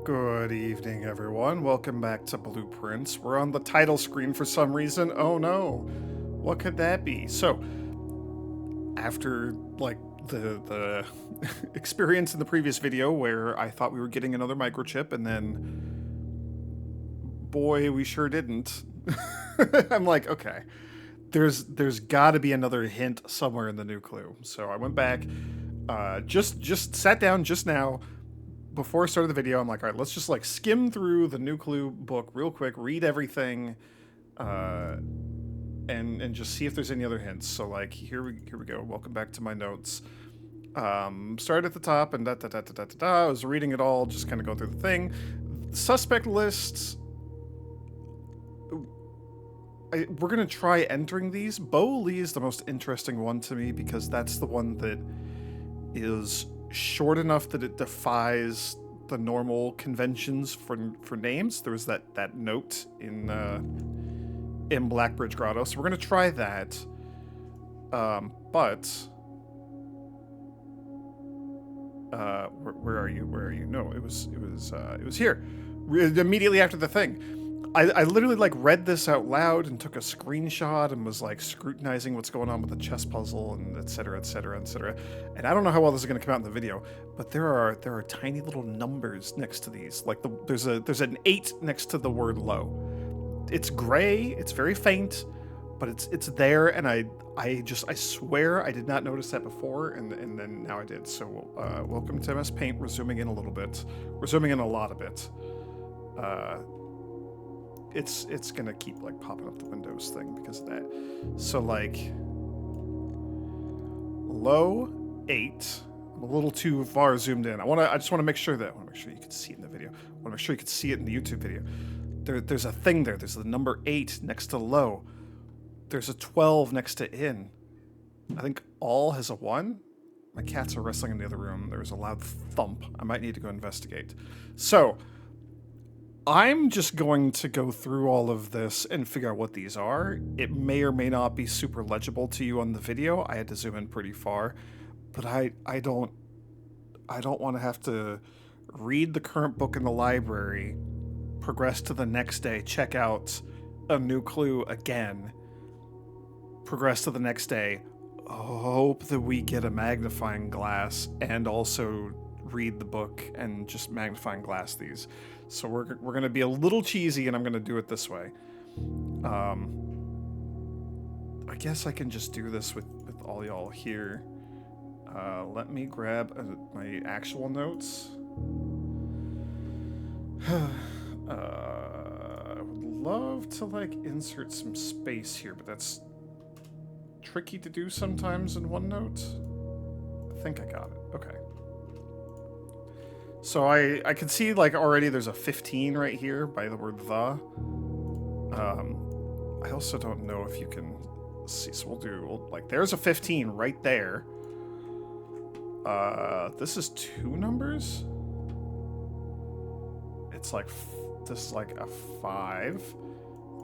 Good evening, everyone. Welcome back to Blueprints. We're on the title screen for some reason. Oh no. What could that be? So, after like the experience in the previous video where I thought we were getting another microchip and then boy, we sure didn't. I'm like, okay. There's got to be another hint somewhere in the new clue. So I went back, just sat down just now before I started the video. I'm like, all right, let's just like skim through the new clue book real quick, read everything, and just see if there's any other hints. So like here we go. Welcome back to my notes. Started at the top and I was reading it all, just kind of going through the thing. Suspect lists. We're gonna try entering these. Bo Lee is the most interesting one to me because that's the one that is short enough that it defies the normal conventions for names. There was that note in Blackbridge Grotto, so we're gonna try that. But where are you? Where are you? No, it was here, immediately after the thing. I literally like read this out loud and took a screenshot and was like scrutinizing what's going on with the chess puzzle and et cetera, et cetera, et cetera. And I don't know how well this is going to come out in the video, but there are tiny little numbers next to these. Like there's an 8 next to the word low. It's gray. It's very faint, but it's there. And I swear I did not notice that before, and then now I did. So welcome to MS Paint. We're zooming in a little bit. We're zooming in a lot of it. It's gonna keep like popping up the Windows thing because of that. So like low 8. I'm a little too far zoomed in. I just want to make sure you can see it in the video. I want to make sure you can see it in the YouTube video. There's a thing there. There's the number 8 next to low. There's a 12 next to in. I think all has a 1. My cats are wrestling in the other room. There's a loud thump. I might need to go investigate. So I'm just going to go through all of this and figure out what these are. It may or may not be super legible to you on the video. I had to zoom in pretty far, but I don't want to have to read the current book in the library, progress to the next day, check out a new clue again, progress to the next day, hope that we get a magnifying glass, and also read the book and just magnifying glass these. So we're going to be a little cheesy, and I'm going to do it this way. I guess I can just do this with all y'all here. Let me grab my actual notes. I would love to like insert some space here, but that's tricky to do sometimes in OneNote. I think I got it. Okay. So I can see like already there's a 15 right here by the word the. I also don't know if you can see, so we'll like there's a 15 right there. This is 2 numbers. It's like this is like a 5.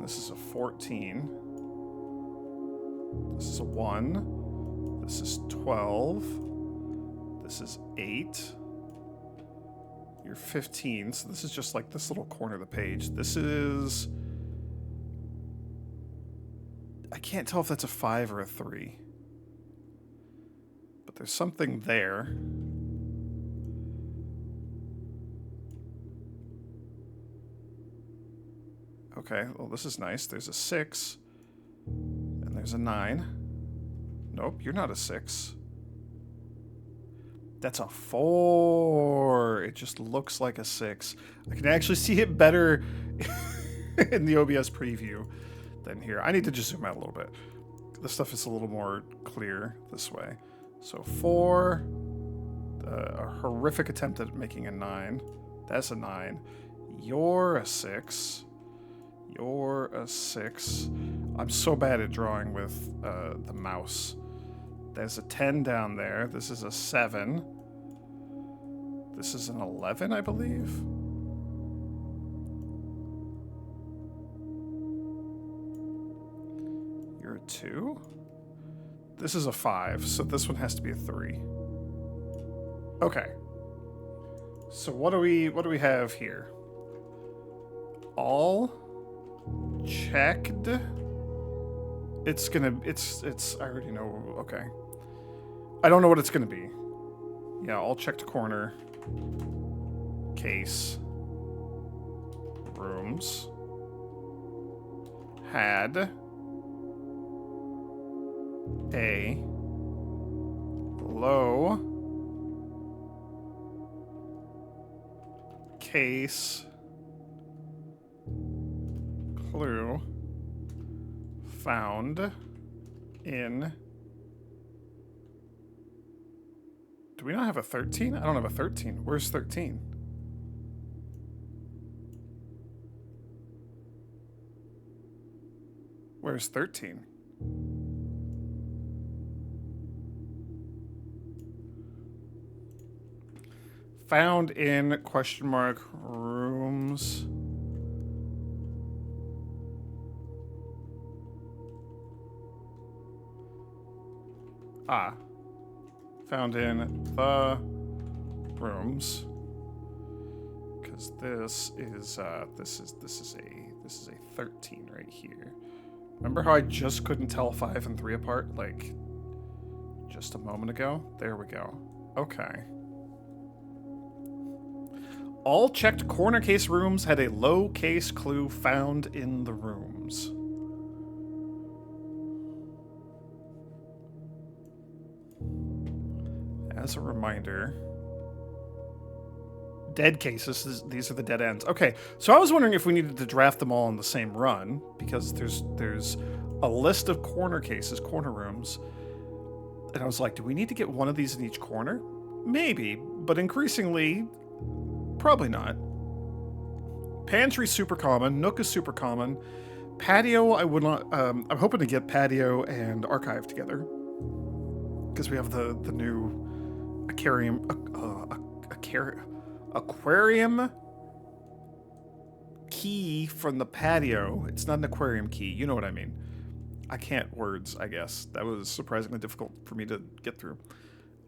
This is a 14. This is a 1. This is 12. This is 8. You're 15, so this is just like this little corner of the page. This is... I can't tell if that's a 5 or a 3. But there's something there. Okay, well this is nice. There's a 6. And there's a 9. Nope, you're not a 6. That's a 4. It just looks like a 6. I can actually see it better in the OBS preview than here. I need to just zoom out a little bit. This stuff is a little more clear this way. So 4. A horrific attempt at making a 9. That's a 9. You're a 6. You're a 6. I'm so bad at drawing with the mouse. There's a 10 down there. This is a 7. This is an 11, I believe. You're a 2. This is a 5, so this one has to be a 3. Okay. So what do we have here? All checked. It's I already know. Okay. I don't know what it's gonna be. Yeah, all checked corner. Case. Rooms. Had a low case clue found in... Do we not have a 13? I don't have a 13. Where's 13? Where's 13? Found in question mark rooms. Ah. Found in the rooms. Because this is a 13 right here. Remember how I just couldn't tell 5 and 3 apart, like, just a moment ago? There we go. Okay. All checked corner case rooms had a low case clue found in the rooms. As a reminder... Dead cases, these are the dead ends. Okay, so I was wondering if we needed to draft them all in the same run, because there's a list of corner cases, corner rooms, and I was like, do we need to get one of these in each corner? Maybe, but increasingly, probably not. Pantry's super common, Nook is super common, Patio, I would not, I'm hoping to get Patio and Archive together, because we have the new aquarium key from the Patio. It's not an aquarium key. You know what I mean. I can't words, I guess. That was surprisingly difficult for me to get through.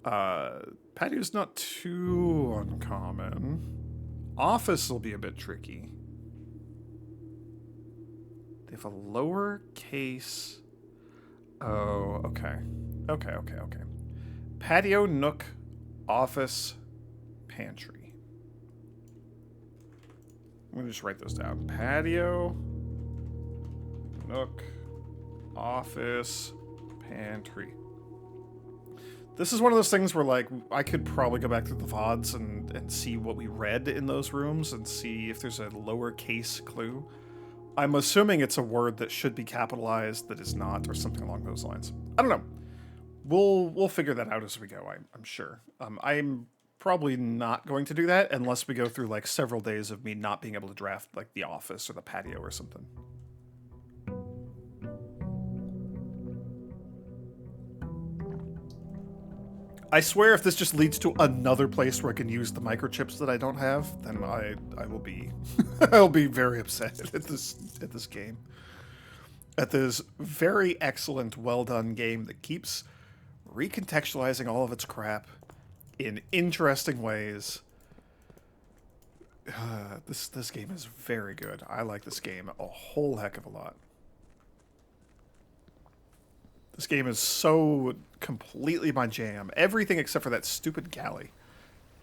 Patio's not too uncommon. Office will be a bit tricky. They have a lower case. Oh, okay. Okay. Patio, Nook, Office, Pantry. I'm gonna just write those down. Patio, Nook, Office, Pantry. This is one of those things where, like, I could probably go back to the VODs and see what we read in those rooms and see if there's a lowercase clue. I'm assuming it's a word that should be capitalized that is not, or something along those lines. I don't know. We'll figure that out as we go, I'm sure. I'm probably not going to do that unless we go through, like, several days of me not being able to draft, like, the Office or the Patio or something. I swear if this just leads to another place where I can use the microchips that I don't have, then I will be I'll be very upset at this game. At this very excellent, well done game that keeps recontextualizing all of its crap in interesting ways. This game is very good. I like this game a whole heck of a lot. This game is so completely my jam. Everything except for that stupid galley.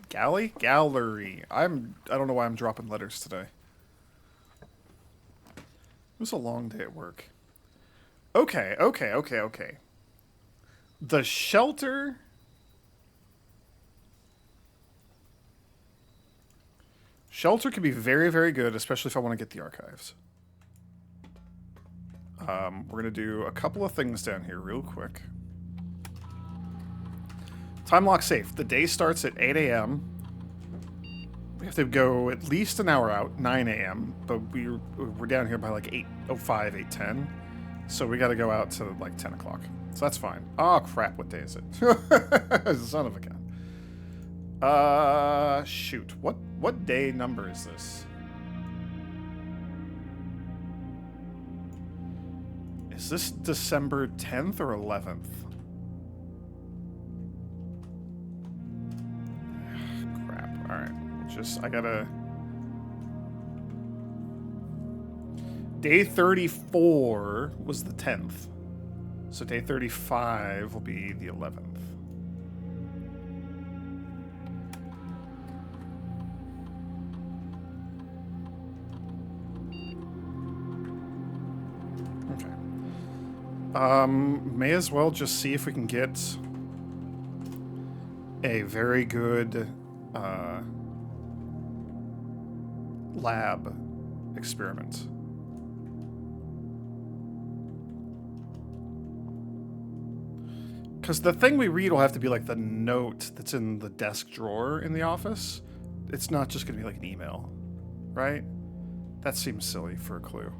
Galley? Gallery. I don't know why I'm dropping letters today. It was a long day at work. Okay. The shelter... Shelter can be very, very good, especially if I want to get the archives. We're going to do a couple of things down here real quick. Time lock safe. The day starts at 8 a.m. We have to go at least an hour out, 9 a.m. But we're down here by like 8:05, 8:10. So we got to go out to like 10 o'clock. So that's fine. Oh, crap. What day is it? Son of a gun. Shoot. What day number is this? Is this December 10th or 11th? Crap. Alright. We'll outdoors. I gotta... Day 34 was the 10th. So day 35 will be the 11th. May as well just see if we can get a very good lab experiment. Because the thing we read will have to be like the note that's in the desk drawer in the office. It's not just going to be like an email, right? That seems silly for a clue.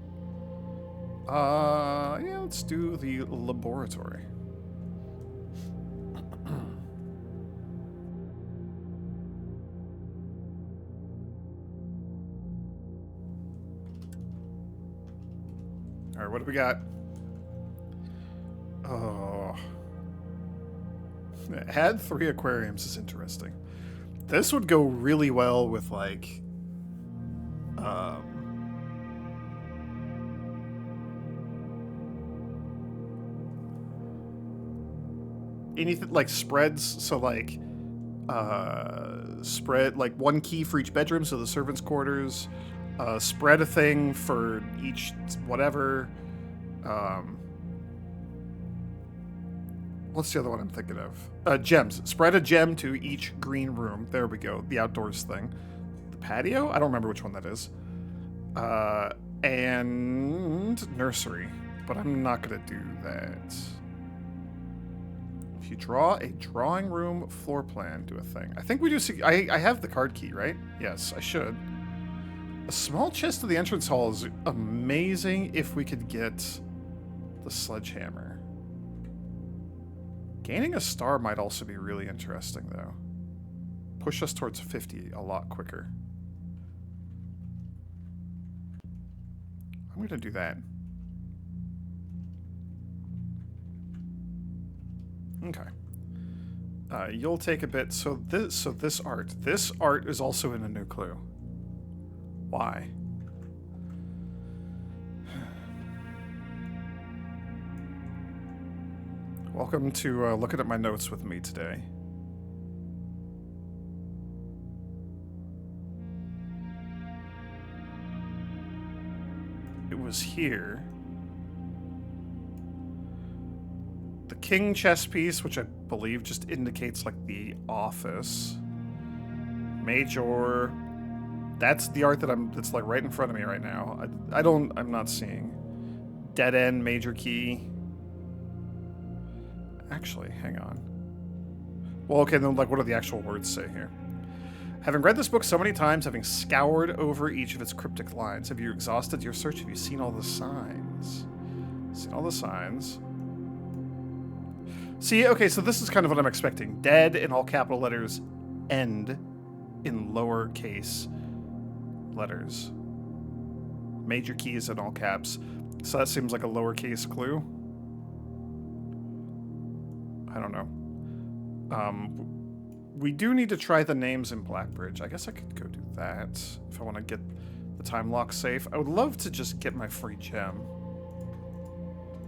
Yeah, let's do the laboratory. All right, what do we got? Oh. Add 3 aquariums is interesting. This would go really well with, like, anything like spreads. So like spread like 1 key for each bedroom, so the servants' quarters. Spread a thing for each whatever. What's the other one I'm thinking of? Gems. Spread a gem to each green room. There we go. The outdoors thing. The patio? I don't remember which one that is. And nursery. But I'm not going to do that. If you draw a drawing room floor plan, do a thing. I think we do see... I have the card key, right? Yes, I should. A small chest to the entrance hall is amazing if we could get the sledgehammer. Gaining a star might also be really interesting, though. Push us towards 50 a lot quicker. I'm going to do that. Okay. You'll take a bit. So this art. This art is also in a new clue. Why? Welcome to looking at my notes with me today. It was here. The king chess piece, which I believe just indicates like the office. Major. That's the art that's like right in front of me right now. I'm not seeing. Dead end, major key. Actually, hang on. Well, okay, then like what do the actual words say here? Having read this book so many times, having scoured over each of its cryptic lines, have you exhausted your search? Have you seen all the signs? Seen all the signs. See, okay, so this is kind of what I'm expecting. Dead in all capital letters, end in lowercase letters. Major key is in all caps. So that seems like a lowercase clue. I don't know. We do need to try the names in Blackbridge. I guess I could go do that if I want to get the time lock safe. I would love to just get my free gem.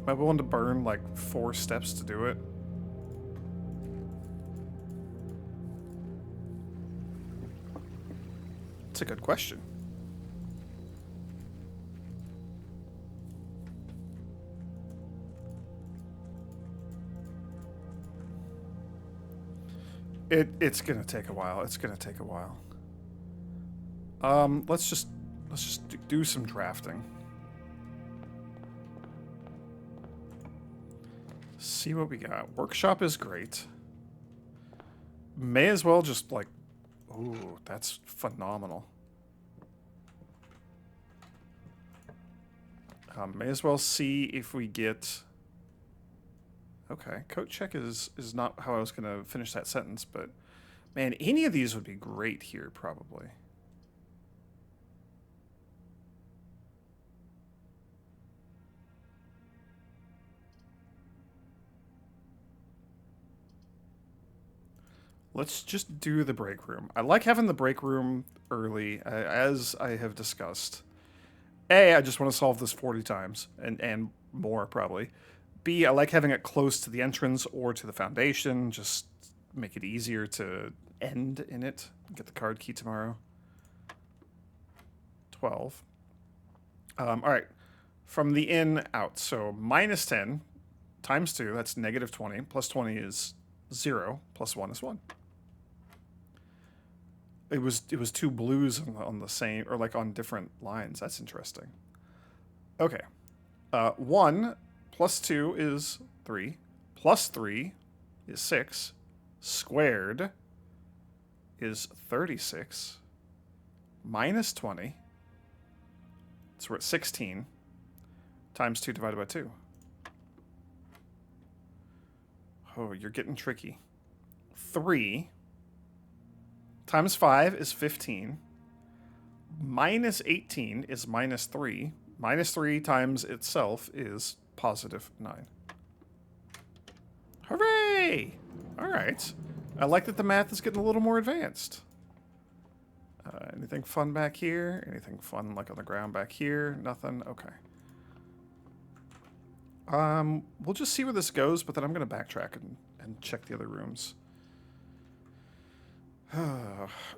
Am I willing to burn like 4 steps to do it? It's a good question. It's gonna take a while. It's gonna take a while. Let's just do some drafting. See what we got. Workshop is great. May as well just like, ooh, that's phenomenal. May as well see if we get. Okay, coat check is not how I was going to finish that sentence, but man, any of these would be great here, probably. Let's just do the break room. I like having the break room early, as I have discussed. A, I just want to solve this 40 times, and more, probably. B, I like having it close to the entrance or to the foundation, just make it easier to end in it. Get the card key tomorrow. 12. All right. From the in, out. So minus 10 times 2, that's negative 20. Plus 20 is 0. Plus 1 is 1. It was two blues on the same, or like on different lines. That's interesting. Okay. 1 plus 2 is 3. Plus 3 is 6. Squared is 36. Minus 20. So we're at 16. Times 2 divided by 2. Oh, you're getting tricky. 3 times 5 is 15. Minus 18 is minus 3. Minus 3 times itself is positive 9. Hooray! All right. I like that the math is getting a little more advanced. Anything fun back here? Anything fun like on the ground back here? Nothing? Okay. We'll just see where this goes, but then I'm going to backtrack and check the other rooms.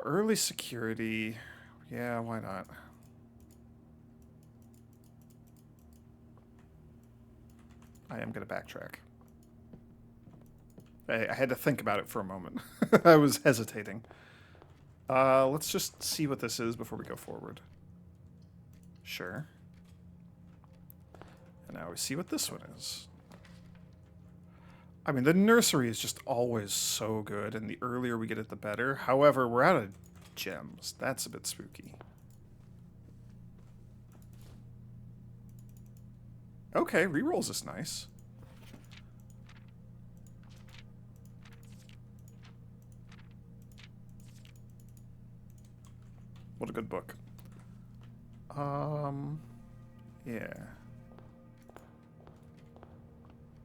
Early security. Yeah, why not? I am going to backtrack. I had to think about it for a moment. I was hesitating. Let's just see what this is before we go forward. Sure. And now we see what this one is. I mean, the nursery is just always so good, and the earlier we get it, the better. However, we're out of gems. That's a bit spooky. Okay, rerolls is nice. What a good book. Yeah.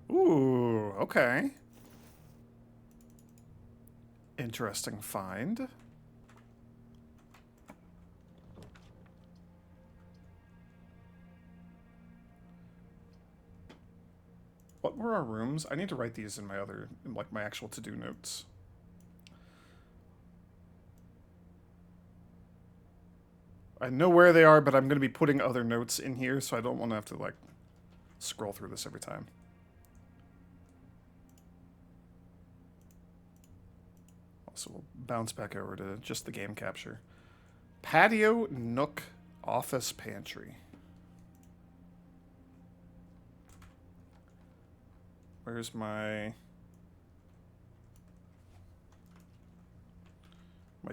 Ooh, okay. Interesting find. What were our rooms? I need to write these in my other, in like my actual to-do notes. I know where they are, but I'm going to be putting other notes in here, so I don't want to have to, like, scroll through this every time. Also, we'll bounce back over to just the game capture. Patio, nook, office, pantry. Where's my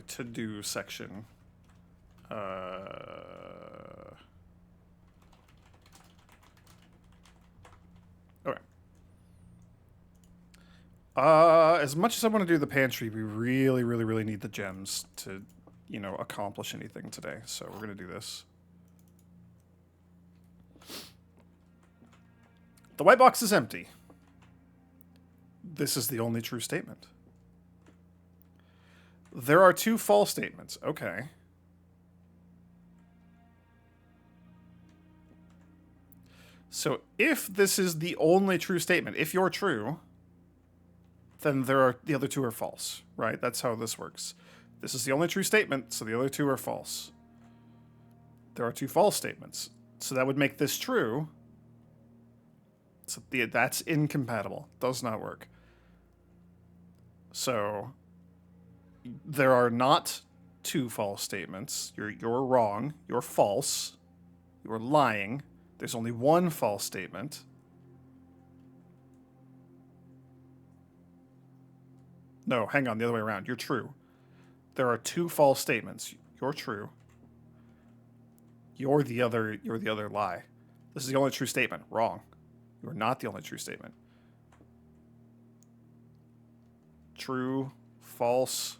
to-do section? Okay. As much as I want to do the pantry, we really, really, really need the gems to, you know, accomplish anything today. So we're going to do this. The white box is empty. This is the only true statement. There are 2 false statements. Okay. So if this is the only true statement, if you're true, then the other 2 are false, right? That's how this works. This is the only true statement, so the other 2 are false. There are 2 false statements, so that would make this true. So that's incompatible. Does not work. So there are not 2 false statements. You're wrong. You're false. You're lying. There's only 1 false statement. No, hang on, the other way around. You're true. There are 2 false statements. You're true. You're the other lie. This is the only true statement. Wrong. You are not the only true statement. True, false.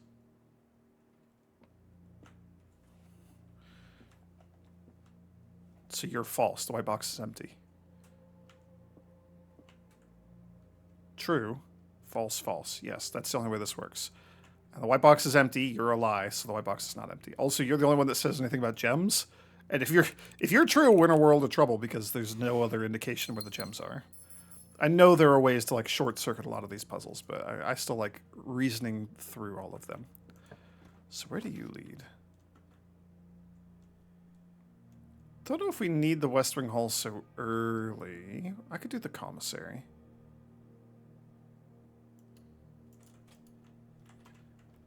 So you're false. The white box is empty. True, false, false. Yes, that's the only way this works. And the white box is empty. You're a lie, so the white box is not empty. Also, you're the only one that says anything about gems. And if you're true, we're in a world of trouble because there's no other indication where the gems are. I know there are ways to like short circuit a lot of these puzzles, but I still like reasoning through all of them. So where do you lead? Don't know if we need the West Wing Hall so early. I could do the commissary.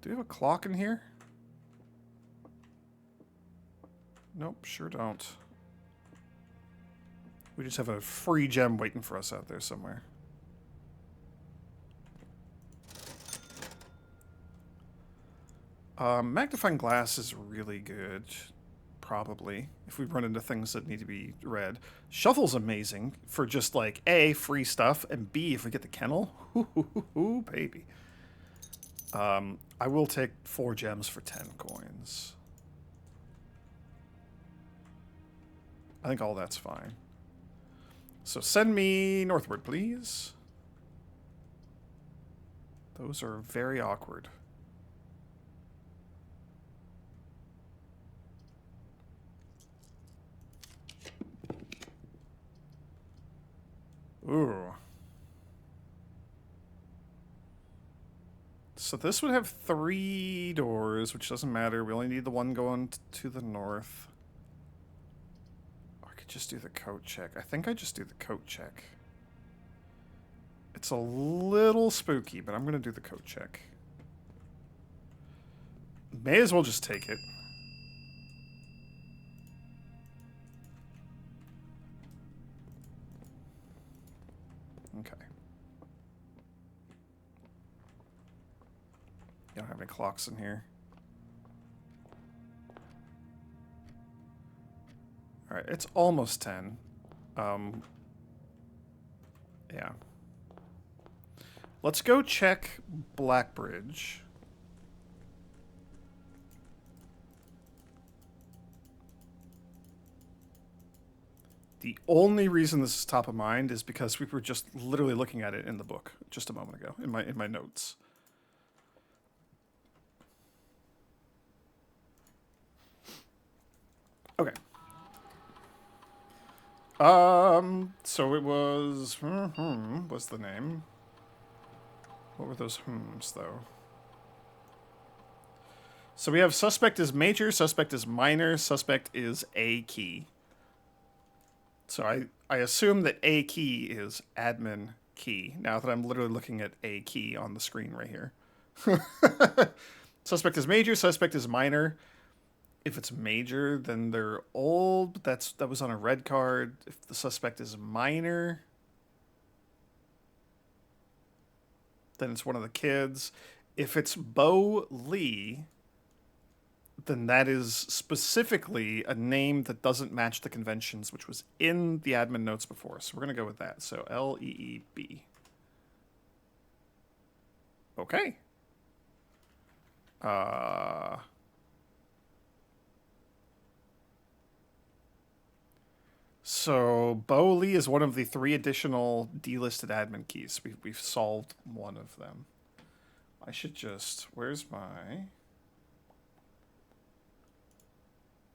Do we have a clock in here? Nope, sure don't. We just have a free gem waiting for us out there somewhere. Magnifying glass is really good. Probably, if we run into things that need to be read. Shuffle's amazing for just like A, free stuff, and B, if we get the kennel, ooh, baby. I will take 4 gems for 10 coins. I think all that's fine. So send me northward, please. Those are very awkward. Ooh. So this would have 3 doors, which doesn't matter. We only need the one going to the north. I could just do the coat check. I think I just do the coat check. It's a little spooky, but I'm going to do the coat check. May as well just take it. Okay. You don't have any clocks in here. Alright, it's almost 10. Yeah. Let's go check Blackbridge. The only reason this is top of mind is because we were just literally looking at it in the book just a moment ago, in my notes. Okay. So it was... what's the name? What were those hmms, though? So we have suspect is major, suspect is minor, suspect is A key. So I assume that A key is admin key, now that I'm literally looking at A key on the screen right here. Suspect is major, suspect is minor. If it's major, then they're old. That was on a red card. If the suspect is minor, then it's one of the kids. If it's Bo Lee, then that is specifically a name that doesn't match the conventions, which was in the admin notes before. So we're going to go with that. So L-E-E-B. Okay. So Bo Lee is one of the 3 additional delisted admin keys. We've solved one of them. I should just... Where's my...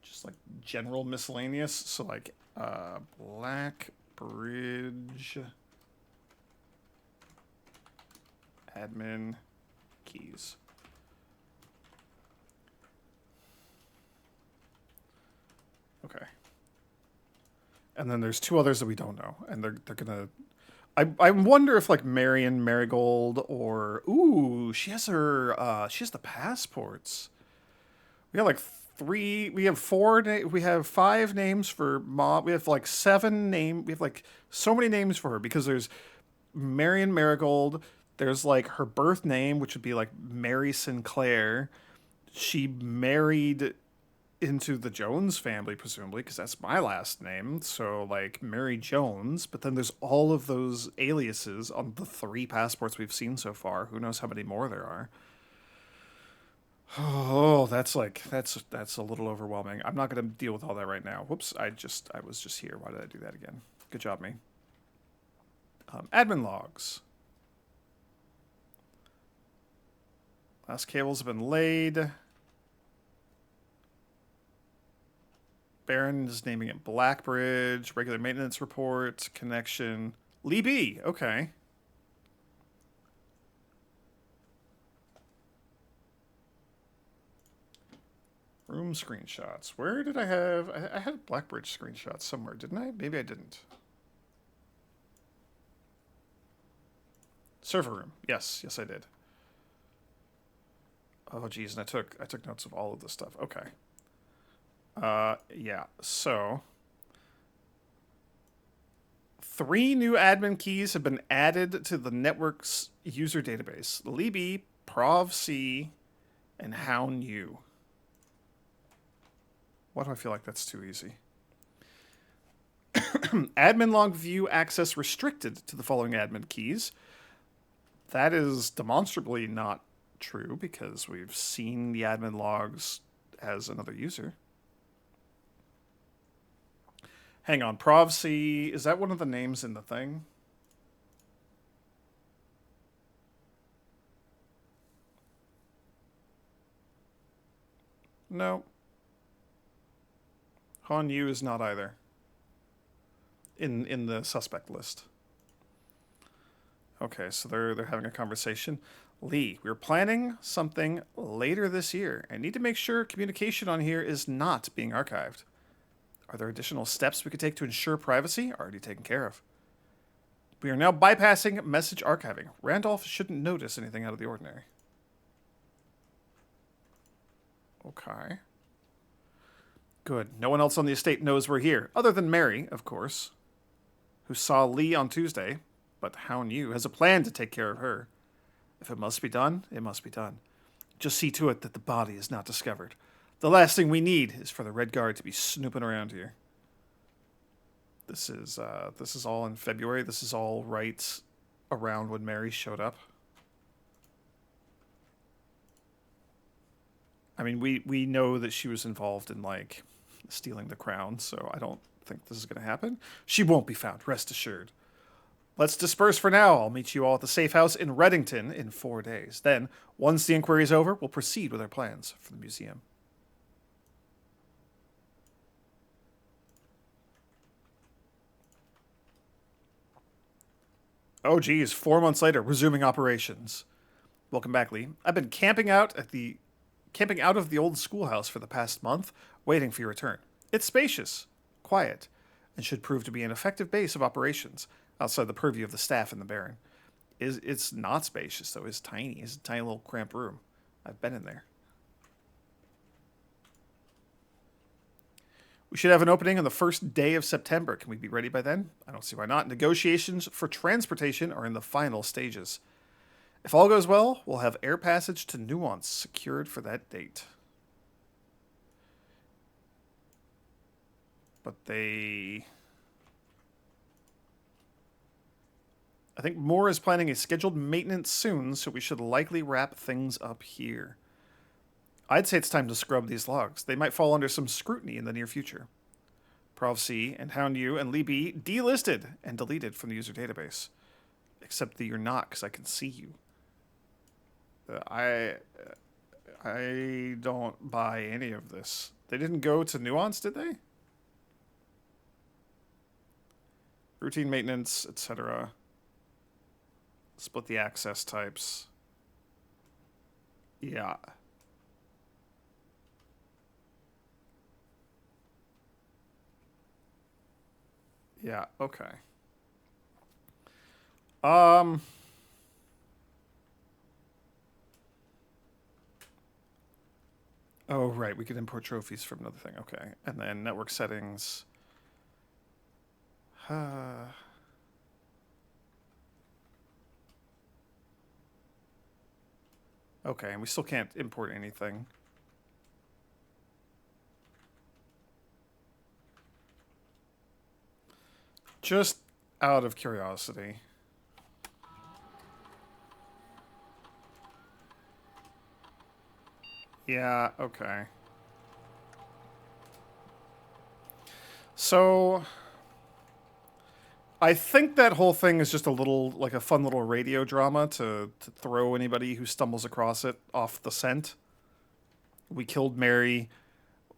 Just like general miscellaneous. So like Blackbridge admin keys. Okay. And then there's 2 others that we don't know, and they're gonna. I wonder if like Marion Marigold or she has the passports. We have like 3. We have 4. We have 5 names for mom. We have like 7 name. We have like so many names for her because there's Marion Marigold. There's like her birth name, which would be like Mary Sinclair. She married into the Jones family, presumably, because that's my last name. So, like, Mary Jones. But then there's all of those aliases on the 3 passports we've seen so far. Who knows how many more there are. Oh, that's a little overwhelming. I'm not going to deal with all that right now. Whoops, I was just here. Why did I do that again? Good job, me. Admin logs. Last cables have been laid. Baron is naming it Blackbridge. Regular maintenance report. Connection. Lee B. Okay. Room screenshots. Where did I have... I had Blackbridge screenshots somewhere, didn't I? Maybe I didn't. Server room. Yes, I did. Oh, geez, and I took notes of all of this stuff. Okay. Yeah, so... 3 new admin keys have been added to the network's user database. Libby, ProvC, and HowNew. Why do I feel like that's too easy? Admin log view access restricted to the following admin keys. That is demonstrably not true because we've seen the admin logs as another user. Hang on, ProvC, is that one of the names in the thing? No. HowNew is not either. In the suspect list. Okay, so they're having a conversation. Lee, we're planning something later this year. I need to make sure communication on here is not being archived. Are there additional steps we could take to ensure privacy? Already taken care of. We are now bypassing message archiving. Randolph shouldn't notice anything out of the ordinary. Okay. Good. No one else on the estate knows we're here, other than Mary, of course, who saw Lee on Tuesday, but HowNew has a plan to take care of her. If it must be done, it must be done. Just see to it that the body is not discovered. The last thing we need is for the Red Guard to be snooping around here. This is all in February. This is all right around when Mary showed up. I mean, we know that she was involved in, like, stealing the crown, so I don't think this is going to happen. She won't be found, rest assured. Let's disperse for now. I'll meet you all at the safe house in Reddington in 4 days. Then, once the inquiry is over, we'll proceed with our plans for the museum. Oh, geez, 4 months later, resuming operations. Welcome back, Lee. I've been camping out of the old schoolhouse for the past month, waiting for your return. It's spacious, quiet, and should prove to be an effective base of operations outside the purview of the staff and the Baron. It's not spacious, though. It's tiny. It's a tiny little cramped room. I've been in there. We should have an opening on the first day of September. Can we be ready by then? I don't see why not. Negotiations for transportation are in the final stages. If all goes well, we'll have air passage to Nuance secured for that date. But I think Moore is planning a scheduled maintenance soon, so we should likely wrap things up here. I'd say it's time to scrub these logs. They might fall under some scrutiny in the near future. ProvC and HowNew and Lee B delisted and deleted from the user database. Except that you're not, because I can see you. I don't buy any of this. They didn't go to Nuance, did they? Routine maintenance, etc. Split the access types. Yeah. Yeah, okay. Oh, right. We could import trophies from another thing. Okay. And then network settings. Okay, and we still can't import anything. Just out of curiosity. Yeah, okay. So, I think that whole thing is just a little, like a fun little radio drama to throw anybody who stumbles across it off the scent. We killed Mary.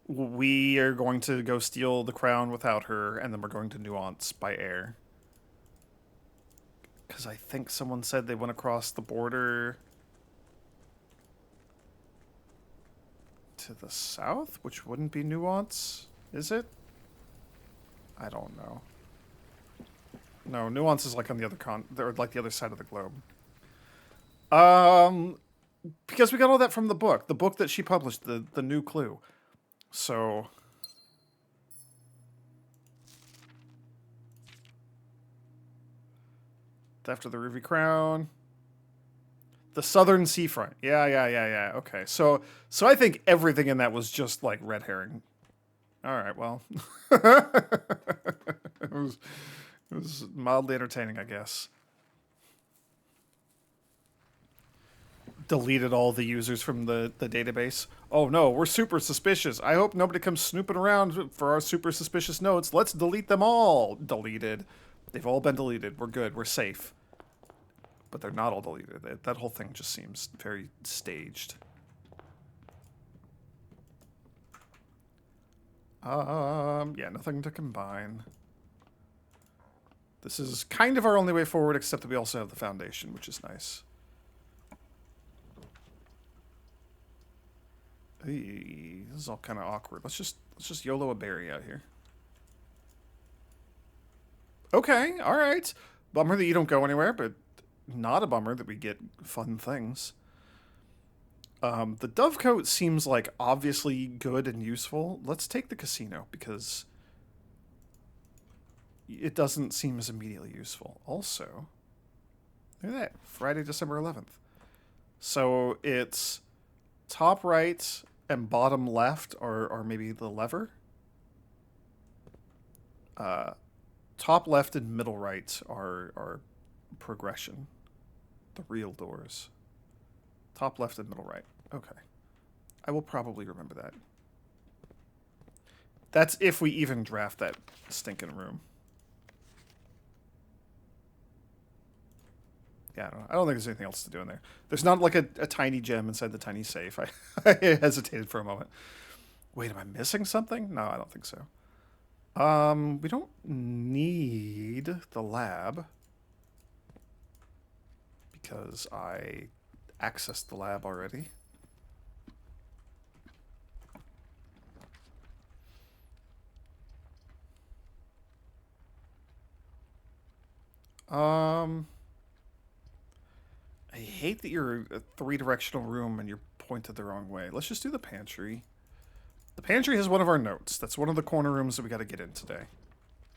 We are going to go steal the crown without her, and then we're going to Nuance by air. Because I think someone said they went across the border to the south, which wouldn't be Nuance, is it? I don't know. No, Nuance is like on the other or like the other side of the globe. Because we got all that from the book that she published, the new clue. So Theft of the Ruby Crown. The Southern Seafront. Yeah. Okay. So I think everything in that was just like red herring. All right, well. It was mildly entertaining, I guess. Deleted all the users from the database. Oh no, we're super suspicious. I hope nobody comes snooping around for our super suspicious notes. Let's delete them all. Deleted. They've all been deleted. We're good. We're safe. But they're not all deleted. That whole thing just seems very staged. Yeah, nothing to combine. This is kind of our only way forward, except that we also have the foundation, which is nice. Hey, this is all kind of awkward. Let's just YOLO a berry out here. Okay, all right. Bummer that you don't go anywhere, but not a bummer that we get fun things. The Dovecote seems like obviously good and useful. Let's take the casino because it doesn't seem as immediately useful. Also, look at that, Friday, December 11th. So it's top right and bottom left are maybe the lever. Top left and middle right are progression. The real doors. Top left and middle right. Okay. I will probably remember that. That's if we even draft that stinking room. Yeah, I don't think there's anything else to do in there. There's not like a tiny gem inside the tiny safe. I hesitated for a moment. Wait, am I missing something? No, I don't think so. We don't need the lab because I accessed the lab already. I hate that you're a three-directional room and you're pointed the wrong way. Let's just do the pantry. The pantry has one of our notes. That's one of the corner rooms that we got to get in today.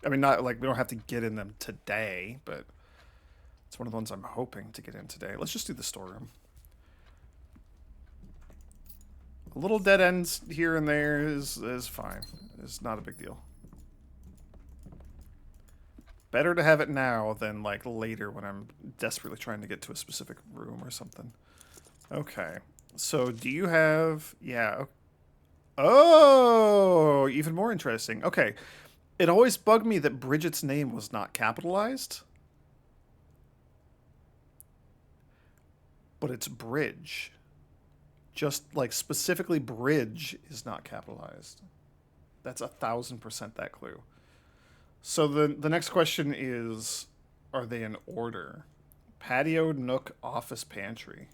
I mean, not like we don't have to get in them today, but it's one of the ones I'm hoping to get in today. Let's just do the storeroom. A little dead ends here and there is fine. It's not a big deal. Better to have it now than like later when I'm desperately trying to get to a specific room or something. Okay. So do you have... Yeah. Oh, even more interesting. Okay. It always bugged me that Bridget's name was not capitalized. But it's Bridge. Just like specifically Bridge is not capitalized. That's 1000% that clue. So the next question is, are they in order? Patio, nook, office, pantry.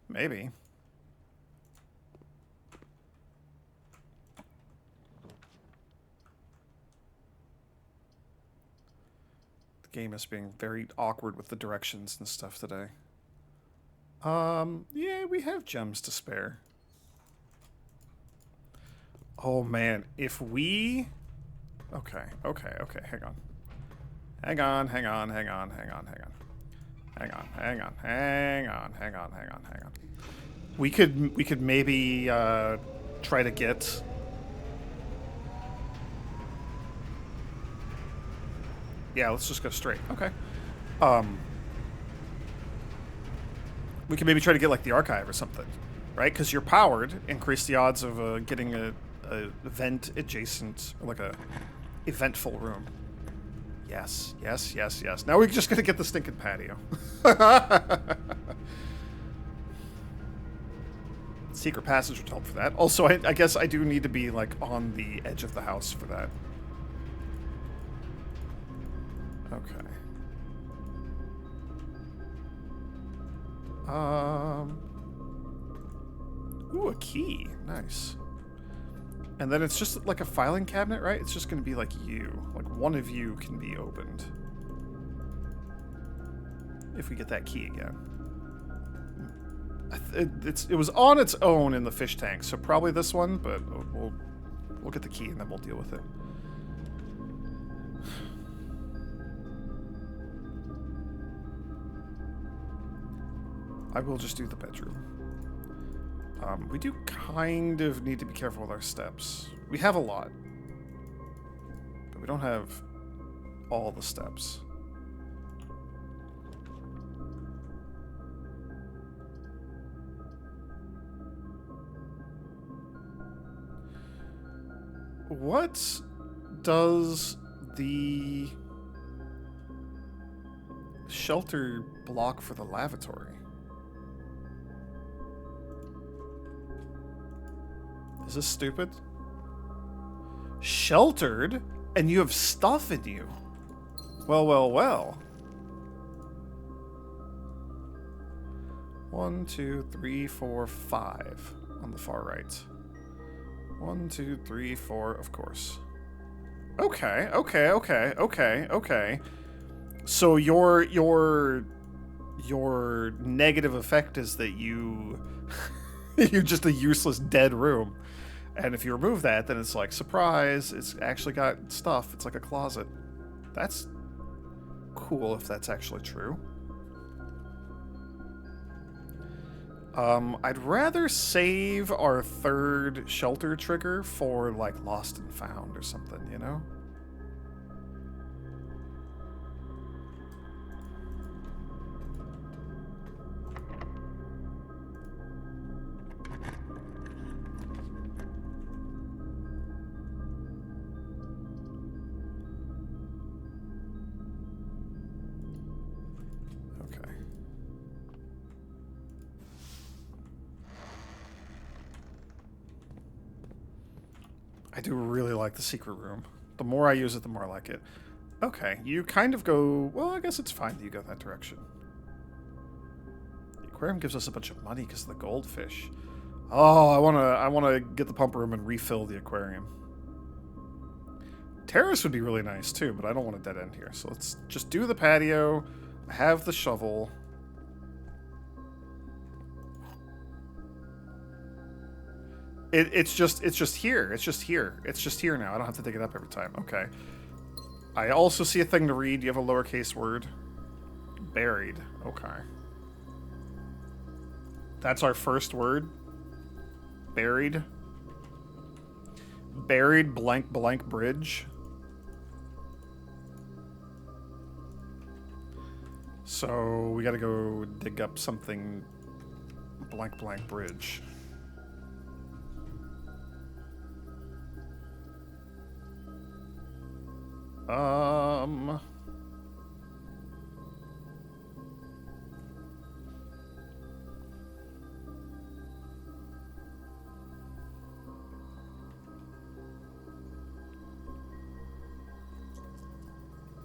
Maybe. The game is being very awkward with the directions and stuff today. Yeah, we have gems to spare. Oh man, if we... Okay, hang on. Hang on. We could maybe try to get... Yeah, let's just go straight. Okay. We can maybe try to get like the archive or something, right? Because you're powered, increase the odds of getting a vent adjacent, or like a eventful room. Yes, yes, yes, yes. Now we're just gonna get the stinking patio. Secret passage would help for that. Also, I guess I do need to be, like, on the edge of the house for that. Okay. Ooh, a key. Nice. And then it's just like a filing cabinet, right? It's just going to be like you. Like, one of you can be opened. If we get that key again. It was on its own in the fish tank, so probably this one, but we'll get the key and then we'll deal with it. I will just do the bedroom. We do kind of need to be careful with our steps. We have a lot, but we don't have all the steps. What does the shelter block for the lavatory? Is this stupid? Sheltered? And you have stuff in you? Well, well, well. 1, 2, 3, 4, 5 on the far right. 1, 2, 3, 4, of course. Okay, okay, okay, okay, okay. So your negative effect is that you're just a useless dead room. And if you remove that, then it's like, surprise, it's actually got stuff. It's like a closet. That's cool if that's actually true. I'd rather save our third shelter trigger for, like, Lost and Found or something, you know? I do really like the secret room. The more I use it, the more I like it. Okay, you kind of go... Well, I guess it's fine that you go that direction. The aquarium gives us a bunch of money because of the goldfish. Oh, I wanna get the pump room and refill the aquarium. Terrace would be really nice too, but I don't want a dead end here. So let's just do the patio. I have the shovel. It's just here. It's just here. It's just here now. I don't have to dig it up every time. Okay. I also see a thing to read. You have a lowercase word. Buried. Okay. That's our first word. Buried. Buried blank blank bridge. So we gotta go dig up something blank blank bridge.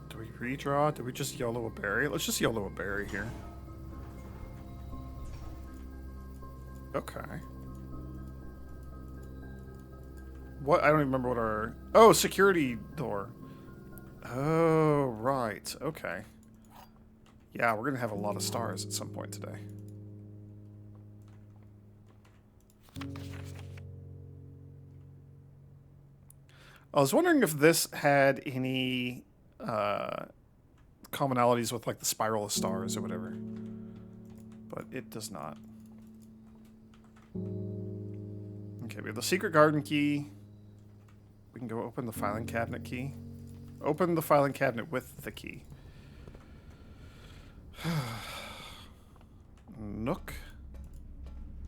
Do we redraw? Do we just YOLO a berry? Let's just YOLO a berry here. Okay. What? I don't even remember what our... Oh, security door. Oh, right. Okay. Yeah, we're gonna have a lot of stars at some point today. I was wondering if this had any commonalities with, like, the spiral of stars or whatever. But it does not. Okay, we have the secret garden key. We can go open the filing cabinet key. Open the filing cabinet with the key. Nook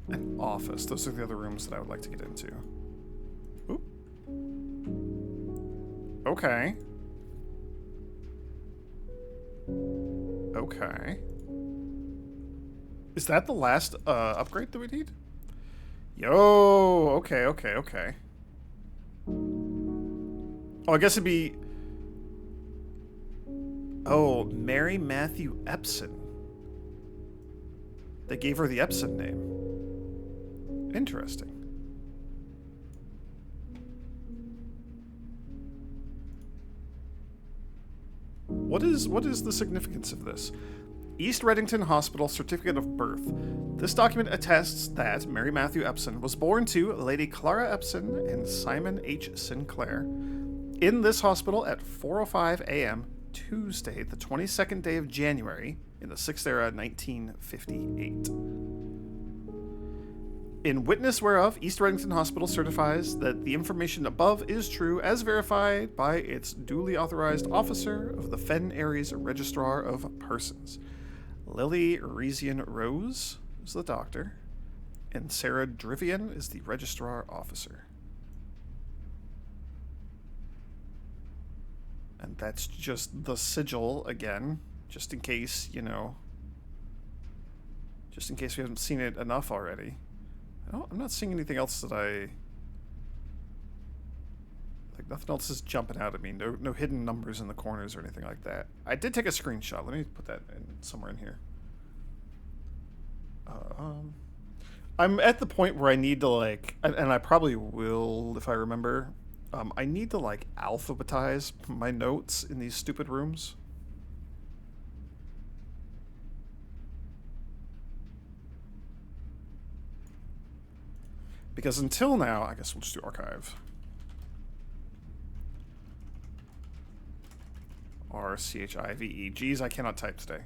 and office. Those are the other rooms that I would like to get into. Oop. Okay. Okay. Is that the last upgrade that we need? Yo, okay, okay, okay. Oh, I guess it'd be... Oh, Mary Matthew Epson. They gave her the Epson name. Interesting. What is the significance of this? East Reddington Hospital Certificate of Birth. This document attests that Mary Matthew Epson was born to Lady Clara Epson and Simon H. Sinclair in this hospital at 4:05 a.m. Tuesday, the 22nd day of January in the 6th era, 1958. In witness whereof, East Reddington Hospital certifies that the information above is true as verified by its duly authorized officer of the Fen Aries Registrar of Persons. Lily Resian Rose is the doctor, and Sarah Drivian is the registrar officer. And that's just the sigil again, just in case, you know, just in case we haven't seen it enough already. I'm not seeing anything else that like, nothing else is jumping out at me. No hidden numbers in the corners or anything like that. I did take a screenshot. Let me put that somewhere in here. I'm at the point where I need to, like, and I probably will if I remember. I need to, like, alphabetize my notes in these stupid rooms. Because until now, I guess we'll just do archive. RCHIVE. Geez, I cannot type today.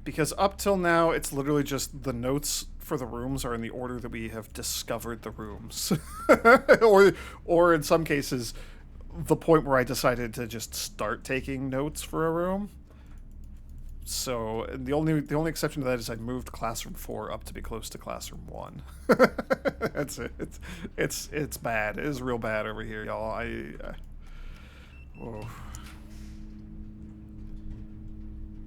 Because up till now, it's literally just the notes for the rooms are in the order that we have discovered the rooms. or in some cases, the point where I decided to just start taking notes for a room. So the only exception to that is I moved classroom 4 up to be close to classroom 1. That's it. It's bad. It is real bad over here, y'all. Whoa.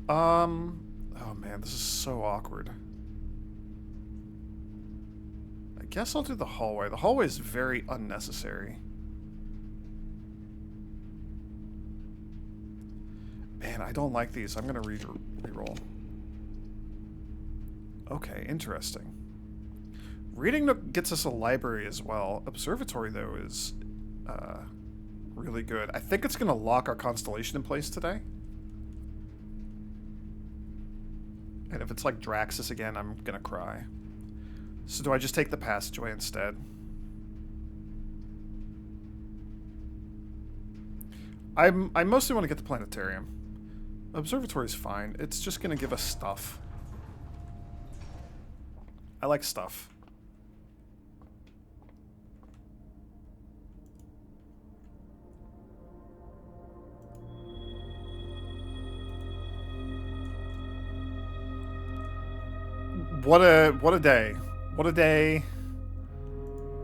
Oh man, this is so awkward. I guess I'll do the hallway. The hallway is very unnecessary. Man, I don't like these. I'm gonna reroll. Okay, interesting. Reading Nook gets us a library as well. Observatory, though, is really good. I think it's gonna lock our constellation in place today. And if it's like Draxus again, I'm gonna cry. So do I just take the passageway instead? I mostly want to get the planetarium. Observatory's fine. It's just gonna give us stuff. I like stuff. What a day. What a day.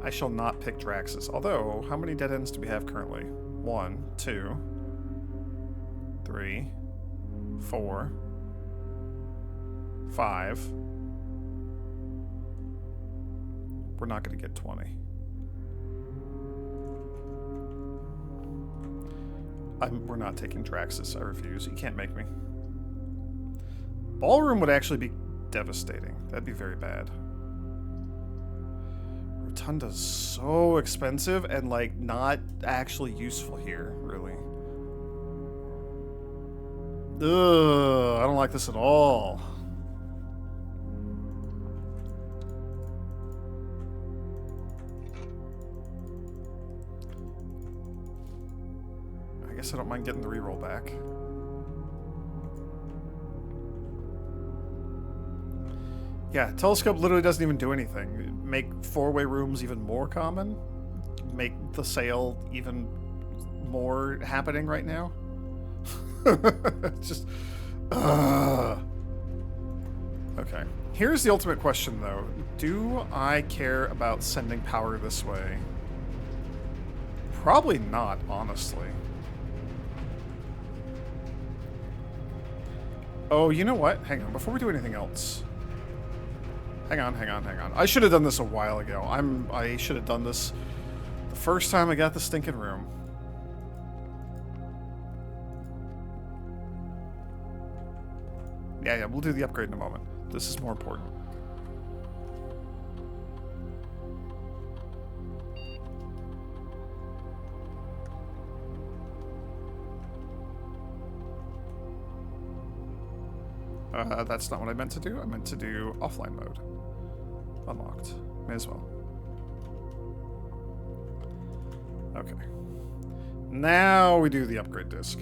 I shall not pick Draxus. Although, how many dead ends do we have currently? 1, 2, 3, 4, 5. We're not going to get 20. We're not taking Draxus. I refuse. You can't make me. Ballroom would actually be devastating. That'd be very bad. Rotunda's so expensive and, like, not actually useful here, really. Ugh, I don't like this at all. I guess I don't mind getting the reroll back. Yeah, Telescope literally doesn't even do anything. Make four-way rooms even more common. Make the sale even more happening right now. Just... Okay. Okay. Here's the ultimate question, though. Do I care about sending power this way? Probably not, honestly. Oh, you know what? Hang on. Before we do anything else. Hang on. I should have done this a while ago. I should have done this the first time I got the stinking room. Yeah, we'll do the upgrade in a moment. This is more important. That's not what I meant to do. I meant to do offline mode. Unlocked. May as well. Okay. Now we do the upgrade disc.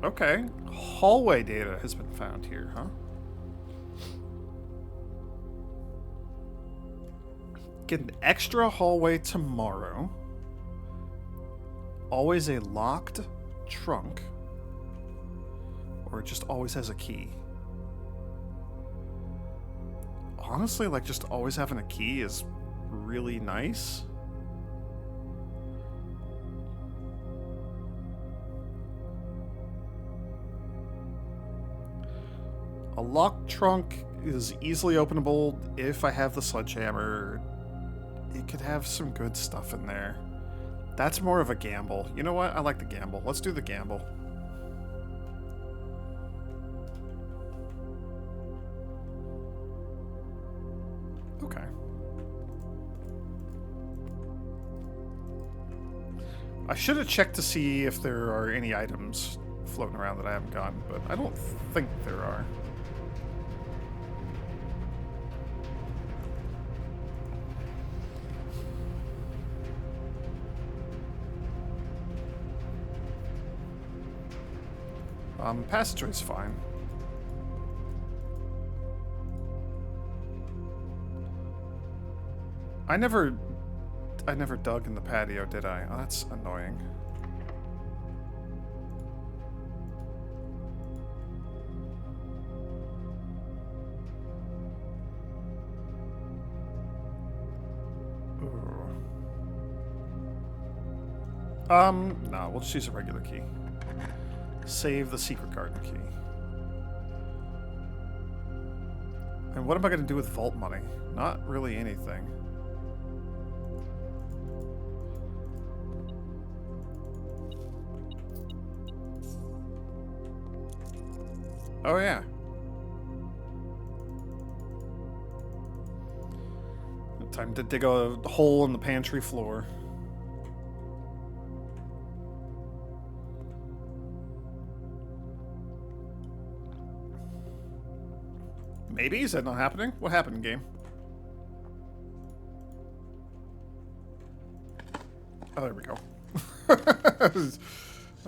Okay. Hallway data has been found here, huh? Get an extra hallway tomorrow. Always a locked trunk. Or it just always has a key. Honestly, like, just always having a key is really nice. A locked trunk is easily openable if I have the sledgehammer. It could have some good stuff in there. That's more of a gamble. You know what? I like the gamble. Let's do the gamble. Okay. I should have checked to see if there are any items floating around that I haven't gotten, but I don't think there are. Passageway's fine. I never dug in the patio, did I? Oh, that's annoying. Ooh. No, we'll just use a regular key. Save the secret garden key. And what am I going to do with vault money? Not really anything. Oh, yeah. Time to dig a hole in the pantry floor. Maybe? Is that not happening? What happened, game? Oh, there we go.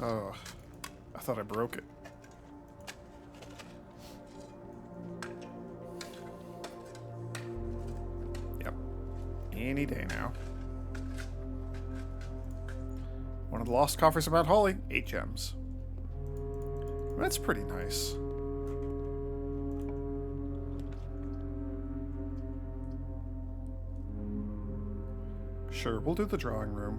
Oh, I thought I broke it. Yep. Any day now. One of the lost coffers about Holly. 8 gems. That's pretty nice. Sure, we'll do the drawing room.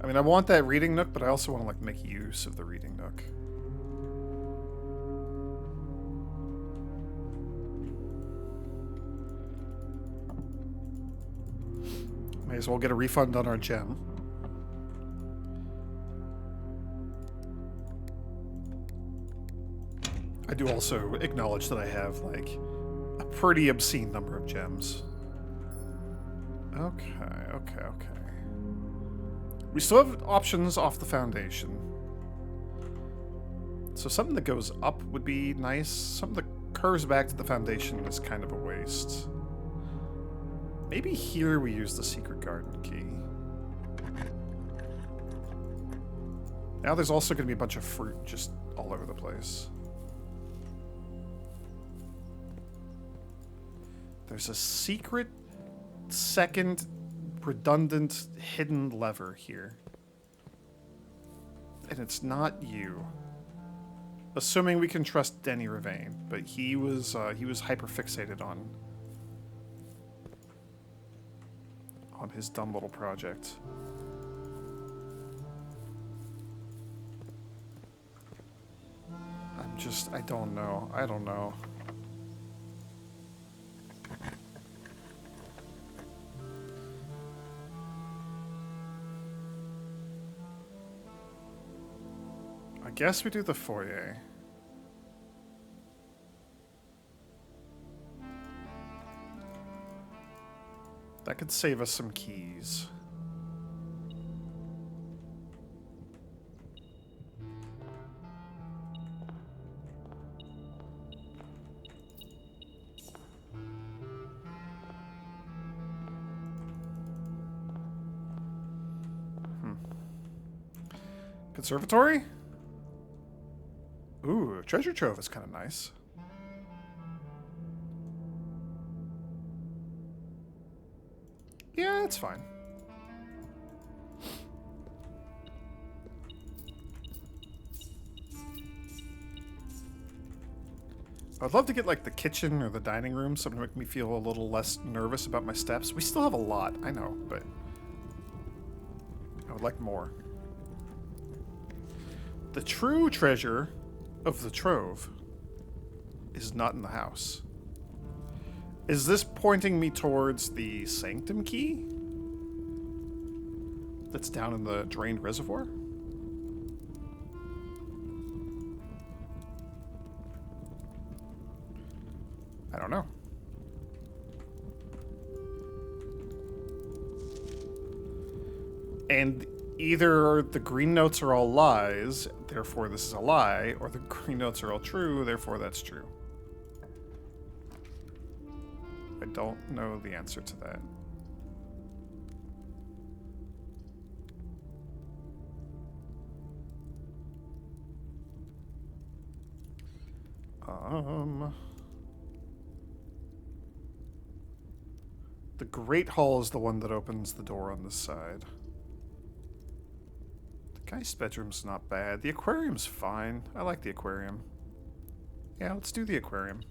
I mean, I want that reading nook, but I also want to, like, make use of the reading nook. May as well get a refund on our gem. I do also acknowledge that I have, like, a pretty obscene number of gems. Okay. We still have options off the foundation. So something that goes up would be nice. Something that curves back to the foundation is kind of a waste. Maybe here we use the secret garden key. Now there's also going to be a bunch of fruit just all over the place. There's a secret second redundant hidden lever here. And it's not you. Assuming we can trust Denny Ravain, but he was hyper fixated on his dumb little project. I don't know. I don't know. I guess we do the foyer. That could save us some keys. Conservatory? Ooh, treasure trove is kind of nice. Yeah, it's fine. I'd love to get like the kitchen or the dining room, something to make me feel a little less nervous about my steps. We still have a lot, I know, but I would like more. The true treasure of the trove is not in the house. Is this pointing me towards the sanctum key? That's down in the drained reservoir? I don't know. And either the green notes are all lies, therefore this is a lie, or the green notes are all true, therefore that's true. I don't know the answer to that. The Great Hall is the one that opens the door on this side. The guy's bedroom's not bad. The aquarium's fine. I like the aquarium. Yeah, let's do the aquarium.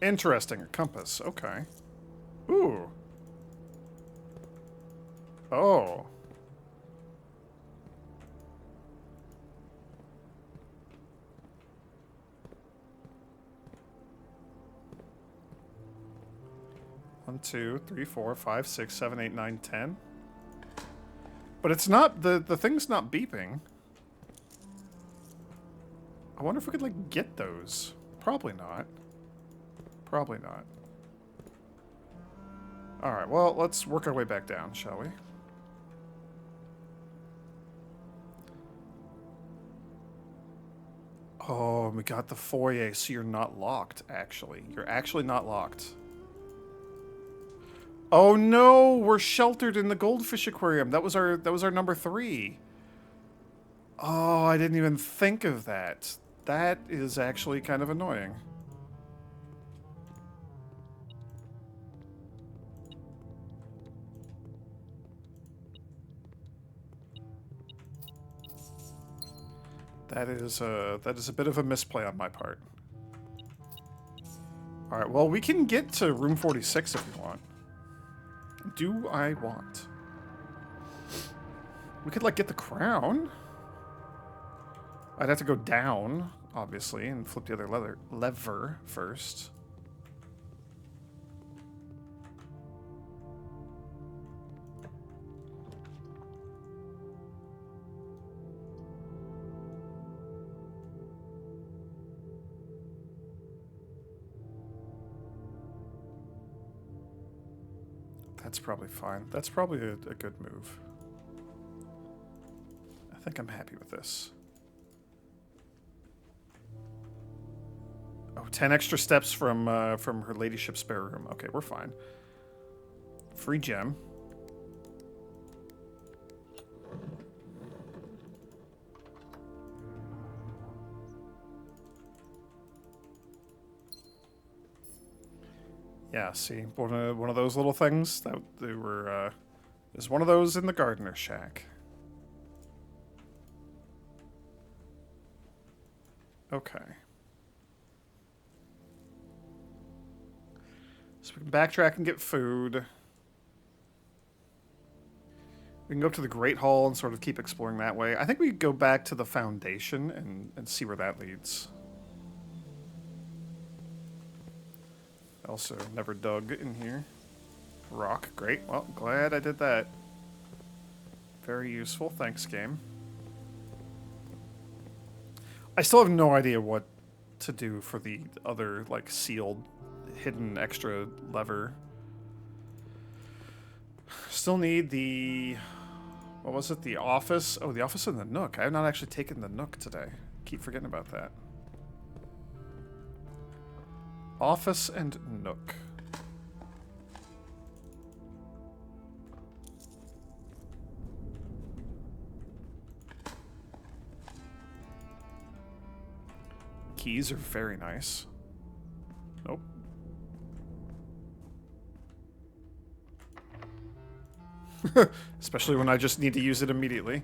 Interesting, a compass. Okay. Ooh. Oh. One, 2, 3, 4, 5, 6, 7, 8, 9, 10. But it's not, the thing's not beeping. I wonder if we could, like, get those. Probably not. Probably not. Alright, well, let's work our way back down, shall we? Oh, we got the foyer, so you're not locked, actually. You're actually not locked. Oh no, we're sheltered in the goldfish aquarium. That was our number 3. Oh, I didn't even think of that. That is actually kind of annoying. That is a bit of a misplay on my part. All right, well, we can get to room 46 if we want. Do I want? We could, like, get the crown. I'd have to go down, obviously, and flip the other lever first. That's probably fine. That's probably a good move. I think I'm happy with this. Oh, 10 extra steps from her ladyship's spare room. Okay, we're fine. Free gem. Yeah, see, one of those little things that they were. There's one of those in the gardener shack. Okay. So we can backtrack and get food. We can go up to the Great Hall and sort of keep exploring that way. I think we go back to the Foundation and see where that leads. Also, never dug in here. Rock, great. Well, glad I did that. Very useful. Thanks, game. I still have no idea what to do for the other, like, sealed, hidden extra lever. Still need the... What was it? The office? Oh, the office in the Nook. I have not actually taken the Nook today. Keep forgetting about that. Office and Nook. Keys are very nice. Nope. Especially when I just need to use it immediately.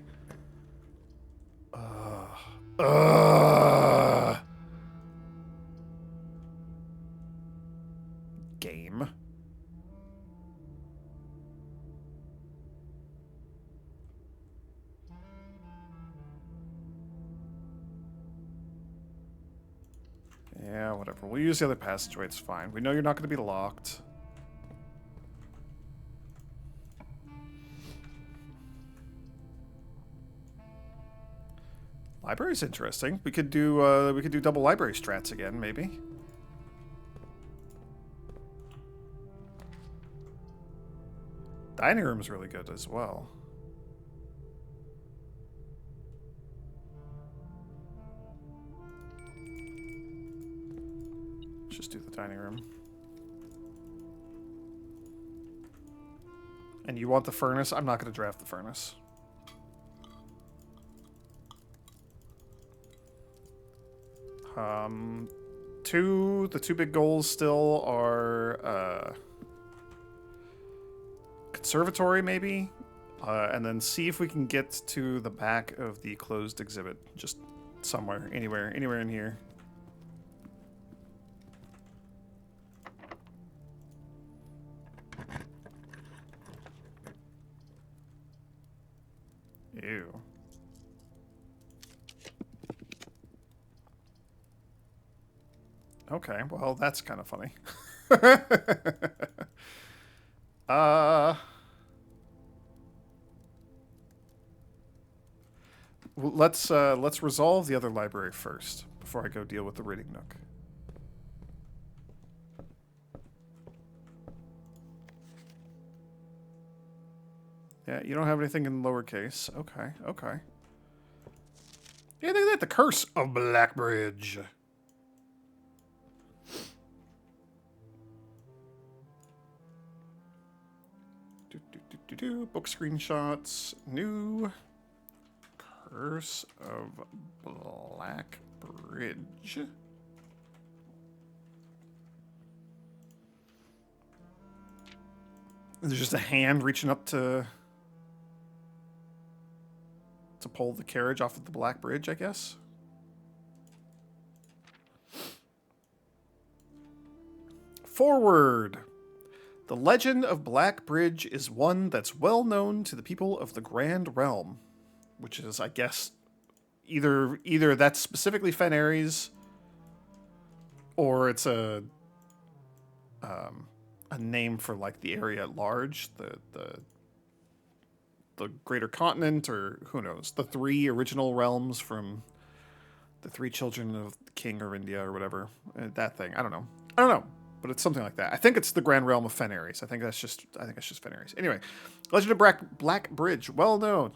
Game. Yeah, whatever. We'll use the other passageway. It's fine. We know you're not going to be locked. Library's interesting. We could do double library strats again, maybe. Dining room's really good as well. Let's just do the dining room. And you want the furnace? I'm not going to draft the furnace. The two big goals still are conservatory, maybe, and then see if we can get to the back of the closed exhibit, just somewhere, anywhere in here. Ew. Okay, well, that's kind of funny. Let's resolve the other library first before I go deal with the reading nook. Yeah, you don't have anything in lowercase. Okay, okay. Yeah, look at that. The Curse of Blackbridge. Book screenshots. New Curse of Blackbridge. There's just a hand reaching up to pull the carriage off of the Black Bridge, I guess. Forward. The legend of Black Bridge is one that's well known to the people of the Grand Realm, which is, I guess, either that's specifically Fen Ares, or it's a name for like the area at large, the greater continent, or who knows, the three original realms from the three children of King Arindia or whatever, that thing. I don't know, but it's something like that. I think it's the Grand Realm of Fen Ares. I think that's just Fen Ares. Anyway, Legend of Black Bridge, well known.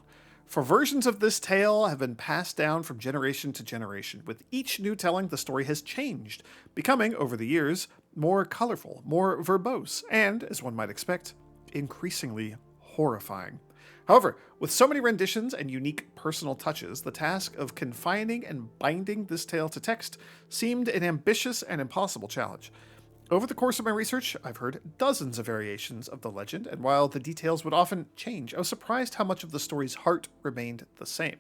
For versions of this tale have been passed down from generation to generation. With each new telling, the story has changed, becoming, over the years, more colorful, more verbose, and, as one might expect, increasingly horrifying. However, with so many renditions and unique personal touches, the task of confining and binding this tale to text seemed an ambitious and impossible challenge. Over the course of my research, I've heard dozens of variations of the legend, and while the details would often change, I was surprised how much of the story's heart remained the same.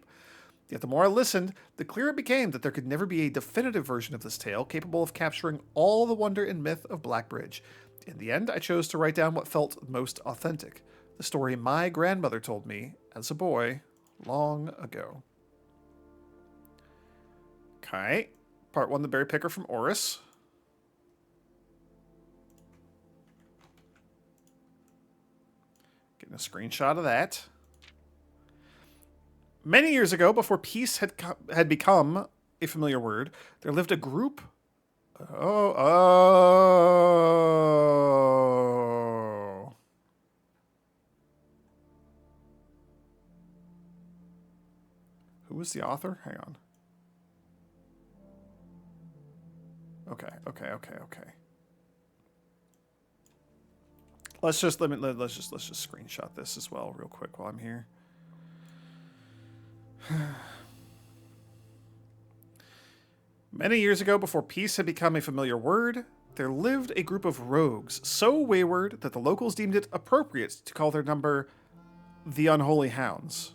Yet the more I listened, the clearer it became that there could never be a definitive version of this tale capable of capturing all the wonder and myth of Blackbridge. In the end, I chose to write down what felt most authentic, the story my grandmother told me as a boy long ago. Okay. Part 1, The Berry Picker from Oris. Getting a screenshot of that. Many years ago, before peace had become a familiar word, there lived a group. Oh. Who was the author? Hang on. Okay. Let's just screenshot this as well, real quick, while I'm here. Many years ago, before peace had become a familiar word, there lived a group of rogues so wayward that the locals deemed it appropriate to call their number the Unholy Hounds.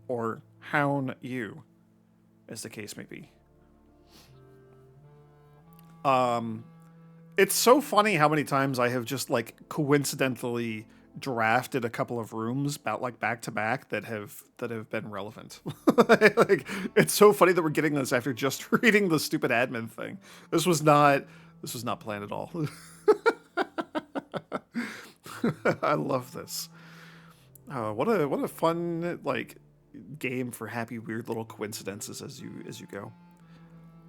Or Hound You, as the case may be. It's so funny how many times I have just, like, coincidentally drafted a couple of rooms about, like, back to back that have been relevant. Like, it's so funny that we're getting this after just reading the stupid admin thing. This was not planned at all. I love this. What a fun, like, game for happy weird little coincidences as you go.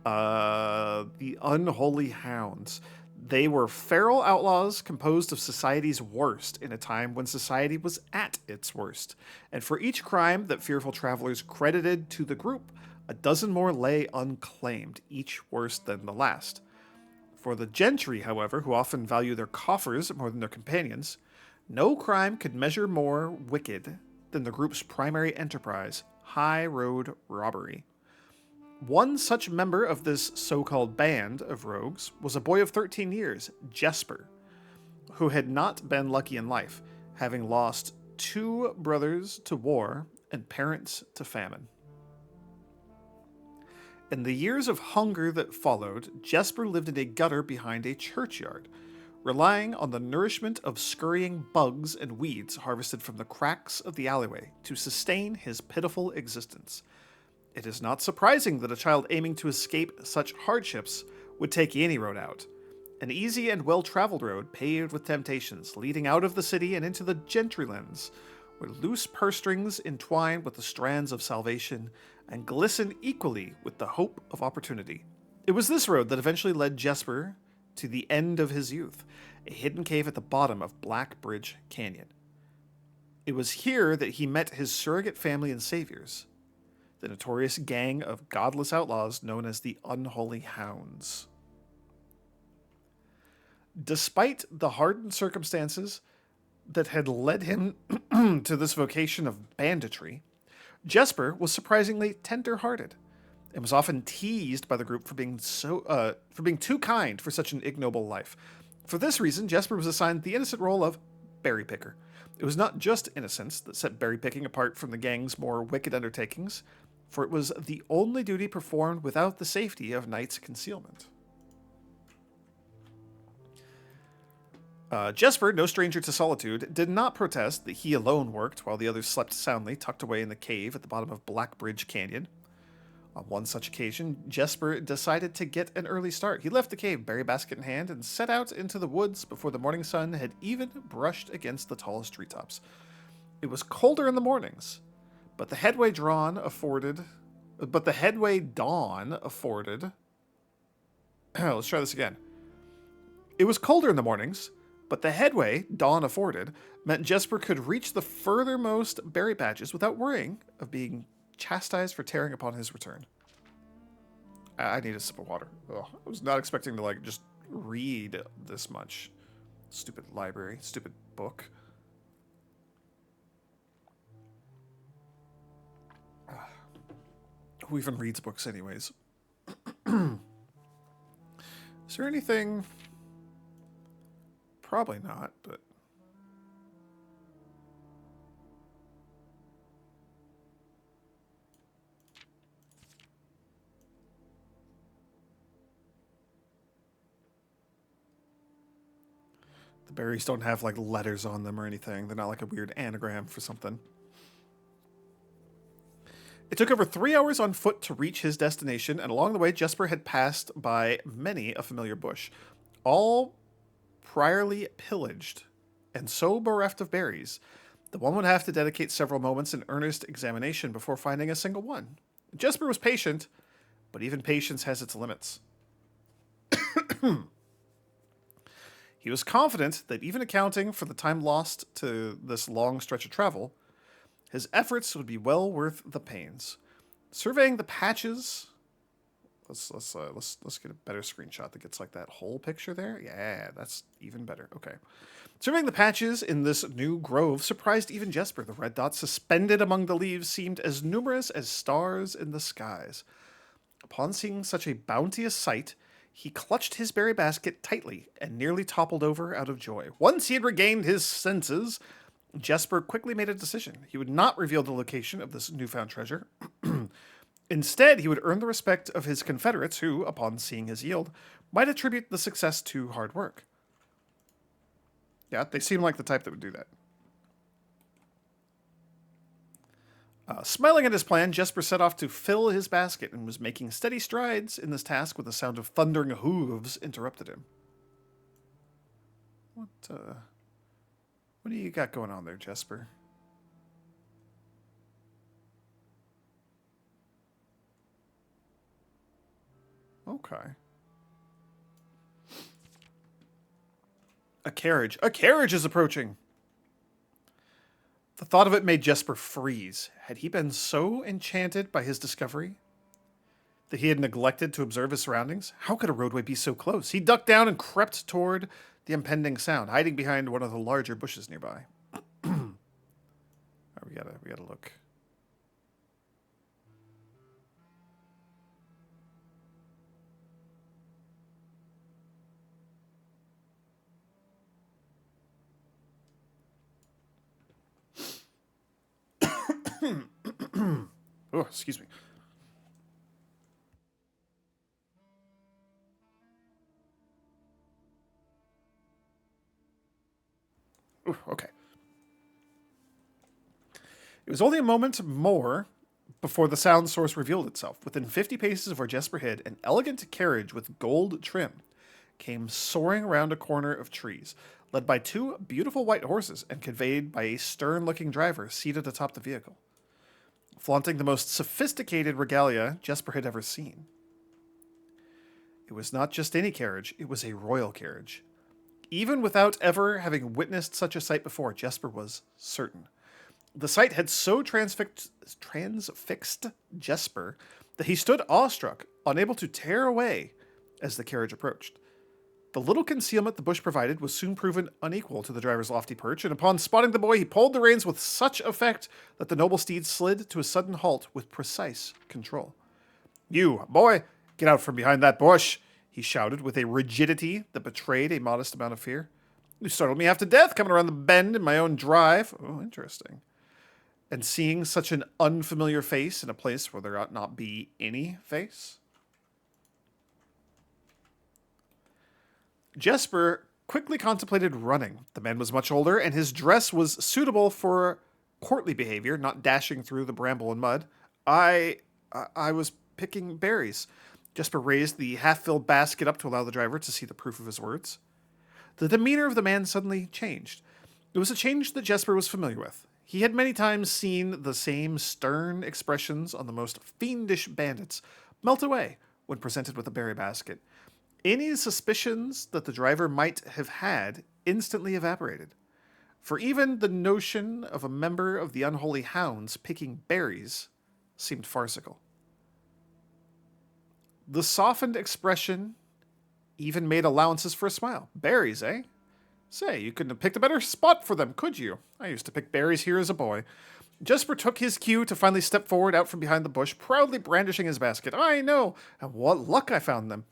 The Unholy Hounds. They were feral outlaws composed of society's worst in a time when society was at its worst. And for each crime that fearful travelers credited to the group, a dozen more lay unclaimed, each worse than the last. For the gentry, however, who often value their coffers more than their companions, no crime could measure more wicked than the group's primary enterprise, high road robbery. One such member of this so-called band of rogues was a boy of 13 years, Jesper, who had not been lucky in life, having lost 2 brothers to war and parents to famine. In the years of hunger that followed, Jesper lived in a gutter behind a churchyard, relying on the nourishment of scurrying bugs and weeds harvested from the cracks of the alleyway to sustain his pitiful existence. It is not surprising that a child aiming to escape such hardships would take any road out. An easy and well-traveled road paved with temptations, leading out of the city and into the gentrylands, where loose purse strings entwine with the strands of salvation and glisten equally with the hope of opportunity. It was this road that eventually led Jesper to the end of his youth, a hidden cave at the bottom of Blackbridge Canyon. It was here that he met his surrogate family and saviors, the notorious gang of godless outlaws known as the Unholy Hounds. Despite the hardened circumstances that had led him to this vocation of banditry, Jesper was surprisingly tender-hearted and was often teased by the group for being too kind for such an ignoble life. For this reason, Jesper was assigned the innocent role of berry picker. It was not just innocence that set berry picking apart from the gang's more wicked undertakings, for it was the only duty performed without the safety of night's concealment. Jesper, no stranger to solitude, did not protest that he alone worked while the others slept soundly tucked away in the cave at the bottom of Blackbridge Canyon. On one such occasion, Jesper decided to get an early start. He left the cave, berry basket in hand, and set out into the woods before the morning sun had even brushed against the tallest treetops. It was colder in the mornings, but the headway dawn afforded. Let's try this again. It was colder in the mornings, but the headway dawn afforded meant Jesper could reach the furthermost berry patches without worrying of being chastised for tearing upon his return. I need a sip of water. Ugh, I was not expecting to, like, just read this much. Stupid library, stupid book. Who even reads books anyways? Is there anything... Probably not, but... The berries don't have, like, letters on them or anything. They're not like a weird anagram for something. It took over 3 hours on foot to reach his destination, and along the way, Jesper had passed by many a familiar bush, all priorly pillaged and so bereft of berries that one would have to dedicate several moments in earnest examination before finding a single one. Jesper was patient, but even patience has its limits. He was confident that even accounting for the time lost to this long stretch of travel, his efforts would be well worth the pains. Surveying the patches, let's get a better screenshot that gets like that whole picture there. Yeah, that's even better. Okay. Surveying the patches in this new grove surprised even Jesper. The red dots suspended among the leaves seemed as numerous as stars in the skies. Upon seeing such a bounteous sight, he clutched his berry basket tightly and nearly toppled over out of joy. Once he had regained his senses, Jesper quickly made a decision. He would not reveal the location of this newfound treasure. Instead, he would earn the respect of his confederates who, upon seeing his yield, might attribute the success to hard work. Yeah, they seem like the type that would do that. Smiling at his plan, Jesper set off to fill his basket and was making steady strides in this task when the sound of thundering hooves interrupted him. What do you got going on there, Jesper? Okay. A carriage. A carriage is approaching! The thought of it made Jesper freeze. Had he been so enchanted by his discovery that he had neglected to observe his surroundings? How could a roadway be so close? He ducked down and crept toward the impending sound, hiding behind one of the larger bushes nearby. We gotta look. Oh, excuse me. Ooh, okay. It was only a moment more before the sound source revealed itself. Within 50 paces of where Jesper hid, an elegant carriage with gold trim came soaring around a corner of trees, led by two beautiful white horses and conveyed by a stern-looking driver seated atop the vehicle, flaunting the most sophisticated regalia Jesper had ever seen. It was not just any carriage, it was a royal carriage. Even without ever having witnessed such a sight before, Jesper was certain. The sight had so transfixed Jesper that he stood awestruck, unable to tear away as the carriage approached. The little concealment the bush provided was soon proven unequal to the driver's lofty perch, and upon spotting the boy, he pulled the reins with such effect that the noble steed slid to a sudden halt with precise control. "You, boy, get out from behind that bush," he shouted with a rigidity that betrayed a modest amount of fear. "You startled me half to death coming around the bend in my own drive." Oh, interesting. And seeing such an unfamiliar face in a place where there ought not be any face. Jesper quickly contemplated running. The man was much older, and his dress was suitable for courtly behavior, not dashing through the bramble and mud. I was picking berries. Jesper raised the half-filled basket up to allow the driver to see the proof of his words. The demeanor of the man suddenly changed. It was a change that Jesper was familiar with. He had many times seen the same stern expressions on the most fiendish bandits melt away when presented with a berry basket. Any suspicions that the driver might have had instantly evaporated. For even the notion of a member of the unholy hounds picking berries seemed farcical. The softened expression even made allowances for a smile. "Berries, eh? Say, you couldn't have picked a better spot for them, could you? I used to pick berries here as a boy." Jesper took his cue to finally step forward out from behind the bush, proudly brandishing his basket. "I know, and what luck I found them.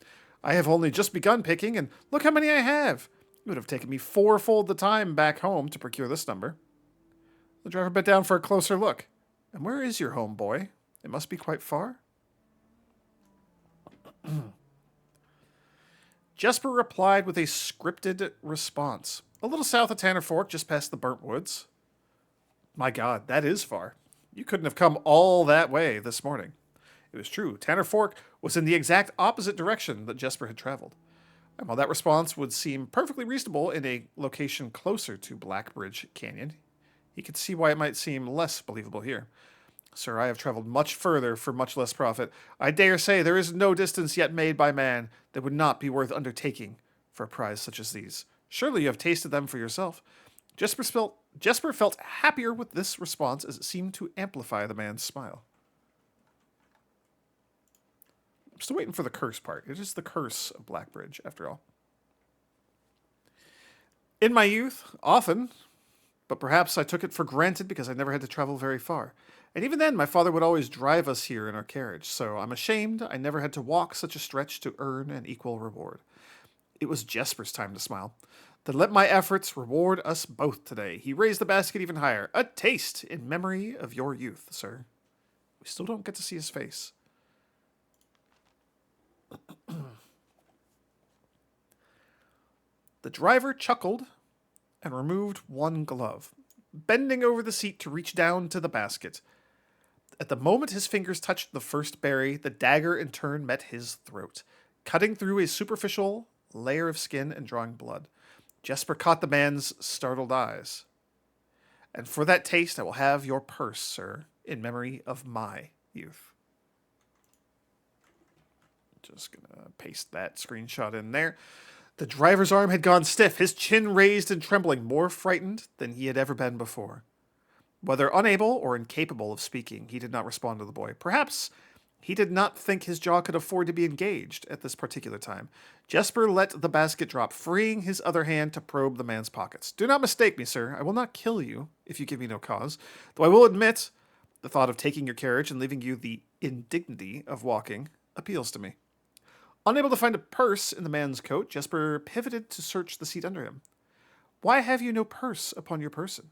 I have only just begun picking, and look how many I have. It would have taken me fourfold the time back home to procure this number. The driver bent down for a closer look. And where is your home, boy? It must be quite far. Jesper replied with a scripted response. A little south of Tanner Fork, just past the burnt woods. My God, that is far. You couldn't have come all that way this morning. It was true. Tanner Fork was in the exact opposite direction that Jesper had traveled. And while that response would seem perfectly reasonable in a location closer to Blackbridge Canyon, he could see why it might seem less believable here. Sir, I have traveled much further for much less profit. I dare say there is no distance yet made by man that would not be worth undertaking for a prize such as these. Surely you have tasted them for yourself. Jesper felt happier with this response as it seemed to amplify the man's smile. I'm still waiting for the curse part. It is the curse of Blackbridge, after all. In my youth, often, but perhaps I took it for granted because I never had to travel very far. And even then, my father would always drive us here in our carriage, so I'm ashamed I never had to walk such a stretch to earn an equal reward. It was Jesper's time to smile. Then let my efforts reward us both today. He raised the basket even higher. A taste in memory of your youth, sir. We still don't get to see his face. The driver chuckled and removed one glove, bending over the seat to reach down to the basket. At the moment his fingers touched the first berry, the dagger in turn met his throat, cutting through a superficial layer of skin and drawing blood. Jesper caught the man's startled eyes. And for that taste I will have your purse, sir, in memory of my youth. Just gonna paste that screenshot in there. The driver's arm had gone stiff, his chin raised and trembling, more frightened than he had ever been before. Whether unable or incapable of speaking, he did not respond to the boy. Perhaps he did not think his jaw could afford to be engaged at this particular time. Jesper let the basket drop, freeing his other hand to probe the man's pockets. Do not mistake me, sir. I will not kill you if you give me no cause, though I will admit the thought of taking your carriage and leaving you the indignity of walking appeals to me. Unable to find a purse in the man's coat, Jesper pivoted to search the seat under him. Why have you no purse upon your person?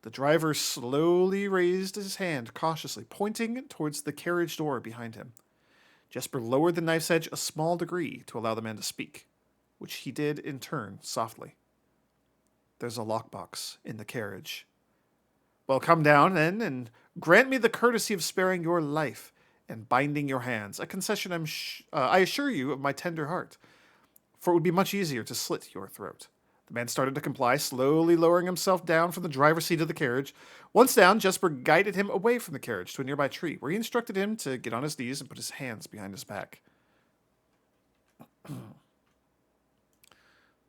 The driver slowly raised his hand cautiously, pointing towards the carriage door behind him. Jesper lowered the knife's edge a small degree to allow the man to speak, which he did in turn softly. There's a lockbox in the carriage. Well, come down, then, and grant me the courtesy of sparing your life and binding your hands, a concession I assure you of my tender heart, for it would be much easier to slit your throat. The man started to comply, slowly lowering himself down from the driver's seat of the carriage. Once down, Jesper guided him away from the carriage to a nearby tree, where he instructed him to get on his knees and put his hands behind his back.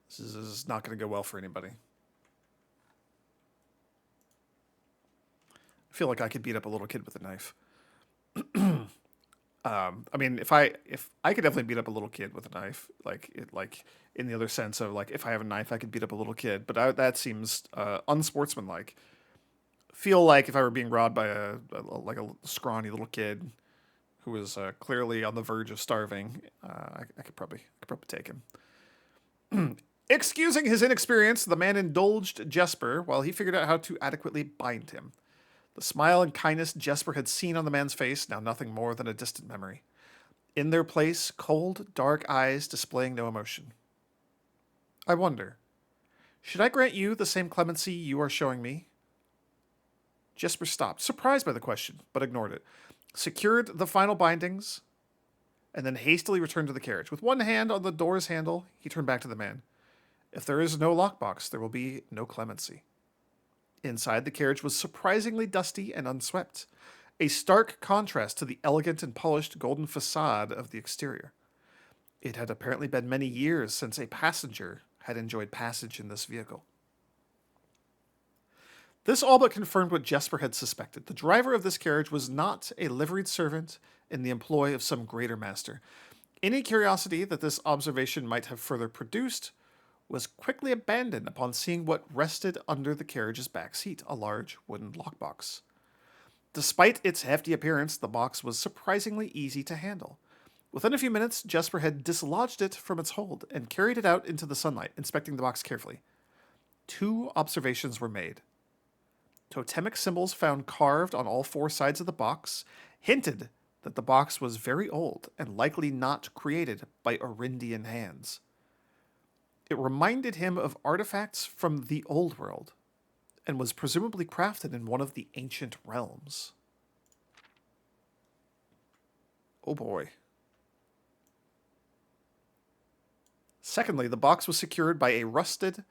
This is not going to go well for anybody. I feel like I could beat up a little kid with a knife. I mean, if I could definitely beat up a little kid with a knife, like in the other sense of like if I have a knife, I could beat up a little kid, but that seems unsportsmanlike. Feel like if I were being robbed by a scrawny little kid who was clearly on the verge of starving, I could probably take him. Excusing his inexperience, the man indulged Jesper while he figured out how to adequately bind him. The smile and kindness Jesper had seen on the man's face, now nothing more than a distant memory. In their place, cold, dark eyes displaying no emotion. I wonder, should I grant you the same clemency you are showing me? Jesper stopped, surprised by the question, but ignored it, secured the final bindings, and then hastily returned to the carriage. With one hand on the door's handle, he turned back to the man. If there is no lockbox, there will be no clemency. Inside, the carriage was surprisingly dusty and unswept, a stark contrast to the elegant and polished golden facade of the exterior. It had apparently been many years since a passenger had enjoyed passage in this vehicle. This all but confirmed what Jesper had suspected. The driver of this carriage was not a liveried servant in the employ of some greater master. Any curiosity that this observation might have further produced was quickly abandoned upon seeing what rested under the carriage's back seat, a large wooden lockbox. Despite its hefty appearance, the box was surprisingly easy to handle. Within a few minutes, Jesper had dislodged it from its hold and carried it out into the sunlight, inspecting the box carefully. 2 observations were made. Totemic symbols found carved on all 4 sides of the box hinted that the box was very old and likely not created by Orindian hands. It reminded him of artifacts from the Old World and was presumably crafted in one of the ancient realms. Oh boy. Secondly, the box was secured by a rusted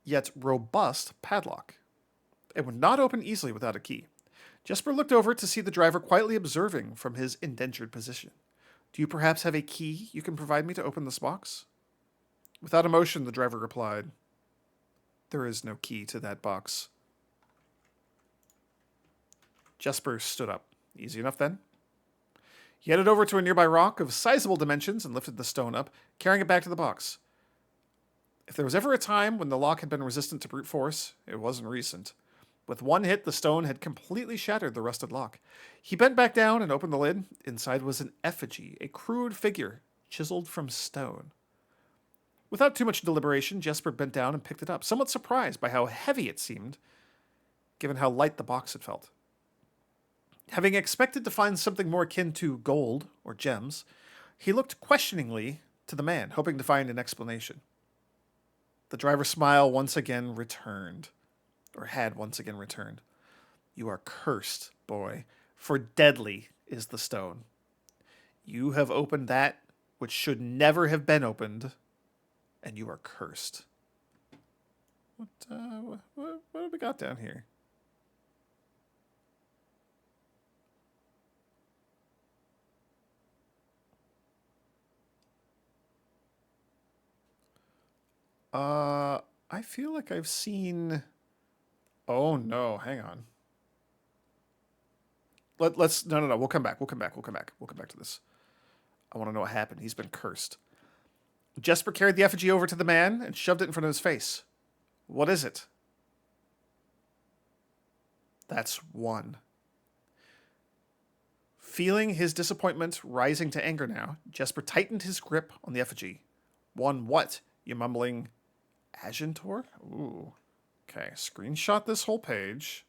yet robust padlock. It would not open easily without a key. Jesper looked over to see the driver quietly observing from his indentured position. Do you perhaps have a key you can provide me to open this box? Without emotion, the driver replied, There is no key to that box. Jesper stood up. Easy enough then. He headed over to a nearby rock of sizable dimensions and lifted the stone up, carrying it back to the box. If there was ever a time when the lock had been resistant to brute force, it wasn't recent. With one hit, the stone had completely shattered the rusted lock. He bent back down and opened the lid. Inside was an effigy, a crude figure, chiseled from stone. Without too much deliberation, Jesper bent down and picked it up, somewhat surprised by how heavy it seemed, given how light the box had felt. Having expected to find something more akin to gold or gems, he looked questioningly to the man, hoping to find an explanation. The driver's smile once again returned. Or had once again returned. You are cursed, boy, for deadly is the stone. You have opened that which should never have been opened, and you are cursed. What have we got down here? I feel like I've seen... Oh no, hang on. Let's no. We'll come back. We'll come back to this. I want to know what happened. He's been cursed. Jesper carried the effigy over to the man and shoved it in front of his face. What is it? That's 1. Feeling his disappointment rising to anger now, Jesper tightened his grip on the effigy. 1 what? You mumbling Agentor? Ooh. Okay, screenshot this whole page.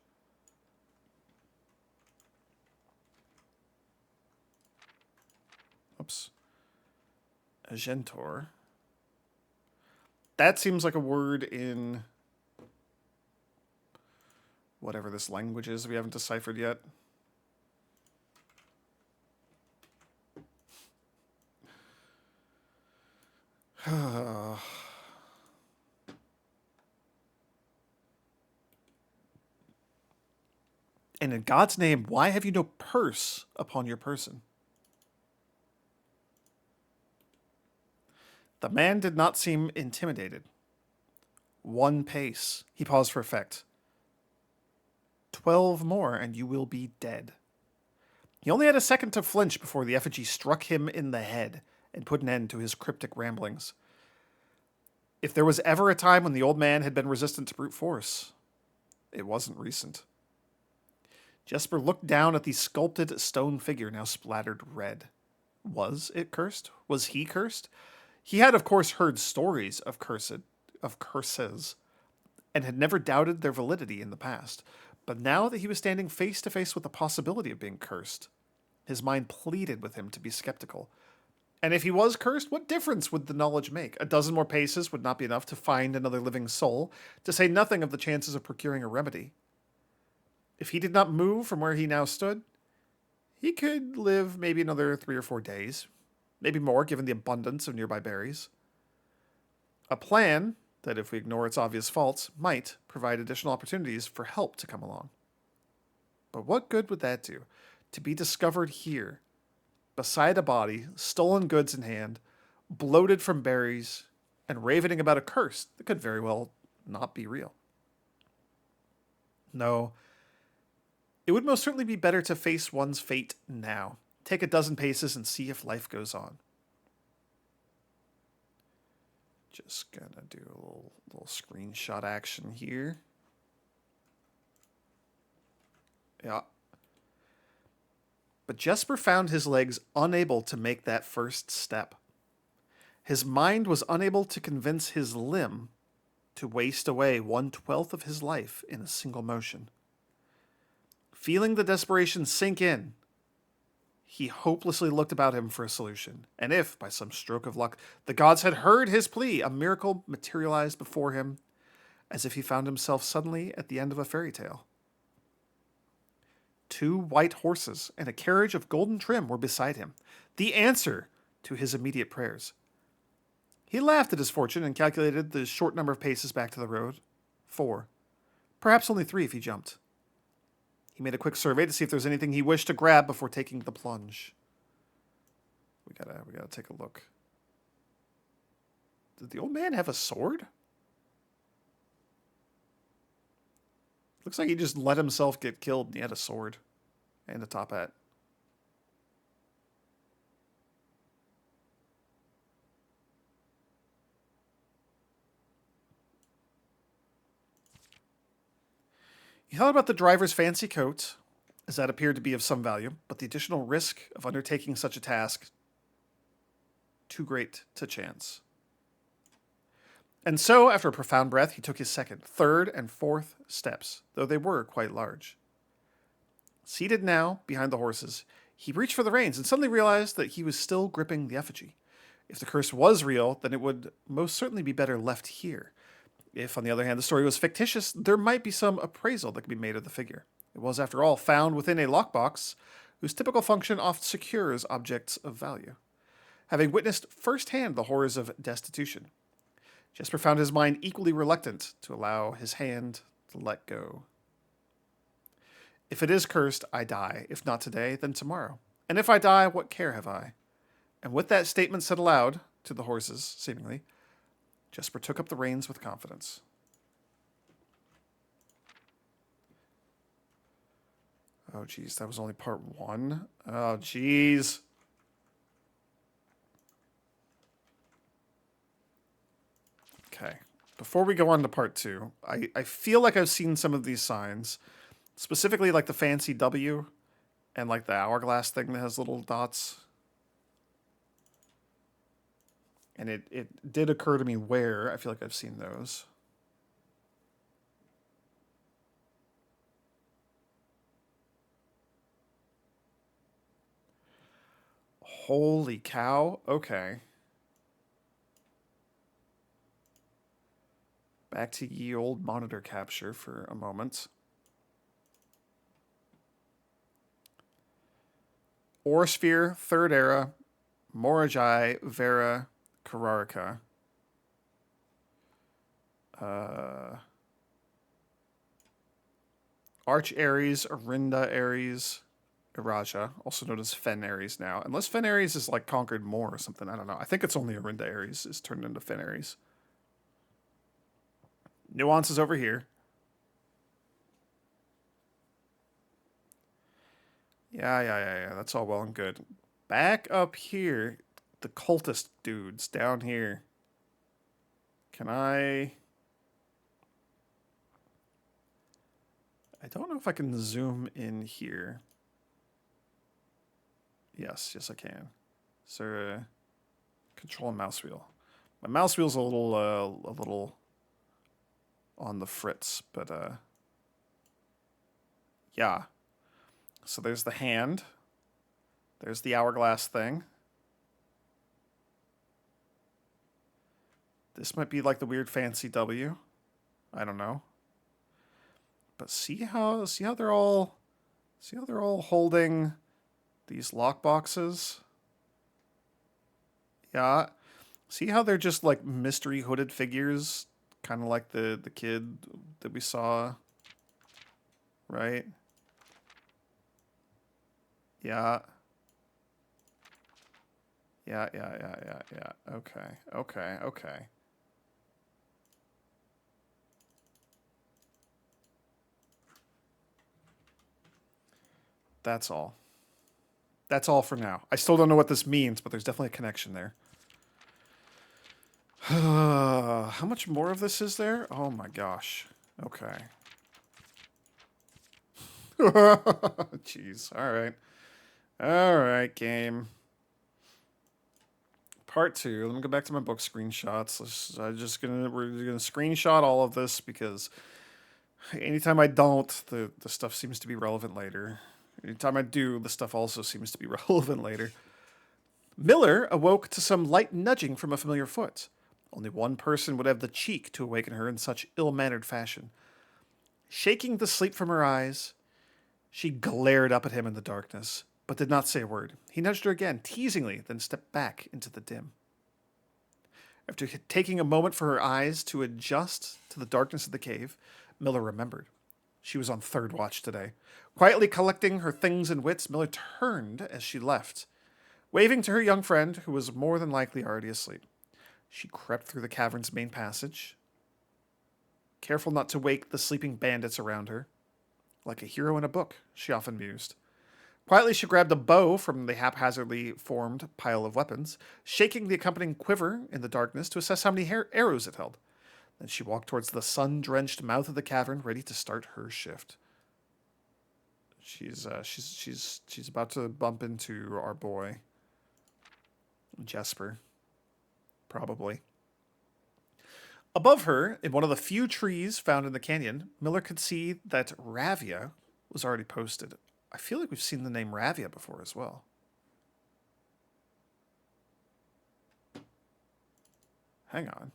Oops. Agentor. That seems like a word in whatever this language is we haven't deciphered yet. And in God's name, why have you no purse upon your person? The man did not seem intimidated. 1 pace. He paused for effect. 12 more, and you will be dead. He only had a second to flinch before the effigy struck him in the head and put an end to his cryptic ramblings. If there was ever a time when the old man had been resistant to brute force, it wasn't recent. Jesper looked down at the sculpted stone figure now splattered red. Was it cursed? Was he cursed? He had, of course, heard stories of curses, and had never doubted their validity in the past. But now that he was standing face to face with the possibility of being cursed, his mind pleaded with him to be skeptical. And if he was cursed, what difference would the knowledge make? A dozen more paces would not be enough to find another living soul, to say nothing of the chances of procuring a remedy. If he did not move from where he now stood, he could live maybe another 3 or 4 days, maybe more given the abundance of nearby berries. A plan that, if we ignore its obvious faults, might provide additional opportunities for help to come along. But what good would that do? To be discovered here, beside a body, stolen goods in hand, bloated from berries, and ravening about a curse that could very well not be real. No, it would most certainly be better to face one's fate now. Take a dozen paces and see if life goes on. Just gonna do a little screenshot action here. Yeah. But Jesper found his legs unable to make that first step. His mind was unable to convince his limb to waste away 1/12 of his life in a single motion. Feeling the desperation sink in, he hopelessly looked about him for a solution. And if, by some stroke of luck, the gods had heard his plea, a miracle materialized before him, as if he found himself suddenly at the end of a fairy tale. 2 white horses and a carriage of golden trim were beside him, the answer to his immediate prayers. He laughed at his fortune and calculated the short number of paces back to the road. 4. Perhaps only 3 if he jumped. He made a quick survey to see if there was anything he wished to grab before taking the plunge. We gotta take a look. Did the old man have a sword? Looks like he just let himself get killed and he had a sword and a top hat. He thought about the driver's fancy coat, as that appeared to be of some value, but the additional risk of undertaking such a task too great to chance. And so, after a profound breath, he took his second, third, and fourth steps, though they were quite large. Seated now behind the horses, he reached for the reins and suddenly realized that he was still gripping the effigy. If the curse was real, then it would most certainly be better left here. If, on the other hand, the story was fictitious, there might be some appraisal that could be made of the figure. It was, after all, found within a lockbox, whose typical function often secures objects of value. Having witnessed firsthand the horrors of destitution, Jesper found his mind equally reluctant to allow his hand to let go. If it is cursed, I die. If not today, then tomorrow. And if I die, what care have I? And with that statement said aloud, to the horses, seemingly, Jesper took up the reins with confidence. Oh, geez, that was only part 1. Oh, geez. Okay. Before we go on to part 2, I feel like I've seen some of these signs, specifically like the fancy W and like the hourglass thing that has little dots. And it did occur to me where. I feel like I've seen those. Holy cow. Okay. Back to ye old monitor capture for a moment. Orosphere, Third Era, Morajai, Vera, Kararika. Arch Ares, Arinda Ares, Iraja, also known as Fen Ares now. Unless Fen Ares is like conquered more or something, I don't know. I think it's only Arinda Ares is turned into Fen Ares. Nuances over here. Yeah. That's all well and good. Back up here, the cultist dudes down here. Can I don't know if I can zoom in here. Yes, I can. So, control and mouse wheel. My mouse wheel's a little on the fritz, but yeah. So there's the hand. There's the hourglass thing. This might be like the weird fancy W. I don't know. But see how they're all holding these lock boxes? Yeah. See how they're just like mystery hooded figures, kind of like the kid that we saw, right? Yeah. Yeah. Okay. That's all. That's all for now. I still don't know what this means, but there's definitely a connection there. How much more of this is there? Oh my gosh. Okay. Jeez. All right. All right, game. Part 2. Let me go back to my book screenshots. We're gonna screenshot all of this because anytime I don't, the stuff seems to be relevant later. Anytime I do, the stuff also seems to be relevant later. Miller awoke to some light nudging from a familiar foot. Only one person would have the cheek to awaken her in such ill-mannered fashion. Shaking the sleep from her eyes, she glared up at him in the darkness, but did not say a word. He nudged her again, teasingly, then stepped back into the dim. After taking a moment for her eyes to adjust to the darkness of the cave, Miller remembered. She was on third watch today. Quietly collecting her things and wits, Miller turned as she left, waving to her young friend, who was more than likely already asleep. She crept through the cavern's main passage, careful not to wake the sleeping bandits around her. Like a hero in a book, she often mused. Quietly, she grabbed a bow from the haphazardly formed pile of weapons, shaking the accompanying quiver in the darkness to assess how many arrows it held. Then she walked towards the sun-drenched mouth of the cavern, ready to start her shift. She's about to bump into our boy, Jesper, probably. Above her, in one of the few trees found in the canyon, Miller could see that Ravia was already posted. I feel like we've seen the name Ravia before as well. Hang on.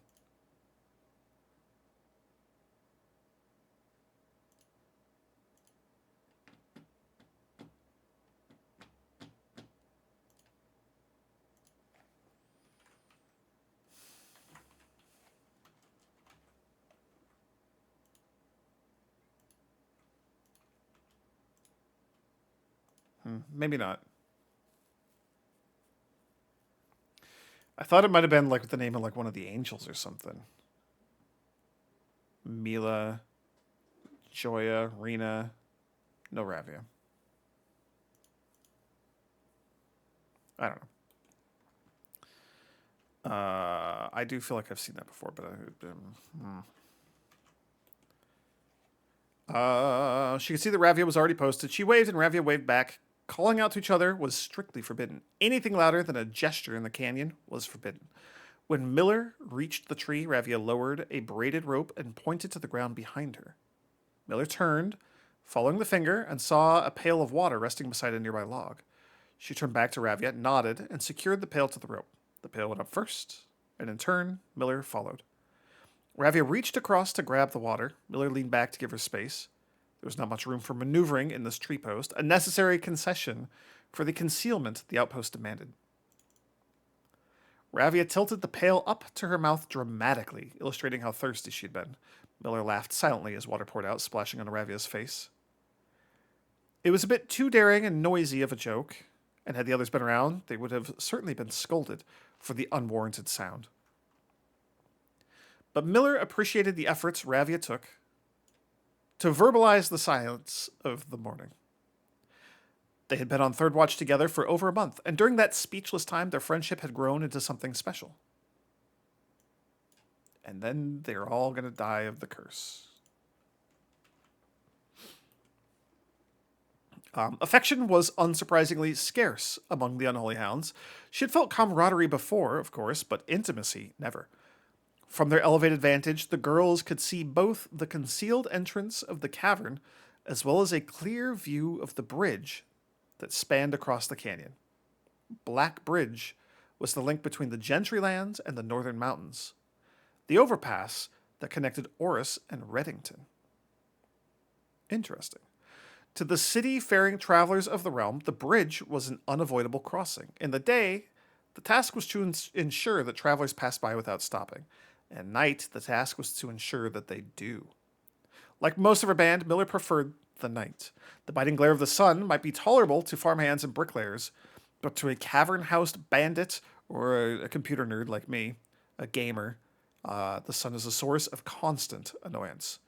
Maybe not. I thought it might have been like with the name of like one of the angels or something. Mila, Joya, Rena, no Ravia. I don't know. I do feel like I've seen that before, but she could see that Ravia was already posted. She waved, and Ravia waved back. Calling out to each other was strictly forbidden. Anything louder than a gesture in the canyon was forbidden. When Miller reached the tree, Ravia lowered a braided rope and pointed to the ground behind her. Miller turned, following the finger, and saw a pail of water resting beside a nearby log. She turned back to Ravia, nodded, and secured the pail to the rope. The pail went up first, and in turn, Miller followed. Ravia reached across to grab the water. Miller leaned back to give her space. There was not much room for maneuvering in this tree post, a necessary concession for the concealment the outpost demanded. Ravia tilted the pail up to her mouth dramatically, illustrating how thirsty she'd been. Miller laughed silently as water poured out, splashing on Ravia's face. It was a bit too daring and noisy of a joke, and had the others been around, they would have certainly been scolded for the unwarranted sound. But Miller appreciated the efforts Ravia took to verbalize the silence of the morning. They had been on third watch together for over a month, and during that speechless time, their friendship had grown into something special. And then they're all going to die of the curse. Affection was unsurprisingly scarce among the Unholy Hounds. She had felt camaraderie before, of course, but intimacy never. From their elevated vantage, the girls could see both the concealed entrance of the cavern as well as a clear view of the bridge that spanned across the canyon. Black Bridge was the link between the Gentry lands and the northern mountains, the overpass that connected Oris and Reddington. Interesting. To the city-faring travelers of the realm, the bridge was an unavoidable crossing. In the day, the task was to ensure that travelers passed by without stopping. At night, the task was to ensure that they do. Like most of her band, Miller preferred the night. The biting glare of the sun might be tolerable to farmhands and bricklayers, but to a cavern-housed bandit or a computer nerd like me, a gamer, the sun is a source of constant annoyance.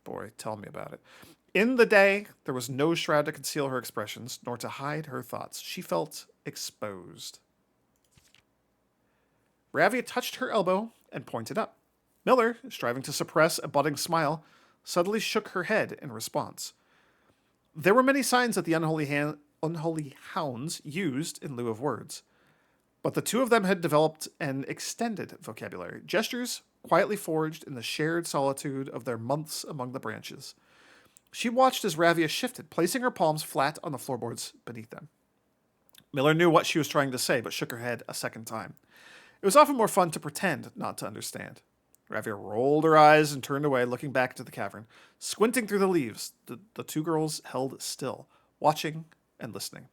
Boy, tell me about it. In the day, there was no shroud to conceal her expressions, nor to hide her thoughts. She felt exposed. Ravia touched her elbow and pointed up. Miller, striving to suppress a budding smile, suddenly shook her head in response. There were many signs that the unholy hounds used in lieu of words. But the two of them had developed an extended vocabulary, gestures quietly forged in the shared solitude of their months among the branches. She watched as Ravia shifted, placing her palms flat on the floorboards beneath them. Miller knew what she was trying to say, but shook her head a second time. It was often more fun to pretend not to understand. Ravia rolled her eyes and turned away, looking back into the cavern. Squinting through the leaves, the two girls held still, watching and listening.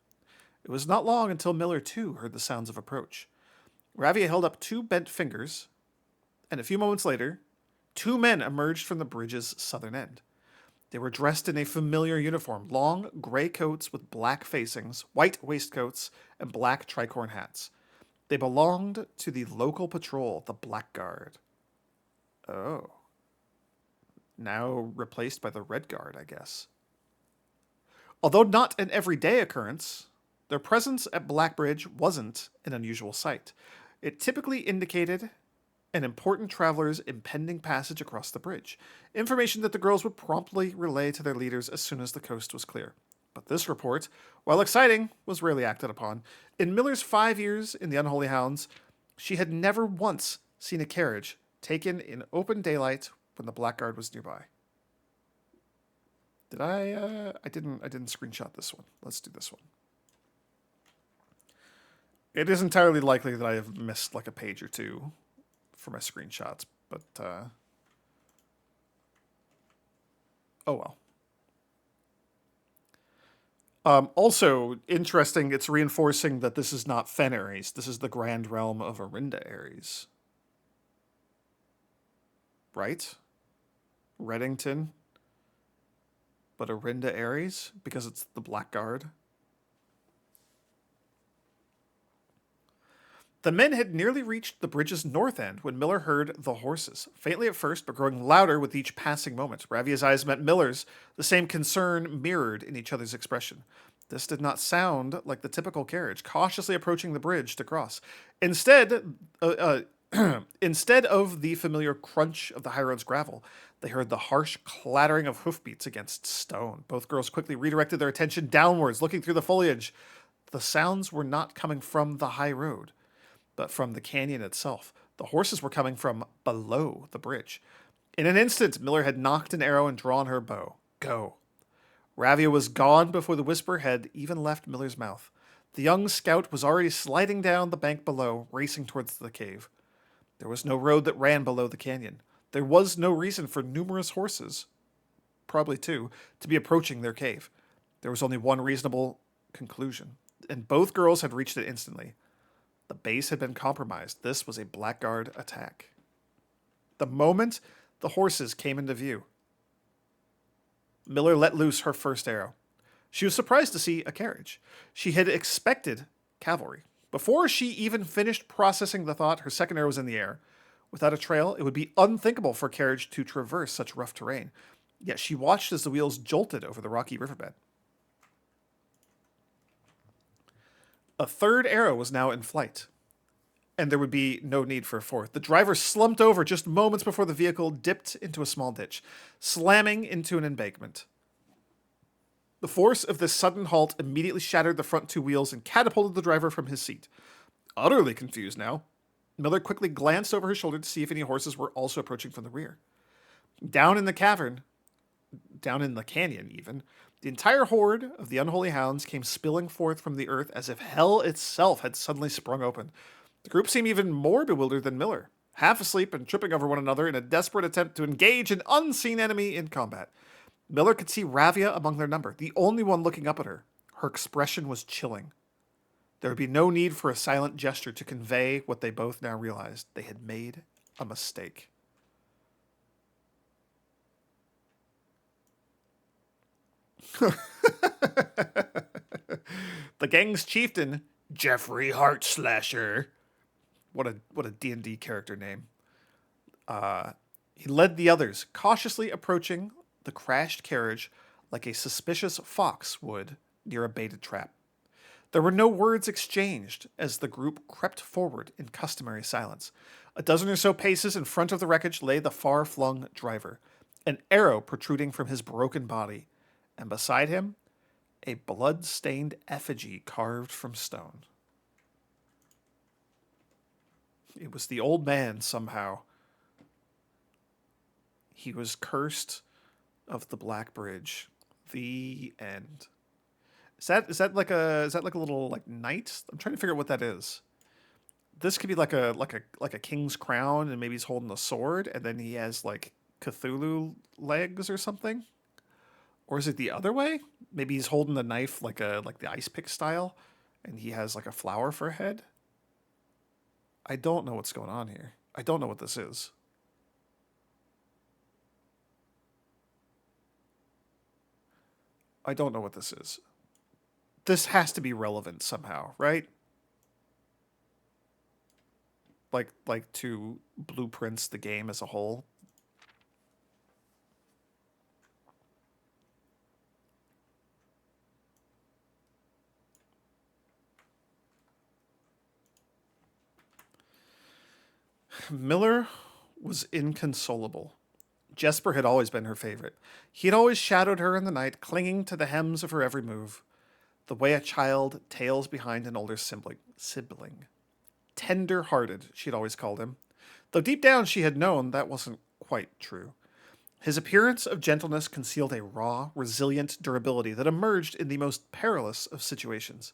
It was not long until Miller, too, heard the sounds of approach. Ravia held up two bent fingers, and a few moments later, two men emerged from the bridge's southern end. They were dressed in a familiar uniform, long gray coats with black facings, white waistcoats, and black tricorn hats. They belonged to the local patrol, the Blackguard. Oh. Now replaced by the Red Guard, I guess. Although not an everyday occurrence, their presence at Blackbridge wasn't an unusual sight. It typically indicated an important traveler's impending passage across the bridge, information that the girls would promptly relay to their leaders as soon as the coast was clear. But this report, while exciting, was rarely acted upon. In Miller's 5 years in the Unholy Hounds, she had never once seen a carriage taken in open daylight when the Blackguard was nearby. Did I didn't screenshot this one. Let's do this one. It is entirely likely that I have missed like a page or two for my screenshots, but oh well. Also, interesting, it's reinforcing that this is not Fen Ares. This is the Grand Realm of Arinda Ares. Right? Reddington. But Arinda Ares? Because it's the Blackguard. The men had nearly reached the bridge's north end when Miller heard the horses, faintly at first, but growing louder with each passing moment. Ravia's eyes met Miller's, the same concern mirrored in each other's expression. This did not sound like the typical carriage, cautiously approaching the bridge to cross. Instead of the familiar crunch of the highroad's gravel, they heard the harsh clattering of hoofbeats against stone. Both girls quickly redirected their attention downwards, looking through the foliage. The sounds were not coming from the high road, but from the canyon itself. The horses were coming from below the bridge. In an instant, Miller had knocked an arrow and drawn her bow. Go. Ravia was gone before the whisper had even left Miller's mouth. The young scout was already sliding down the bank below, racing towards the cave. There was no road that ran below the canyon. There was no reason for numerous horses, probably two, to be approaching their cave. There was only one reasonable conclusion, and both girls had reached it instantly. The base had been compromised. This was a Blackguard attack. The moment the horses came into view, Miller let loose her first arrow. She was surprised to see a carriage. She had expected cavalry. Before she even finished processing the thought, her second arrow was in the air. Without a trail, it would be unthinkable for a carriage to traverse such rough terrain. Yet she watched as the wheels jolted over the rocky riverbed. A third arrow was now in flight, and there would be no need for a fourth. The driver slumped over just moments before the vehicle dipped into a small ditch, slamming into an embankment. The force of this sudden halt immediately shattered the front two wheels and catapulted the driver from his seat. Utterly confused now, Miller quickly glanced over her shoulder to see if any horses were also approaching from the rear. Down in the canyon even, the entire horde of the Unholy Hounds came spilling forth from the earth as if hell itself had suddenly sprung open. The group seemed even more bewildered than Miller, half asleep and tripping over one another in a desperate attempt to engage an unseen enemy in combat. Miller could see Ravia among their number, the only one looking up at her. Her expression was chilling. There would be no need for a silent gesture to convey what they both now realized. They had made a mistake. The gang's chieftain, Jeffrey Heartslasher. What a D&D character name. He led the others, cautiously approaching the crashed carriage like a suspicious fox would near a baited trap. There were no words exchanged as the group crept forward in customary silence. A dozen or so paces in front of the wreckage lay the far-flung driver, an arrow protruding from his broken body, and beside him, A blood-stained effigy carved from stone. It was the old man somehow. He was cursed of the Black Bridge. The end. Is that like a little like knight? I'm trying to figure out what that is. This could be like a king's crown, and maybe he's holding a sword, and then he has like Cthulhu legs or something. Or is it the other way? Maybe he's holding the knife like the ice pick style, and he has like a flower for a head. I don't know what's going on here. I don't know what this is. I don't know what this is. This has to be relevant somehow, right? Like to blueprints the game as a whole. Miller was inconsolable. Jesper had always been her favorite. He had always shadowed her in the night, clinging to the hems of her every move, the way a child tails behind an older sibling. Tender-hearted, she'd always called him, though deep down she had known that wasn't quite true. His appearance of gentleness concealed a raw, resilient durability that emerged in the most perilous of situations.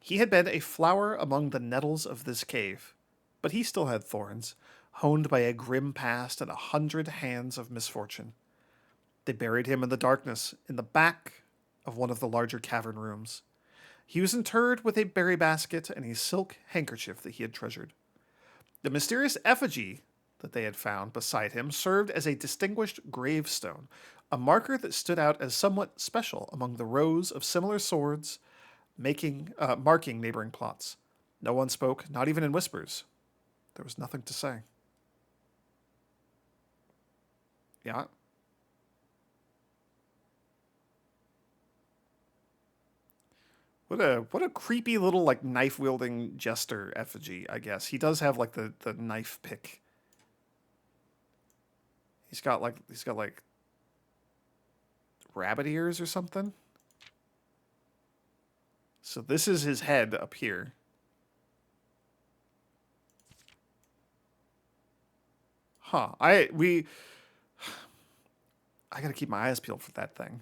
He had been a flower among the nettles of this cave, but he still had thorns, honed by a grim past and 100 hands of misfortune. They buried him in the darkness, in the back of one of the larger cavern rooms. He was interred with a berry basket and a silk handkerchief that he had treasured. The mysterious effigy that they had found beside him served as a distinguished gravestone, a marker that stood out as somewhat special among the rows of similar swords marking neighboring plots. No one spoke, not even in whispers. There was nothing to say. Yeah. What a creepy little like knife wielding jester effigy, I guess. He does have like the knife pick. He's got like rabbit ears or something. So this is his head up here. Huh. I gotta keep my eyes peeled for that thing.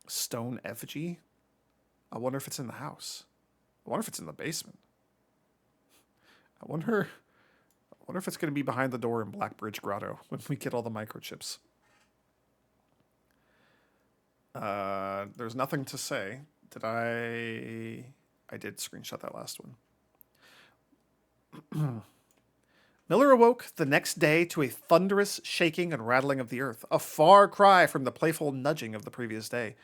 Stone effigy? I wonder if it's in the house. I wonder if it's in the basement. I wonder if it's going to be behind the door in Blackbridge Grotto when we get all the microchips. There's nothing to say. Did I... I did screenshot that last one. Miller awoke the next day to a thunderous shaking and rattling of the earth, a far cry from the playful nudging of the previous day.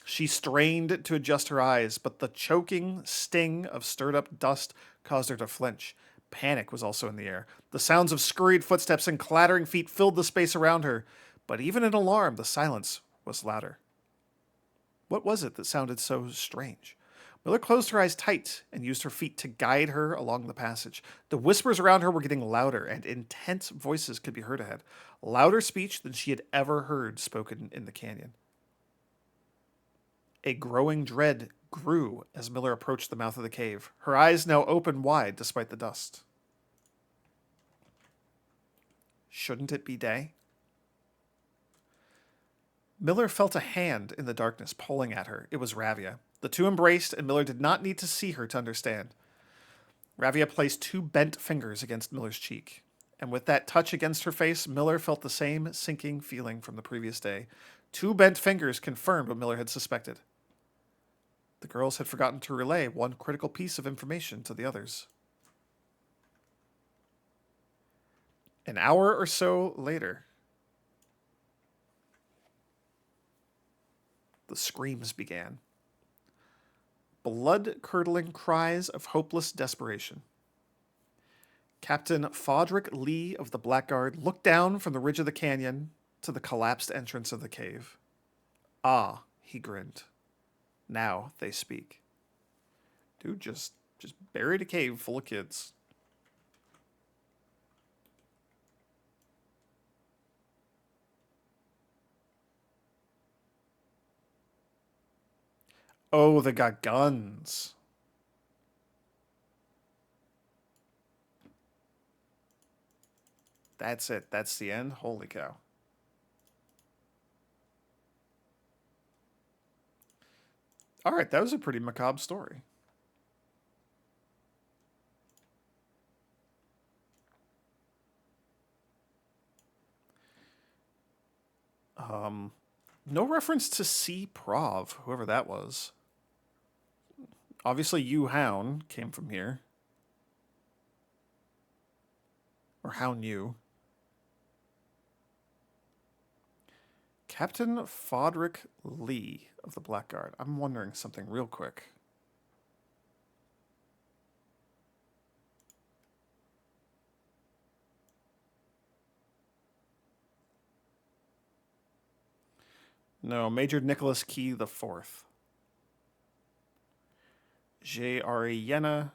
She strained to adjust her eyes, but the choking sting of stirred-up dust caused her to flinch. Panic was also in the air. The sounds of scurried footsteps and clattering feet filled the space around her, but even in alarm, the silence was louder. What was it that sounded so strange? Miller closed her eyes tight and used her feet to guide her along the passage. The whispers around her were getting louder, and intense voices could be heard ahead. Louder speech than she had ever heard spoken in the canyon. A growing dread grew as Miller approached the mouth of the cave, her eyes now open wide despite the dust. Shouldn't it be day? Miller felt a hand in the darkness pulling at her. It was Ravia. The two embraced, and Miller did not need to see her to understand. Ravia placed two bent fingers against Miller's cheek, and with that touch against her face, Miller felt the same sinking feeling from the previous day. Two bent fingers confirmed what Miller had suspected. The girls had forgotten to relay one critical piece of information to the others. An hour or so later, the screams began. Blood-curdling cries of hopeless desperation. Captain Fodrick Lee of the Blackguard looked down from the ridge of the canyon to the collapsed entrance of the cave. Ah, he grinned. Now they speak. Dude just buried a cave full of kids. Oh, they got guns. That's it. That's the end? Holy cow. All right, that was a pretty macabre story. No reference to C. Prov, whoever that was. Obviously, Yu Hound came from here. Or Hound Yu. Captain Fodrick Lee of the Blackguard. I'm wondering something real quick. No, Major Nicholas Key the Fourth. J.R.A. Yenna,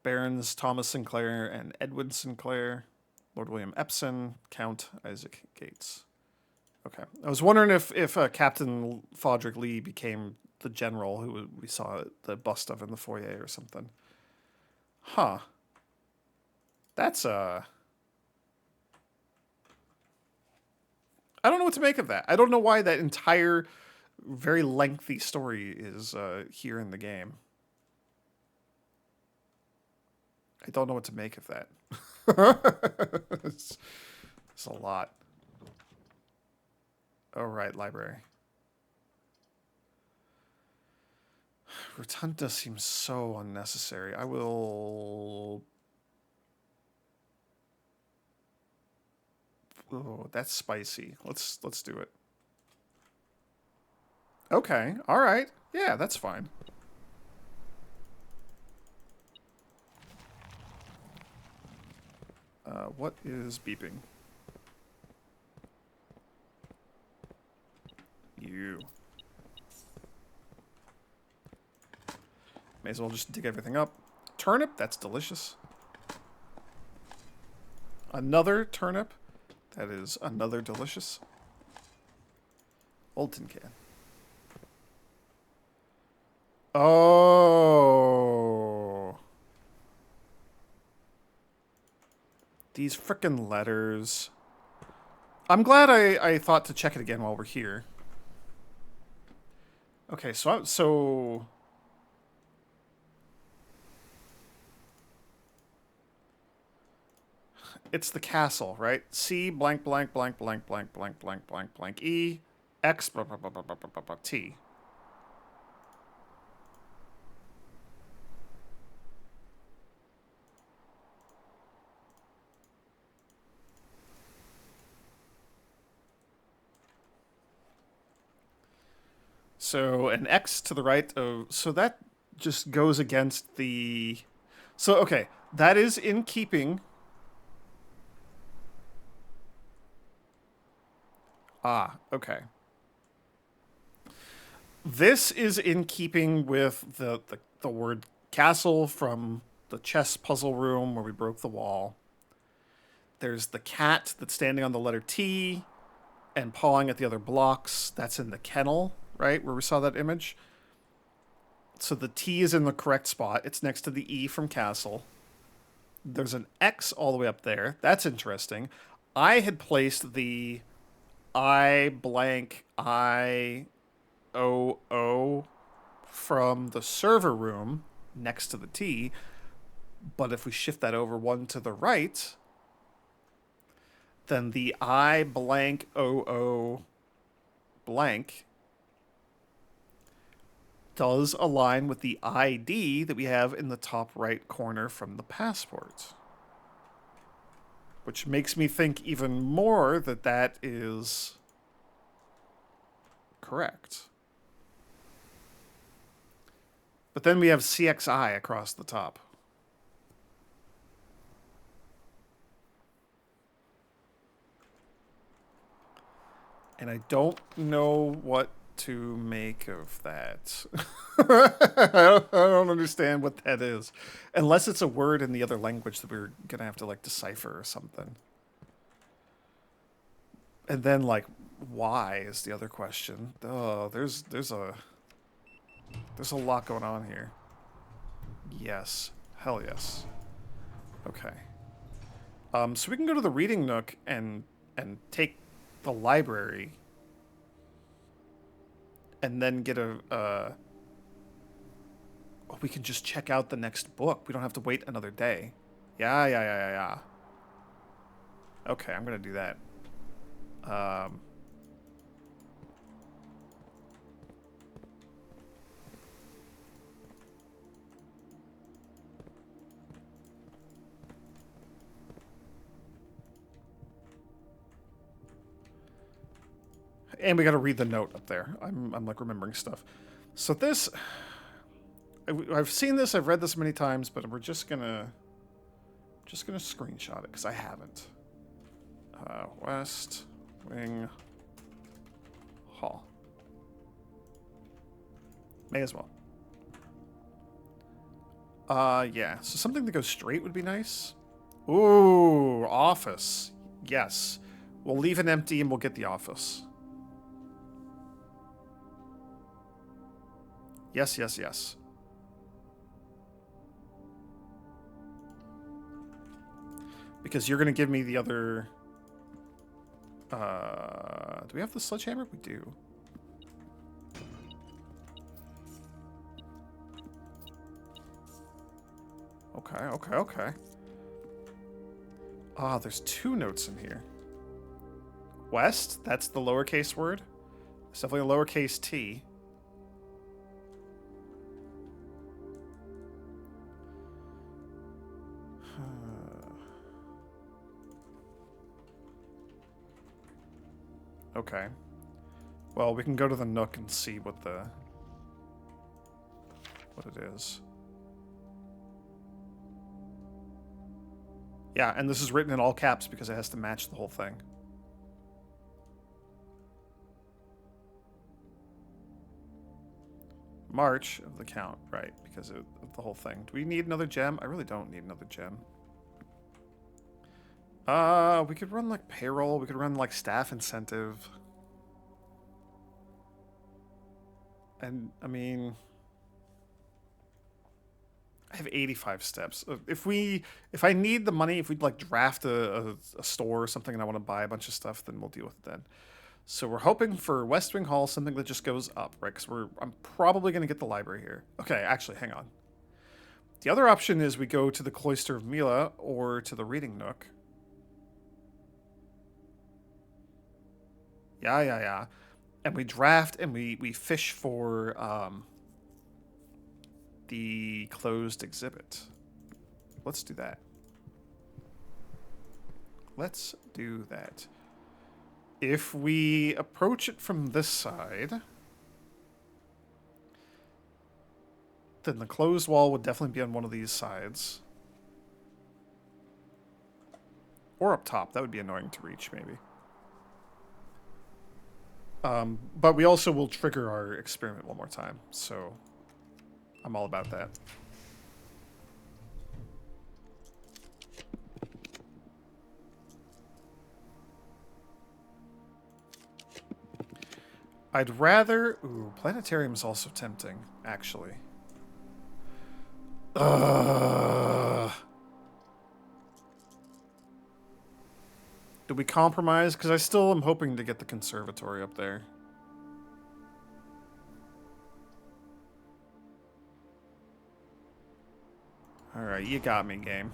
Barons Thomas Sinclair and Edwin Sinclair, Lord William Epson, Count Isaac Gates. Okay, I was wondering if Captain Fodrick Lee became the general who we saw the bust of in the foyer or something. Huh. That's I don't know what to make of that. I don't know why that entire very lengthy story is here in the game. I don't know what to make of that. It's a lot. All right, library. Rotunda seems so unnecessary. I will... Oh, that's spicy. Let's do it. Okay, all right. Yeah, that's fine. What is beeping? You. May as well just dig everything up. Turnip, that's delicious. Another turnip, that is another delicious. Old tin can. Oh. These frickin' letters. I'm glad I thought to check it again while we're here. Okay, so it's the castle, right? C blank blank blank blank blank blank blank blank blank E X blah, blah, blah, blah, blah, blah, blah, T. So an X to the right of... So that just goes against the... So, okay. That is in keeping... Ah, okay. This is in keeping with the word castle from the chess puzzle room where we broke the wall. There's the cat that's standing on the letter T and pawing at the other blocks. That's in the kennel, right? Where we saw that image. So the T is in the correct spot. It's next to the E from castle. There's an X all the way up there. That's interesting. I had placed the I blank I O O from the server room next to the T. But if we shift that over one to the right, then the I blank O O blank does align with the ID that we have in the top right corner from the passport. Which makes me think even more that that is correct. But then we have CXI across the top. And I don't know what to make of that. I don't understand what that is. Unless it's a word in the other language that we're going to have to, like, decipher or something. And then, like, why is the other question. Oh, there's a... There's a lot going on here. Yes. Hell yes. Okay. So we can go to the reading nook and take the library, and then get a. Oh, we can just check out the next book. We don't have to wait another day. Yeah. Okay, I'm gonna do that. And we got to read the note up there. I'm like remembering stuff. So this, I've seen this, I've read this many times, but we're just gonna screenshot it because I haven't. West Wing Hall. May as well. Yeah. So something that goes straight would be nice. Ooh, office. Yes. We'll leave it empty and we'll get the office. Yes. Because you're going to give me the other... do we have the sledgehammer? We do. Okay. Ah, there's 2 notes in here. West, that's the lowercase word. It's definitely a lowercase t. Okay. Well, we can go to the Nook and see what it is. Yeah, and this is written in all caps because it has to match the whole thing. March of the count, right, because of the whole thing. Do we need another gem? I really don't need another gem. We could run like payroll, we could run like staff incentive. And I mean, I have 85 steps. If I need the money, if we'd like draft a store or something and I want to buy a bunch of stuff, then we'll deal with it then. So we're hoping for West Wing Hall, something that just goes up, right? Because I'm probably going to get the library here. Okay, actually, hang on. The other option is we go to the Cloister of Mila or to the Reading Nook. Yeah. And we draft and we fish for the closed exhibit. Let's do that. If we approach it from this side, then the closed wall would definitely be on one of these sides. Or up top. That would be annoying to reach, maybe. But we also will trigger our experiment one more time, so I'm all about that. I'd rather... Ooh, planetarium's also tempting, actually. Do we compromise? Because I still am hoping to get the conservatory up there. Alright, you got me, game.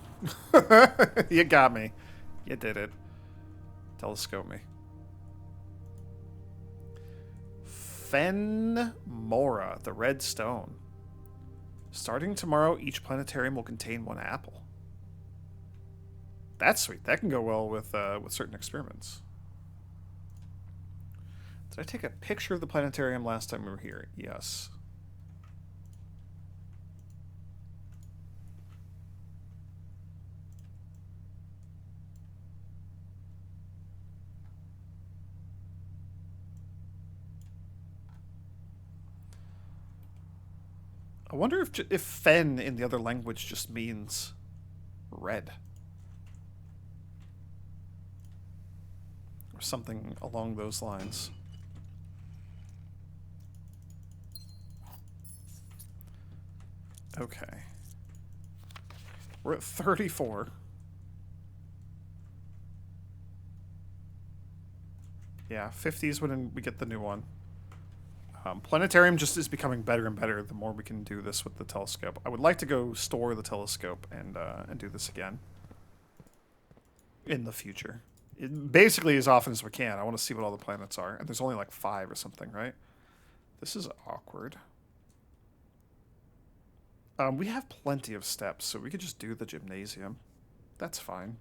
You got me. You did it. Telescope me. Fen Mora, the Red Stone. Starting tomorrow, each planetarium will contain 1 apple. That's sweet. That can go well with certain experiments. Did I take a picture of the planetarium last time we were here? Yes. I wonder if Fen in the other language just means red. Or something along those lines. Okay. We're at 34. Yeah, 50 is when we get the new one. Planetarium just is becoming better and better the more we can do this with the telescope. I would like to go store the telescope and do this again in the future. Basically, as often as we can. I want to see what all the planets are. And there's only like 5 or something, right? This is awkward. We have plenty of steps, so we could just do the gymnasium. That's fine.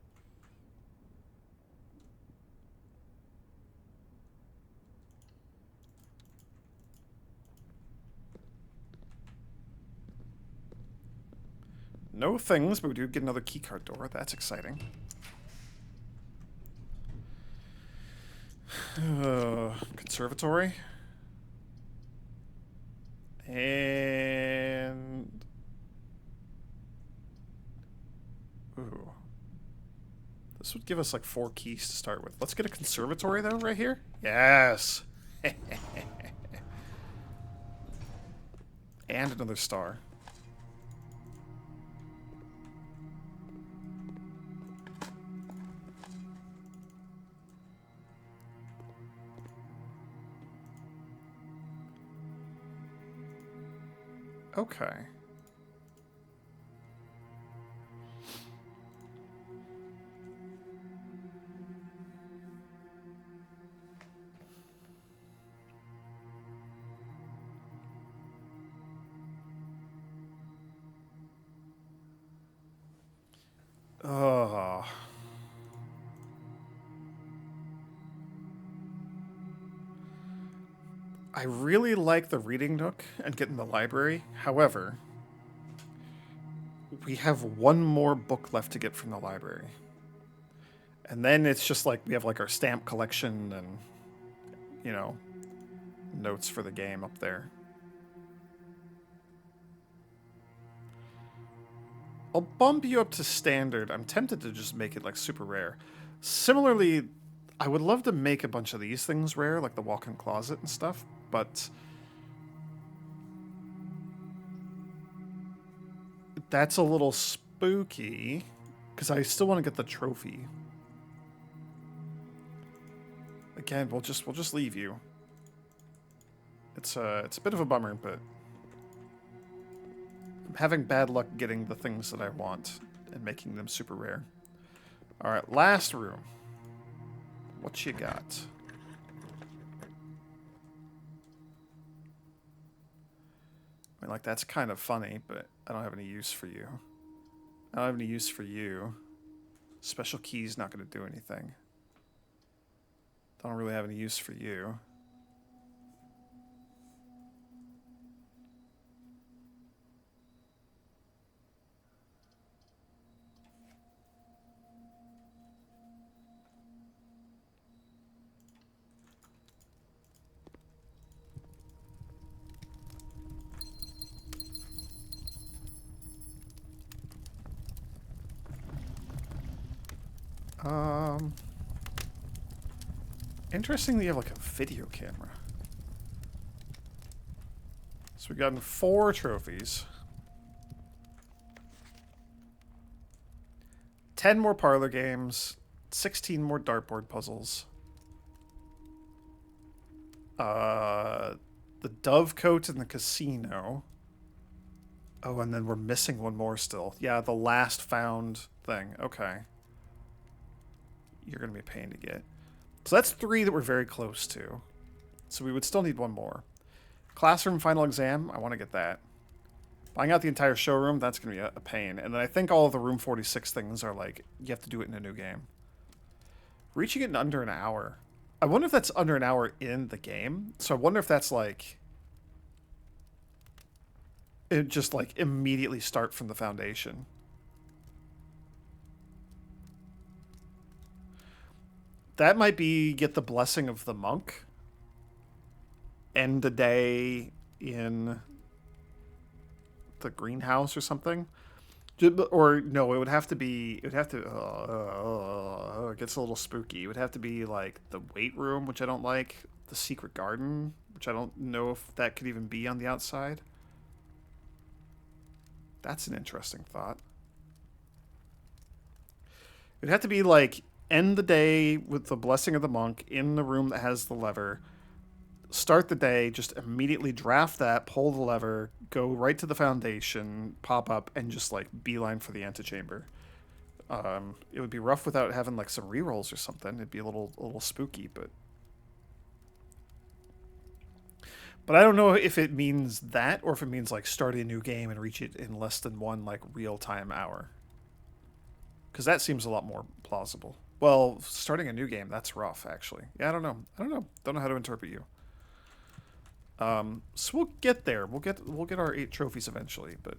No things, but we do get another keycard door. That's exciting. Conservatory. And... Ooh. This would give us like 4 keys to start with. Let's get a conservatory though, right here. Yes! And another star. Okay. I really like the reading nook and getting the library. However, we have one more book left to get from the library. And then it's just like we have like our stamp collection and, you know, notes for the game up there. I'll bump you up to standard. I'm tempted to just make it like super rare. Similarly, I would love to make a bunch of these things rare, like the walk-in closet and stuff, but that's a little spooky because I still want to get the trophy. Again, we'll just leave you. It's a bit of a bummer, but I'm having bad luck getting the things that I want and making them super rare. All right, last room. What you got? I mean, like, that's kind of funny, but I don't have any use for you. I don't have any use for you. Special key's not going to do anything. Don't really have any use for you. Interestingly, you have like a video camera. So we've gotten 4 trophies. 10 more parlor games. 16 more dartboard puzzles. The Dovecote in the casino. Oh, and then we're missing one more still. Yeah, the last found thing. Okay. You're going to be a pain to get. So that's 3 that we're very close to. So we would still need one more. Classroom final exam, I want to get that. Buying out the entire showroom, that's going to be a pain. And then I think all of the Room 46 things are like, you have to do it in a new game. Reaching it in under an hour. I wonder if that's under an hour in the game. So I wonder if that's like... it just like immediately start from the foundation. That might be get the blessing of the monk. End the day in the greenhouse or something. Or no, it would have to be. It would have to. It gets a little spooky. It would have to be like the weight room, which I don't like. The secret garden, which I don't know if that could even be on the outside. That's an interesting thought. It'd have to be like end the day with the blessing of the monk in the room that has the lever. Start the day, just immediately draft that, pull the lever, go right to the foundation, pop up, and just like beeline for the antechamber. It would be rough without having like some rerolls or something. It'd be a little spooky, but I don't know if it means that or if it means like starting a new game and reach it in less than one like real time hour. Because that seems a lot more plausible. Well, starting a new game, that's rough actually. Yeah, I don't know. Don't know how to interpret you. So we'll get there. We'll get our 8 trophies eventually, but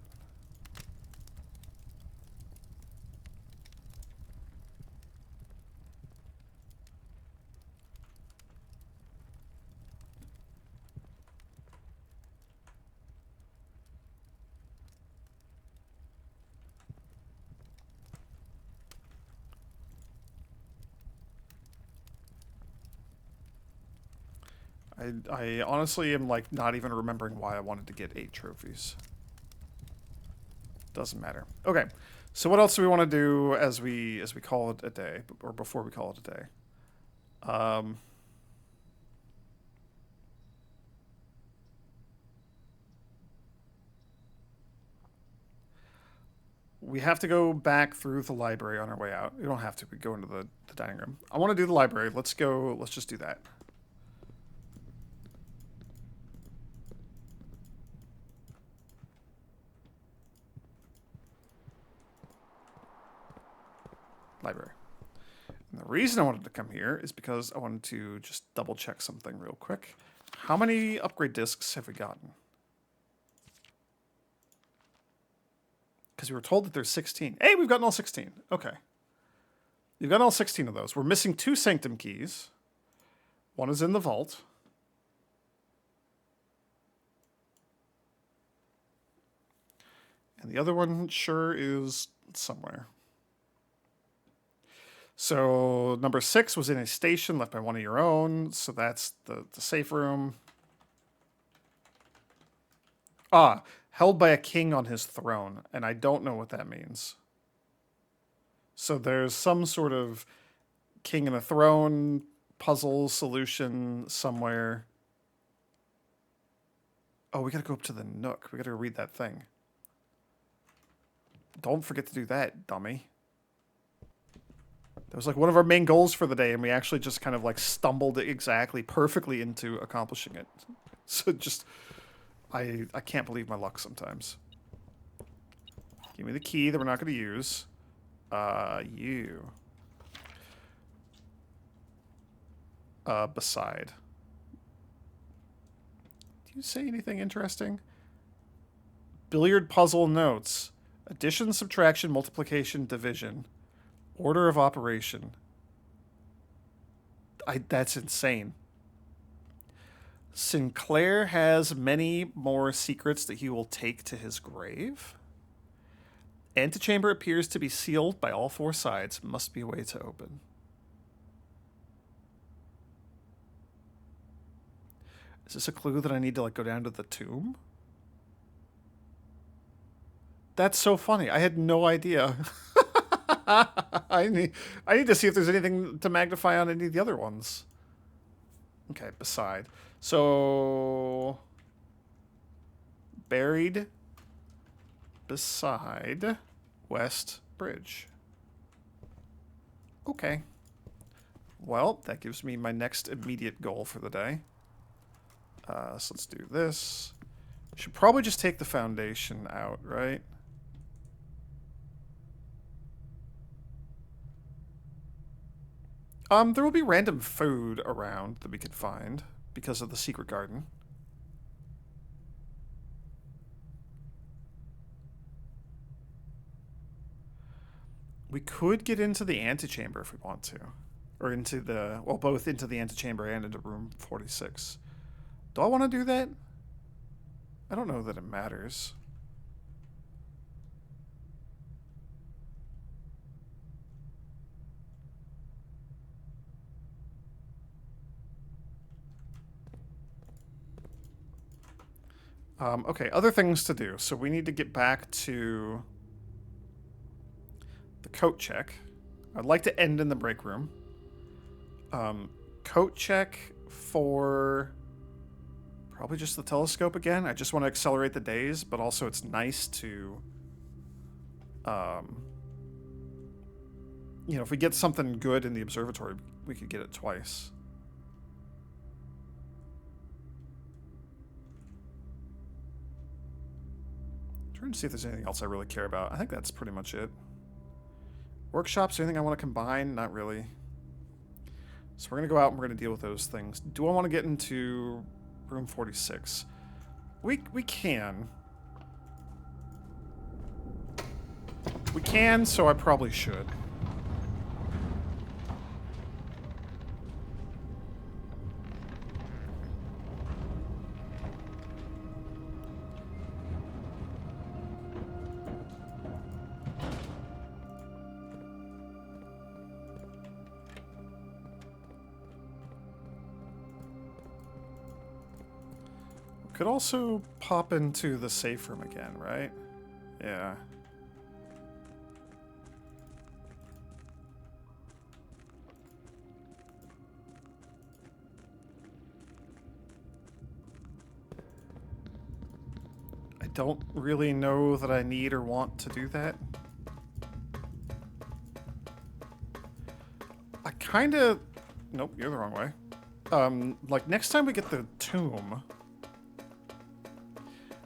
I honestly am like not even remembering why I wanted to get 8 trophies. Doesn't matter. Okay. So what else do we want to do as we call it a day, or before we call it a day? We have to go back through the library on our way out. We don't have to. We go into the dining room. I want to do the library. Let's go. Let's just do that. Library. And the reason I wanted to come here is because I wanted to just double check something real quick. How many upgrade discs have we gotten? Because we were told that there's 16. Hey, we've gotten all 16. Okay. We've gotten all 16 of those. We're missing 2 Sanctum keys. One is in the vault. And the other one sure is somewhere. So number 6 was in a station left by one of your own. So that's the safe room. Ah, held by a king on his throne. And I don't know what that means. So there's some sort of king and a throne puzzle solution somewhere. Oh, we gotta go up to the Nook. We gotta read that thing. Don't forget to do that, dummy. That was like one of our main goals for the day, and we actually just kind of like stumbled exactly perfectly into accomplishing it. So just, I can't believe my luck sometimes. Give me the key that we're not going to use. You. Beside. Do you say anything interesting? Billiard puzzle notes. Addition, subtraction, multiplication, division. Order of operation. That's insane. Sinclair has many more secrets that he will take to his grave. Antechamber appears to be sealed by all 4 sides. Must be a way to open. Is this a clue that I need to like go down to the tomb? That's so funny. I had no idea. I need to see if there's anything to magnify on any of the other ones. Okay, beside. So buried beside West Bridge. Okay. Well, that gives me my next immediate goal for the day. So let's do this. Should probably just take the foundation out, right? There will be random food around that we could find because of the secret garden. We could get into the antechamber if we want to. Or into the... Well, both into the antechamber and into room 46. Do I want to do that? I don't know that it matters. Okay, other things to do. So we need to get back to the coat check. I'd like to end in the break room. Coat check for probably just the telescope again. I just want to accelerate the days, but also it's nice to, you know, if we get something good in the observatory, we could get it twice. I'm trying to see if there's anything else I really care about. I think that's pretty much it. Workshops, anything I want to combine? Not really. So we're going to go out and we're going to deal with those things. Do I want to get into room 46? We can. We can, so I probably should. Could also pop into the safe room again, right? Yeah. I don't really know that I need or want to do that. I kind of... Nope, you're the wrong way. Like, next time we get the tomb...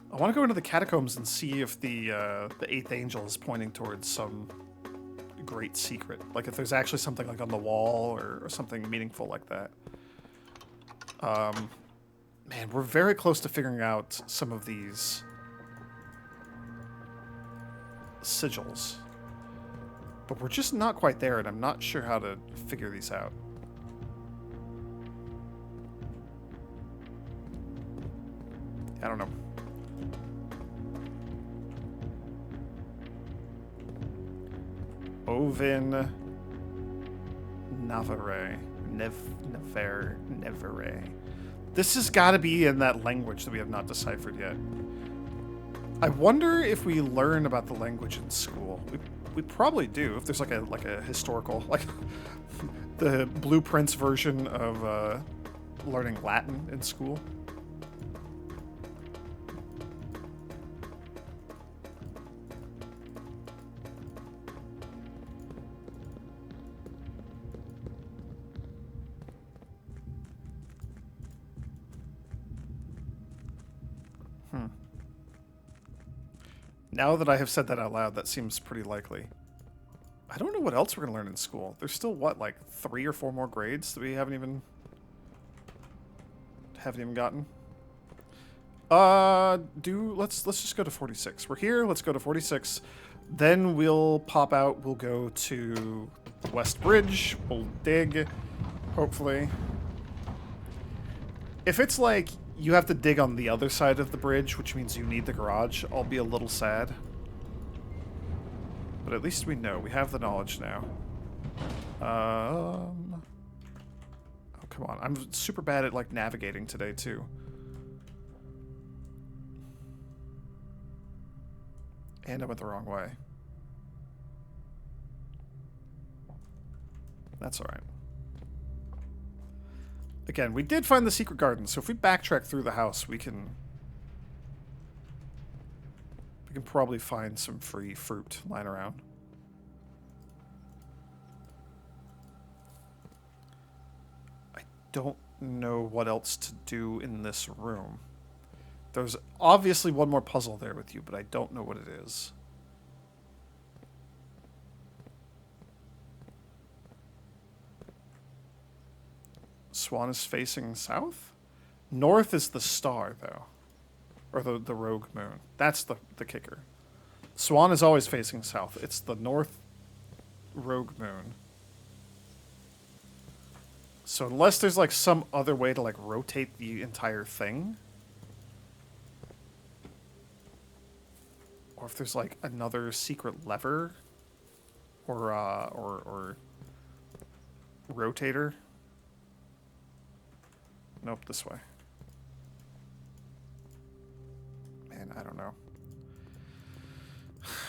I want to go into the catacombs and see if the eighth angel is pointing towards some great secret. Like if there's actually something like on the wall or something meaningful like that. Man, we're very close to figuring out some of these sigils. But we're just not quite there, and I'm not sure how to figure these out. I don't know. Ovin Navarre. Nevere. This has got to be in that language that we have not deciphered yet. I wonder if we learn about the language in school. We probably do, if there's like a historical, like the Blueprints version of learning Latin in school. Now that I have said that out loud, that seems pretty likely. I don't know what else we're going to learn in school. There's still, what, like 3 or 4 more grades that we haven't even gotten? Let's just go to 46. We're here, let's go to 46. Then we'll pop out, we'll go to the West Bridge, we'll dig, hopefully. If it's like you have to dig on the other side of the bridge, which means you need the garage, I'll be a little sad. But at least we know. We have the knowledge now. Oh, come on. I'm super bad at, like, navigating today, too. And I went the wrong way. That's alright. Again, we did find the secret garden, so if we backtrack through the house, we can probably find some free fruit lying around. I don't know what else to do in this room. There's obviously one more puzzle there with you, but I don't know what it is. Swan is facing south? North is the star, though. Or the rogue moon. That's the kicker. Swan is always facing south. It's the north rogue moon. So unless there's like some other way to like rotate the entire thing, or if there's like another secret lever or rotator. Nope, this way. Man, I don't know.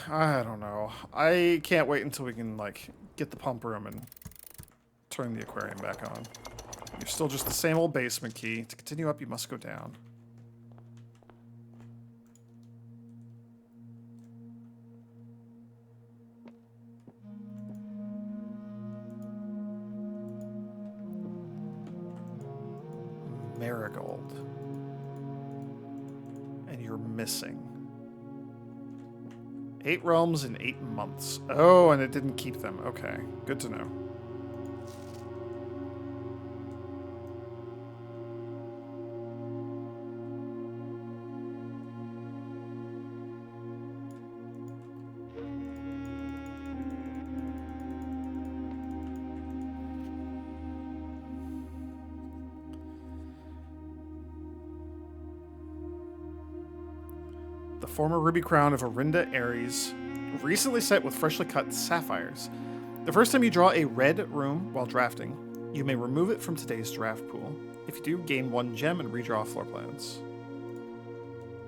I don't know. I can't wait until we can, like, get the pump room and turn the aquarium back on. You're still just the same old basement key. To continue up, you must go down. Marigold. And you're missing. 8 realms in 8 months. Oh, and it didn't keep them. Okay, good to know. The former ruby crown of Orinda Ares, recently set with freshly cut sapphires. The first time you draw a red room while drafting, you may remove it from today's draft pool. If you do, gain 1 gem and redraw floor plans.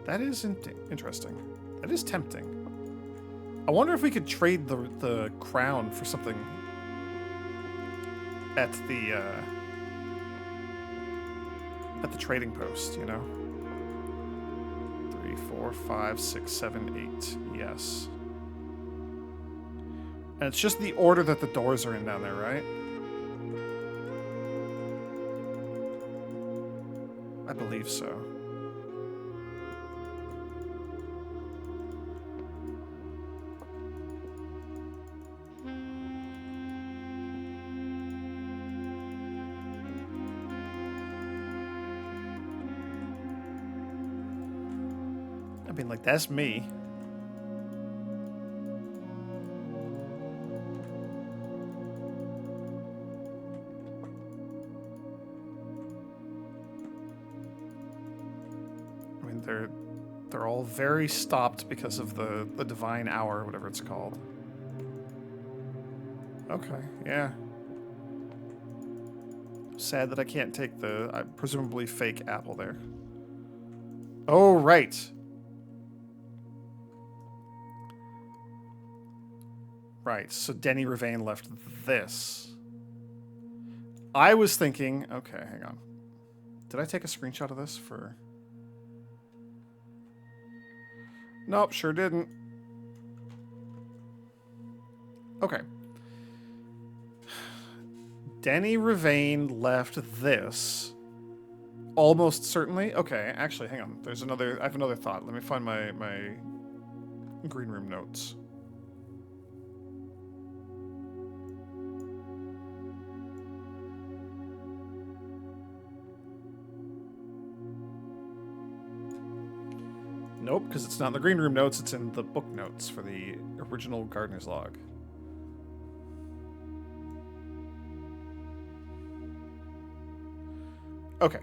That is interesting. That is tempting. I wonder if we could trade the crown for something at the trading post, you know? 3, 4, 5, 6, 7, 8. Yes. And it's just the order that the doors are in down there, right? I believe so. I mean, like, that's me. I mean, they're all very stopped because of the divine hour, whatever it's called. Okay, yeah. Sad that I can't take the presumably fake apple there. Oh, right. Right, so Denny Ravain left this. I was thinking, okay, hang on. Did I take a screenshot of this for... Nope, sure didn't. Okay. Denny Ravain left this. Almost certainly. Okay, actually, hang on. There's another... I have another thought. Let me find my green room notes. Nope, because it's not in the green room notes, it's in the book notes for the original Gardener's Log. Okay.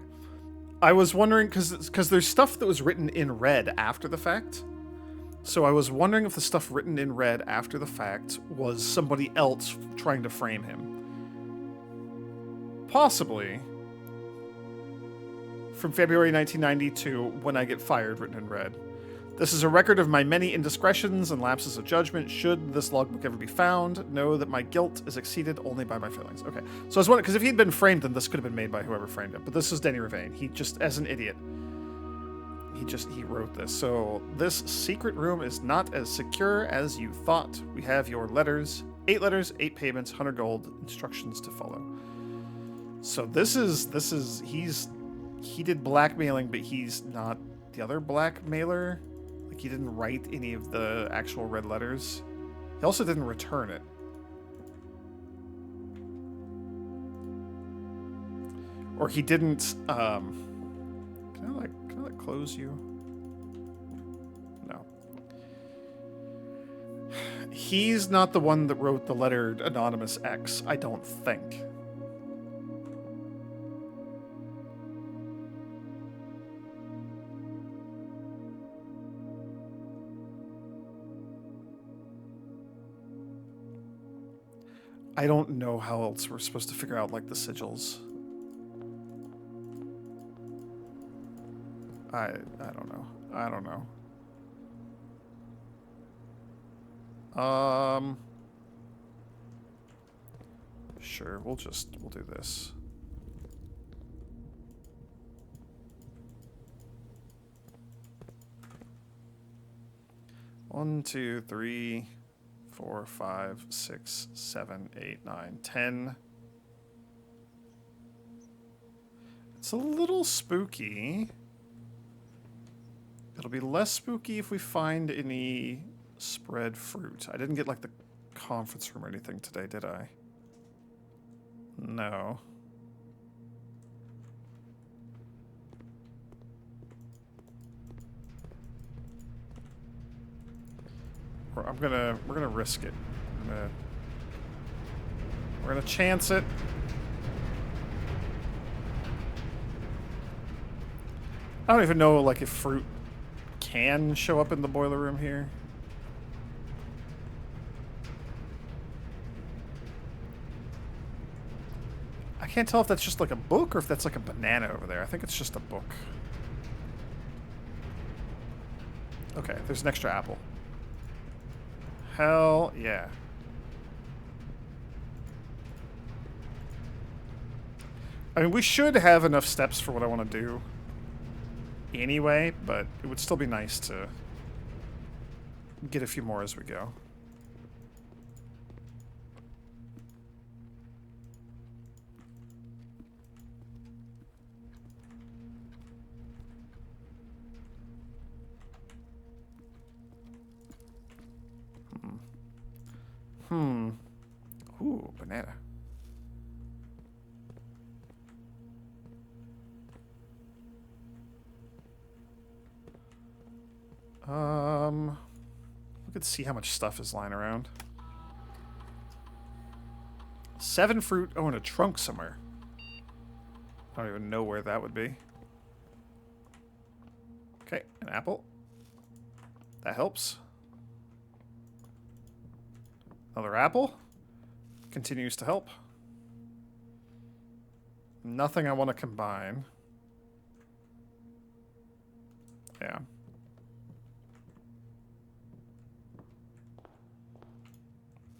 I was wondering, because there's stuff that was written in red after the fact. So I was wondering if the stuff written in red after the fact was somebody else trying to frame him. Possibly. From February 1992, When I Get Fired, written in red. This is a record of my many indiscretions and lapses of judgment. Should this logbook ever be found, know that my guilt is exceeded only by my feelings. Okay, so I was wondering, because if he'd been framed, then this could have been made by whoever framed him. But this is Denny Ravain. He just, as an idiot, he wrote this. So this secret room is not as secure as you thought. We have your letters, 8 letters, 8 payments, 100 gold, instructions to follow. So this is he did blackmailing, but he's not the other blackmailer. Like, he didn't write any of the actual red letters. He also didn't return it. Or he didn't, can I like close you? No. He's not the one that wrote the letter Anonymous X, I don't think. I don't know how else we're supposed to figure out, like, the sigils. I don't know. I don't know. Um. Sure, we'll do this. One, two, three, 4, 5, 6, 7, 8, 9, 10. It's a little spooky. It'll be less spooky if we find any spread fruit. I didn't get like the conference room or anything today, did I? No. We're gonna risk it. We're gonna chance it. I don't even know like if fruit can show up in the boiler room here. I can't tell if that's just like a book or if that's like a banana over there. I think it's just a book. Okay, there's an extra apple. Hell yeah. I mean, we should have enough steps for what I want to do anyway, but it would still be nice to get a few more as we go. Ooh, banana. We could see how much stuff is lying around. 7 fruit. Oh, in a trunk somewhere. I don't even know where that would be. Okay, an apple. That helps. Another apple. Continues to help. Nothing I want to combine. Yeah.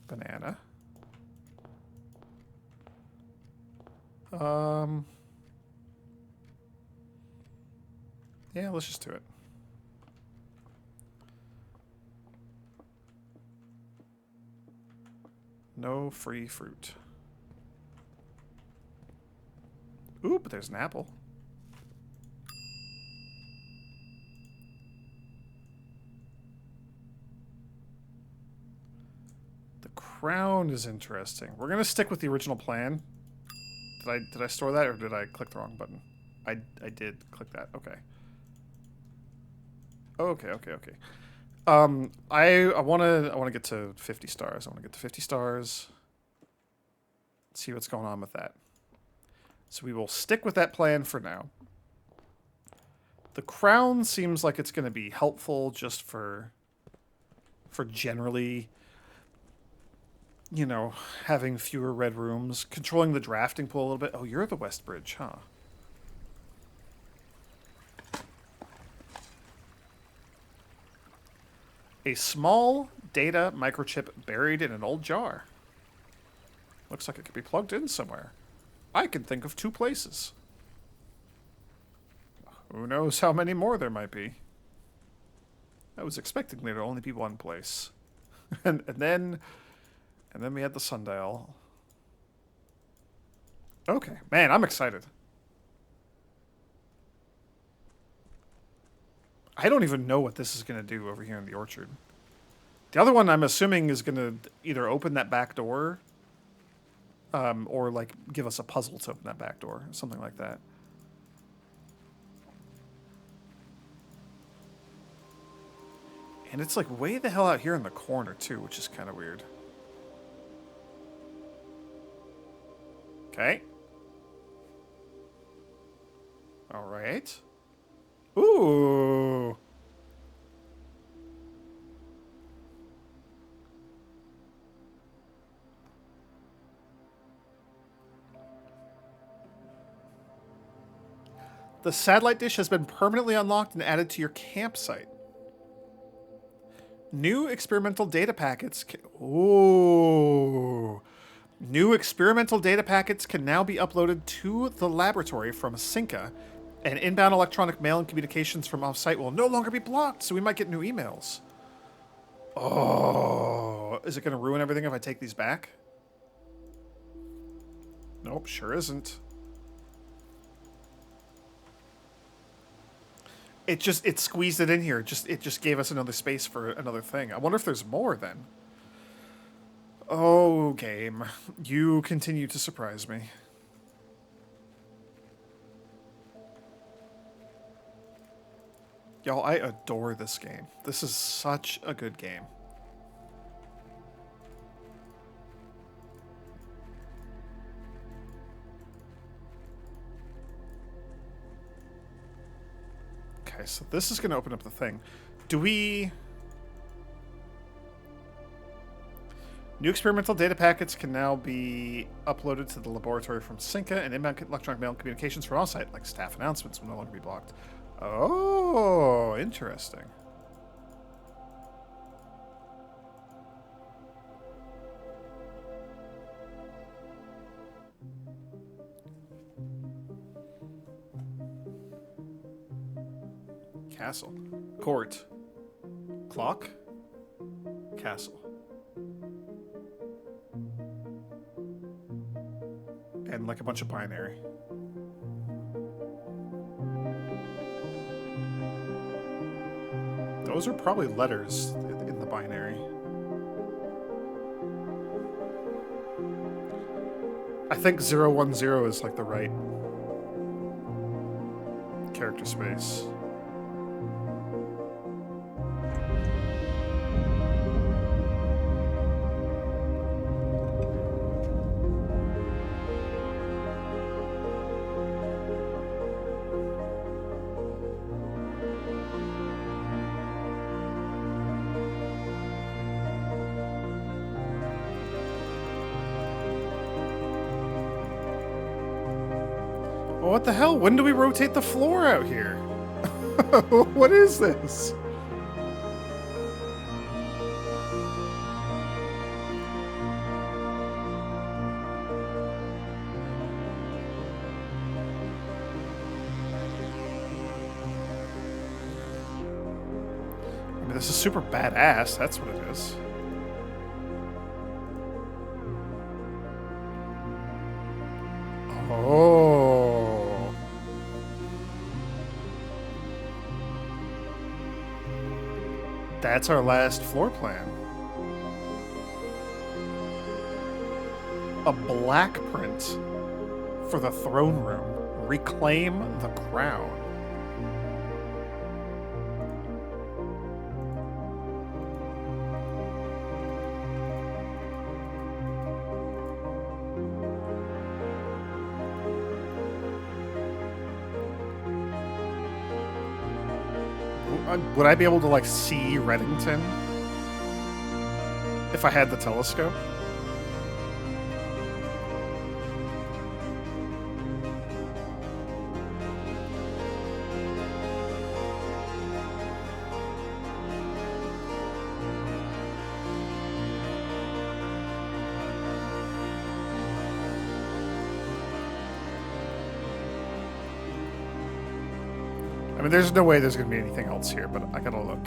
Banana. Yeah, let's just do it. No free fruit. Ooh, but there's an apple. The crown is interesting. We're gonna stick with the original plan. Did I store that or did I click the wrong button? I did click that. Okay. Okay. I wanna get to 50 stars. I wanna get to 50 stars. See what's going on with that. So we will stick with that plan for now. The crown seems like it's gonna be helpful just for generally, you know, having fewer red rooms, controlling the drafting pool a little bit. Oh, you're the West Bridge, huh? A small data microchip buried in an old jar. Looks like it could be plugged in somewhere. I can think of 2 places. Who knows how many more there might be. I was expecting there to only be 1 place. and then we had the sundial. Okay, man, I'm excited. I don't even know what this is going to do over here in the orchard. The other one I'm assuming is going to either open that back door or like give us a puzzle to open that back door, something like that. And it's like way the hell out here in the corner too, which is kind of weird. Okay. All right. Ooh. The satellite dish has been permanently unlocked and added to your campsite. New experimental data packets. Ooh. New experimental data packets can now be uploaded to the laboratory from Cinca, and inbound electronic mail and communications from off-site will no longer be blocked, so we might get new emails. Oh, is it going to ruin everything if I take these back? Nope, sure isn't. It squeezed it in here. It just gave us another space for another thing. I wonder if there's more then. Oh, game. You continue to surprise me. Y'all, I adore this game. This is such a good game. Okay, so this is going to open up the thing. Do we... New experimental data packets can now be uploaded to the laboratory from Cinca, and inbound electronic mail communications from off-site, like staff announcements, will no longer be blocked. Oh, interesting. Castle. Court. Clock. Castle. And like a bunch of binary. Those are probably letters in the binary. I think 010 is like the right character space. What the hell? When do we rotate the floor out here? What is this? I mean, this is super badass. That's what it is. Oh. That's our last floor plan. A black print for the throne room. Reclaim the crown. Would I be able to, like, see Reddington if I had the telescope? I mean, there's no way there's going to be anything else here, but I gotta look.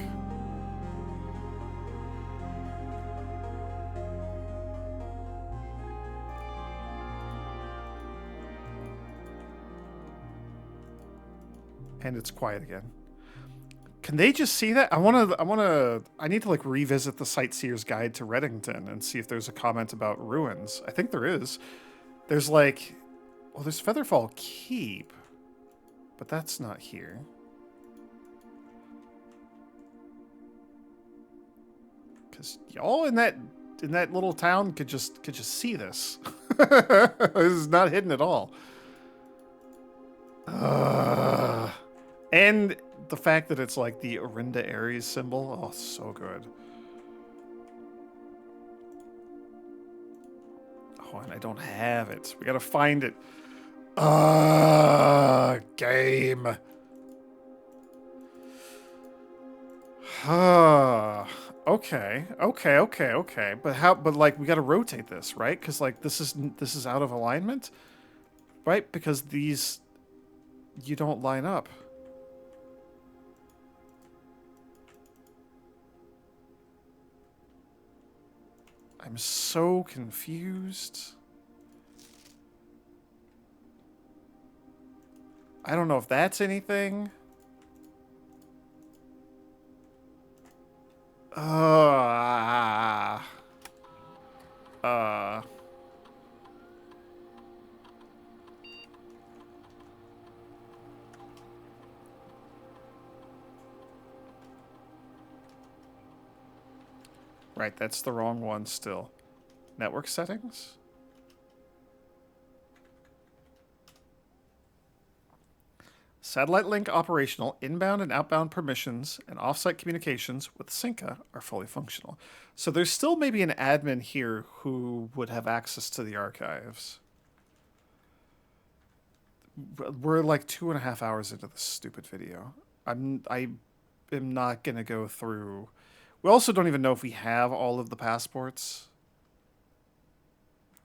And it's quiet again. Can they just see that? I need to, like, revisit the Sightseer's Guide to Reddington and see if there's a comment about ruins. I think there is. There's, like, well, there's Featherfall Keep, but that's not here. Because y'all in that little town could just see this. This is not hidden at all. And the fact that it's like the Orinda Ares symbol. Oh, so good. Oh, and I don't have it. We gotta find it. Game. Okay, okay, okay, okay. But how? But like, we got to rotate this, right? Because like, this is out of alignment, right? Because these you don't line up. I'm so confused. I don't know if that's anything. Uh, uh, right, that's the wrong one still. Network settings? Satellite link operational, inbound and outbound permissions, and offsite communications with Synca are fully functional. So there's still maybe an admin here who would have access to the archives. We're like 2.5 hours into this stupid video. I am not gonna go through. We also don't even know if we have all of the passports.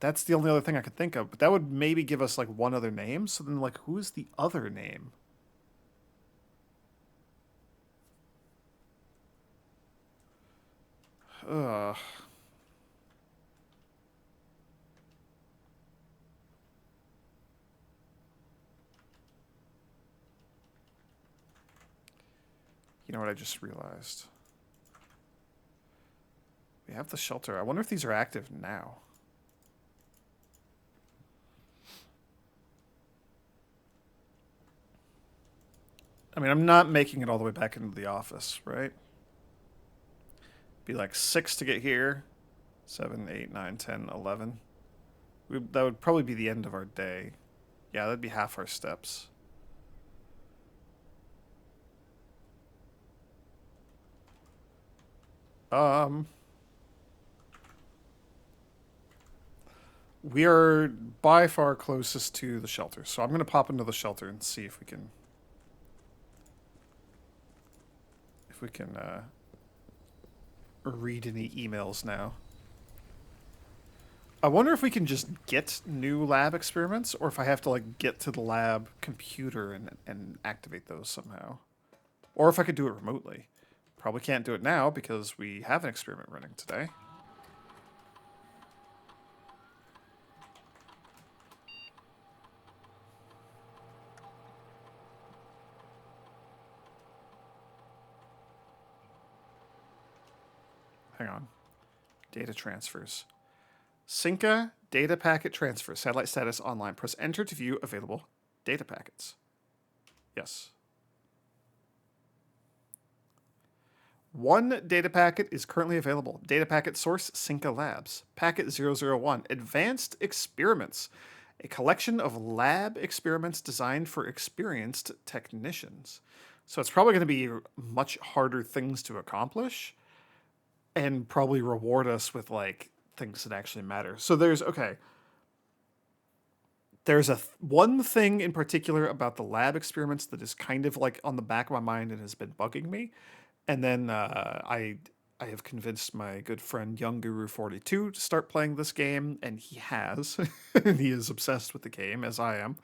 That's the only other thing I could think of. But that would maybe give us like one other name. So then, like, who is the other name? Ugh. You know what I just realized? We have the shelter. I wonder if these are active now. I mean, I'm not making it all the way back into the office, right? Be like 6 to get here. 7, 8, 9, 10, 11. That would probably be the end of our day. Yeah, that'd be half our steps. Um, we are by far closest to the shelter, so I'm gonna pop into the shelter and see if we can read any emails now. I wonder if we can just get new lab experiments, or if I have to like get to the lab computer and activate those somehow, or if I could do it remotely. Probably can't do it now because we have an experiment running today. Hang on. Data transfers. Synca data packet transfer. Satellite status online. Press enter to view available data packets. Yes. One data packet is currently available. Data packet source Synca Labs. Packet 001. Advanced experiments. A collection of lab experiments designed for experienced technicians. So it's probably going to be much harder things to accomplish and probably reward us with like things that actually matter. So there's okay. There's one thing in particular about the lab experiments that is kind of like on the back of my mind and has been bugging me. And then I have convinced my good friend Young Guru 42 to start playing this game, and he has, and he is obsessed with the game as I am.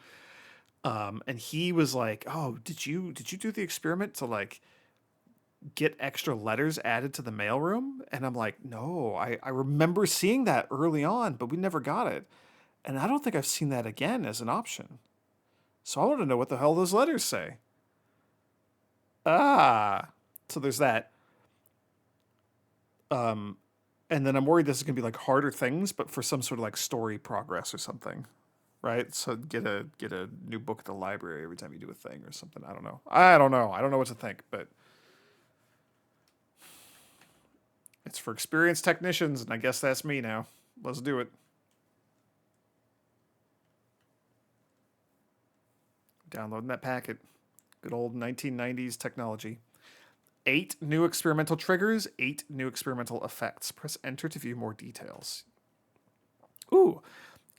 And he was like, "Oh, did you do the experiment to like get extra letters added to the mailroom?" And I'm like, "No, I remember seeing that early on, but we never got it, and I don't think I've seen that again as an option. So I want to know what the hell those letters say." Ah, so there's that. Um, and then I'm worried this is gonna be like harder things, but for some sort of like story progress or something, right? So get a new book at the library every time you do a thing or something. I don't know. I don't know. I don't know what to think, but it's for experienced technicians, and I guess that's me now. Let's do it. Downloading that packet. Good old 1990s technology. 8 new experimental triggers, 8 new experimental effects. Press enter to view more details. Ooh,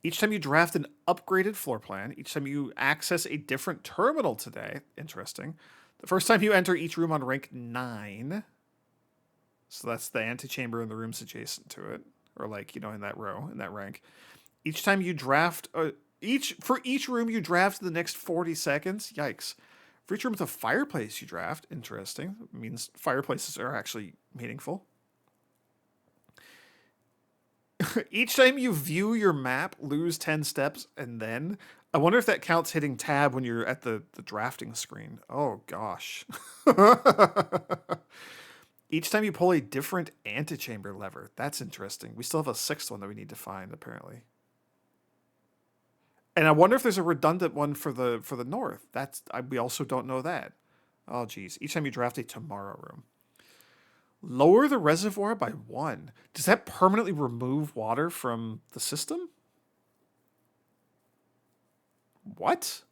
each time you draft an upgraded floor plan, each time you access a different terminal today, interesting. The first time you enter each room on rank 9. So that's the antechamber and the rooms adjacent to it, or like, in that row, in that rank. Each time you draft, for each room you draft the next 40 seconds. Yikes! For each room with a fireplace you draft. Interesting. It means fireplaces are actually meaningful. Each time you view your map, lose 10 steps, and then I wonder if that counts hitting tab when you're at the drafting screen. Oh gosh. Each time you pull a different antechamber lever. That's interesting. We still have a sixth one that we need to find, apparently. And I wonder if there's a redundant one for the north. We also don't know that. Oh geez. Each time you draft a tomorrow room. Lower the reservoir by 1. Does that permanently remove water from the system? What?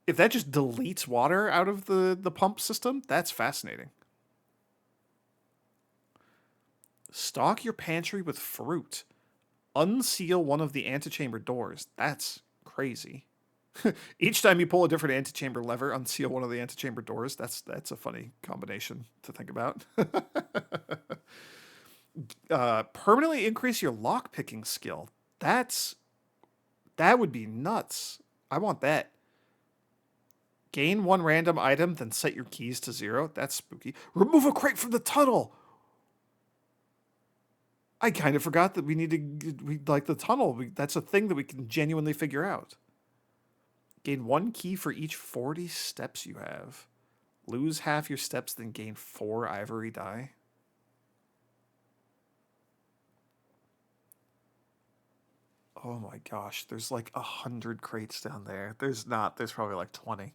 If that just deletes water out of the pump system, that's fascinating. Stock your pantry with fruit. Unseal one of the antechamber doors. That's crazy. Each time you pull a different antechamber lever, unseal one of the antechamber doors. That's a funny combination to think about. Permanently increase your lock picking skill. That would be nuts. I want that. Gain 1 random item, then set your keys to 0. That's spooky. Remove a crate from the tunnel. I kind of forgot that we like the tunnel. That's a thing that we can genuinely figure out. Gain 1 key for each 40 steps you have. Lose half your steps, then gain 4 ivory die. Oh my gosh, there's like 100 crates down there. There's probably like 20.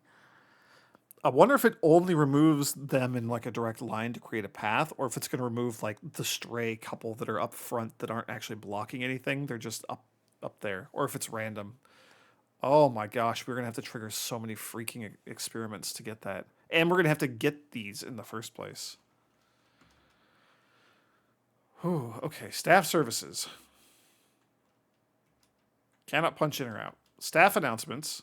I wonder if it only removes them in like a direct line to create a path, or if it's going to remove like the stray couple that are up front that aren't actually blocking anything. They're just up there, or if it's random. Oh my gosh, we're going to have to trigger so many freaking experiments to get that. And we're going to have to get these in the first place. Whew, okay, staff services. Cannot punch in or out. Staff announcements.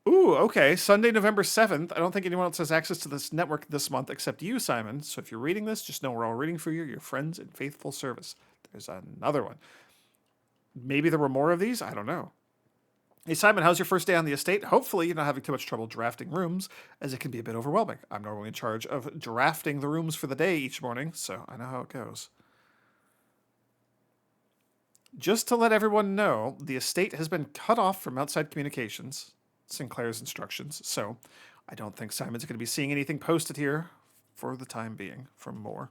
Ooh, okay. Sunday, November 7th. I don't think anyone else has access to this network this month except you, Simon. So if you're reading this, just know we're all reading for you, your friends in faithful service. There's another one. Maybe there were more of these? I don't know. Hey, Simon, how's your first day on the estate? Hopefully you're not having too much trouble drafting rooms, as it can be a bit overwhelming. I'm normally in charge of drafting the rooms for the day each morning, so I know how it goes. Just to let everyone know, the estate has been cut off from outside communications, Sinclair's instructions, so I don't think Simon's going to be seeing anything posted here for the time being from Moore.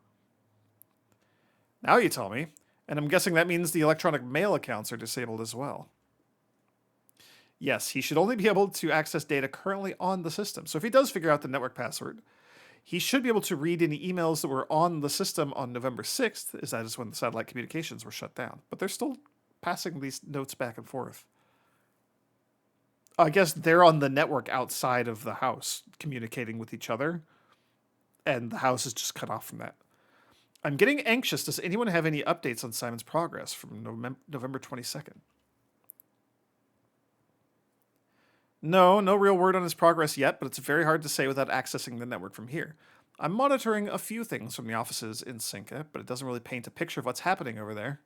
Now you tell me, and I'm guessing that means the electronic mail accounts are disabled as well. Yes, he should only be able to access data currently on the system. So if he does figure out the network password, he should be able to read any emails that were on the system on November 6th, as that is when the satellite communications were shut down. But they're still passing these notes back and forth. I guess they're on the network outside of the house, communicating with each other, and the house is just cut off from that. I'm getting anxious. Does anyone have any updates on Simon's progress from November 22nd? No real word on his progress yet, but it's very hard to say without accessing the network from here. I'm monitoring a few things from the offices in Cinca, but it doesn't really paint a picture of what's happening over there.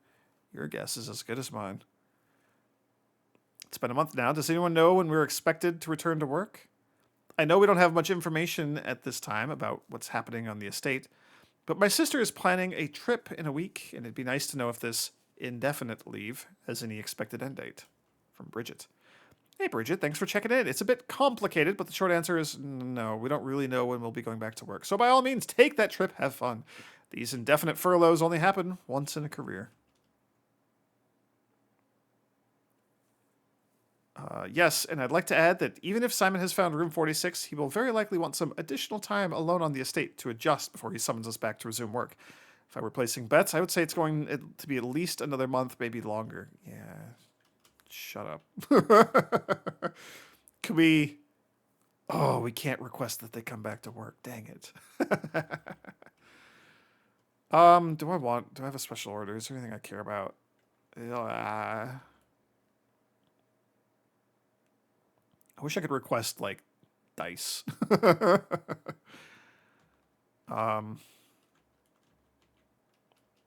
Your guess is as good as mine. It's been a month now. Does anyone know when we're expected to return to work? I know we don't have much information at this time about what's happening on the estate, but my sister is planning a trip in a week, and it'd be nice to know if this indefinite leave has any expected end date. From Bridget. Hey, Bridget, thanks for checking in. It's a bit complicated, but the short answer is no. We don't really know when we'll be going back to work. So by all means, take that trip, have fun. These indefinite furloughs only happen once in a career. Yes, and I'd like to add that even if Simon has found room 46, he will very likely want some additional time alone on the estate to adjust before he summons us back to resume work. If I were placing bets, I would say it's going to be at least another month, maybe longer. Yeah. Shut up. Could we... Oh, we can't request that they come back to work. Dang it. Do I have a special order? Is there anything I care about? I wish I could request, like, dice. um,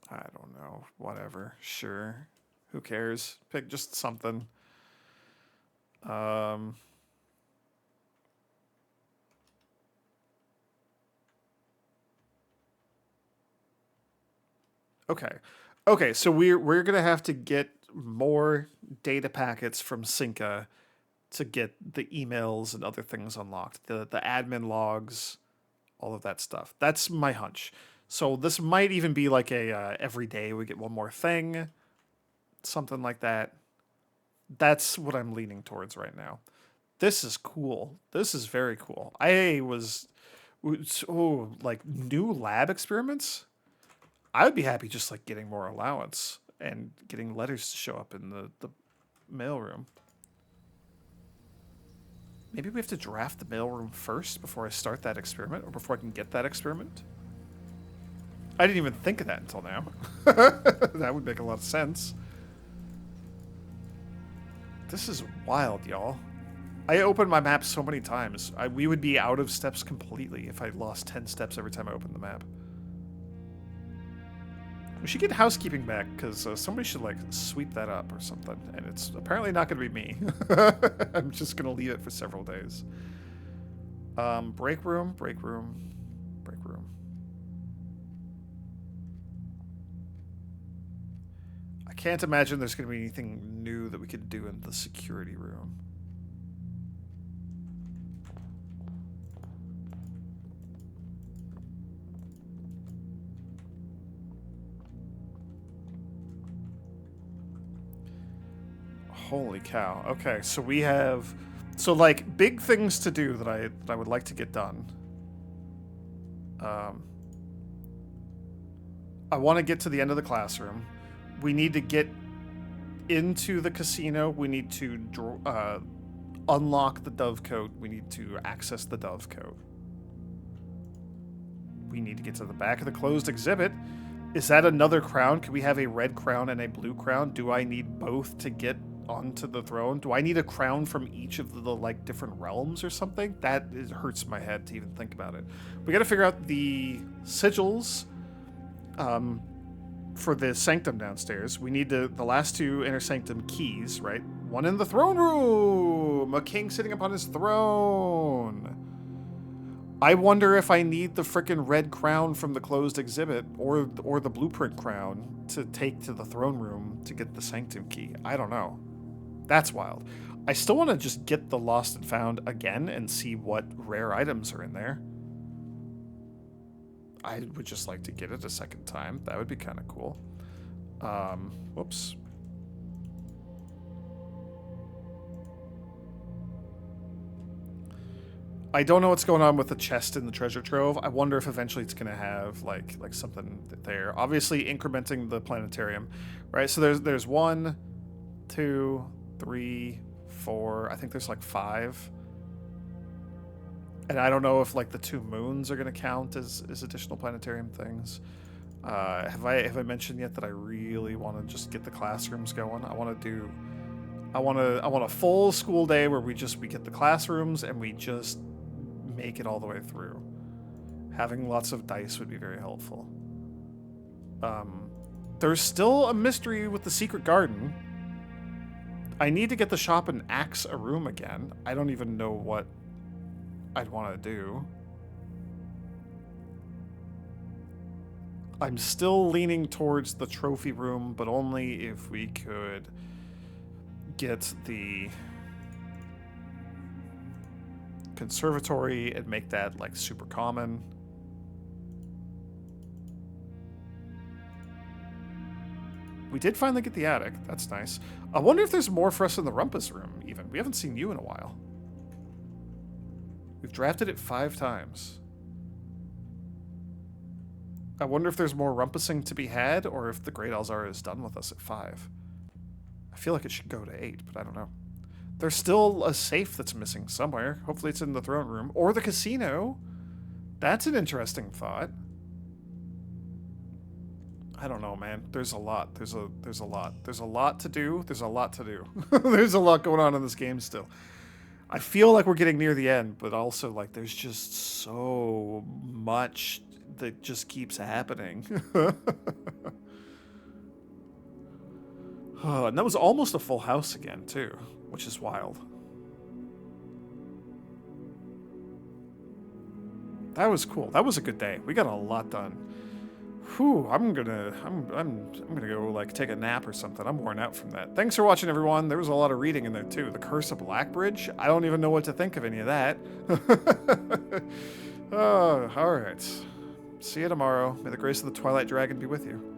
I don't know. Whatever. Sure. Who cares? Pick just something. Um, okay. Okay, so we're gonna have to get more data packets from Cinca to get the emails and other things unlocked. The admin logs, all of that stuff. That's my hunch. So this might even be like a every day we get one more thing, something like that. That's what I'm leaning towards right now. This is cool. This is very cool. Oh, like new lab experiments. I would be happy just like getting more allowance and getting letters to show up in the mailroom. Maybe we have to draft the mailroom first before I start that experiment, or before I can get that experiment. I didn't even think of that until now. That would make a lot of sense. This is wild, y'all. I opened my map so many times. We would be out of steps completely if I lost 10 steps every time I opened the map. We should get housekeeping back, because somebody should, like, sweep that up or something. And it's apparently not going to be me. I'm just going to leave it for several days. Break room, break room, break room. I can't imagine there's going to be anything new that we could do in the security room. Holy cow. Okay, so we have... So, like, big things to do that I would like to get done. I want to get to the end of the classroom. We need to get into the casino. We need to unlock the Dovecote. We need to access the Dovecote. We need to get to the back of the closed exhibit. Is that another crown? Can we have a red crown and a blue crown? Do I need both to get onto the throne? Do I need a crown from each of the like different realms or something? That hurts my head to even think about it. We got to figure out the sigils for the sanctum downstairs. We need the last two inner sanctum keys, right? One in the throne room, a king sitting upon his throne. I wonder if I need the frickin' red crown from the closed exhibit or the blueprint crown to take to the throne room to get the sanctum key. I don't know. That's wild. I still want to just get the lost and found again and see what rare items are in there. I would just like to get it a second time. That would be kind of cool. Whoops. I don't know what's going on with the chest in the treasure trove. I wonder if eventually it's going to have like something there. Obviously incrementing the planetarium, right? So there's 1, 2, 3, 4. I think there's like 5. And I don't know if like the 2 moons are going to count as additional planetarium things. Have I mentioned yet that I really want to just get the classrooms going? I want a full school day where we get the classrooms and we just make it all the way through. Having lots of dice would be very helpful. There's still a mystery with the secret garden. I need to get the shop and axe a room again. I don't even know what I'd want to do. I'm still leaning towards the trophy room, but only if we could get the conservatory and make that like super common. We did finally get the attic. That's nice. I wonder if there's more for us in the Rumpus room, even. We haven't seen you in a while. We've drafted it 5 times. I wonder if there's more rumpusing to be had, or if the Great Alzara is done with us at 5. I feel like it should go to 8, but I don't know. There's still a safe that's missing somewhere. Hopefully it's in the throne room. Or the casino. That's an interesting thought. I don't know, man. There's a lot. There's a lot. There's a lot to do. There's a lot to do. There's a lot going on in this game still. I feel like we're getting near the end, but also like there's just so much that just keeps happening. Oh, and that was almost a full house again, too, which is wild. That was cool. That was a good day. We got a lot done. Whew, I'm gonna go like take a nap or something. I'm worn out from that. Thanks for watching, everyone. There was a lot of reading in there too. The Curse of Blackbridge. I don't even know what to think of any of that. Oh, all right. See you tomorrow. May the grace of the Twilight Dragon be with you.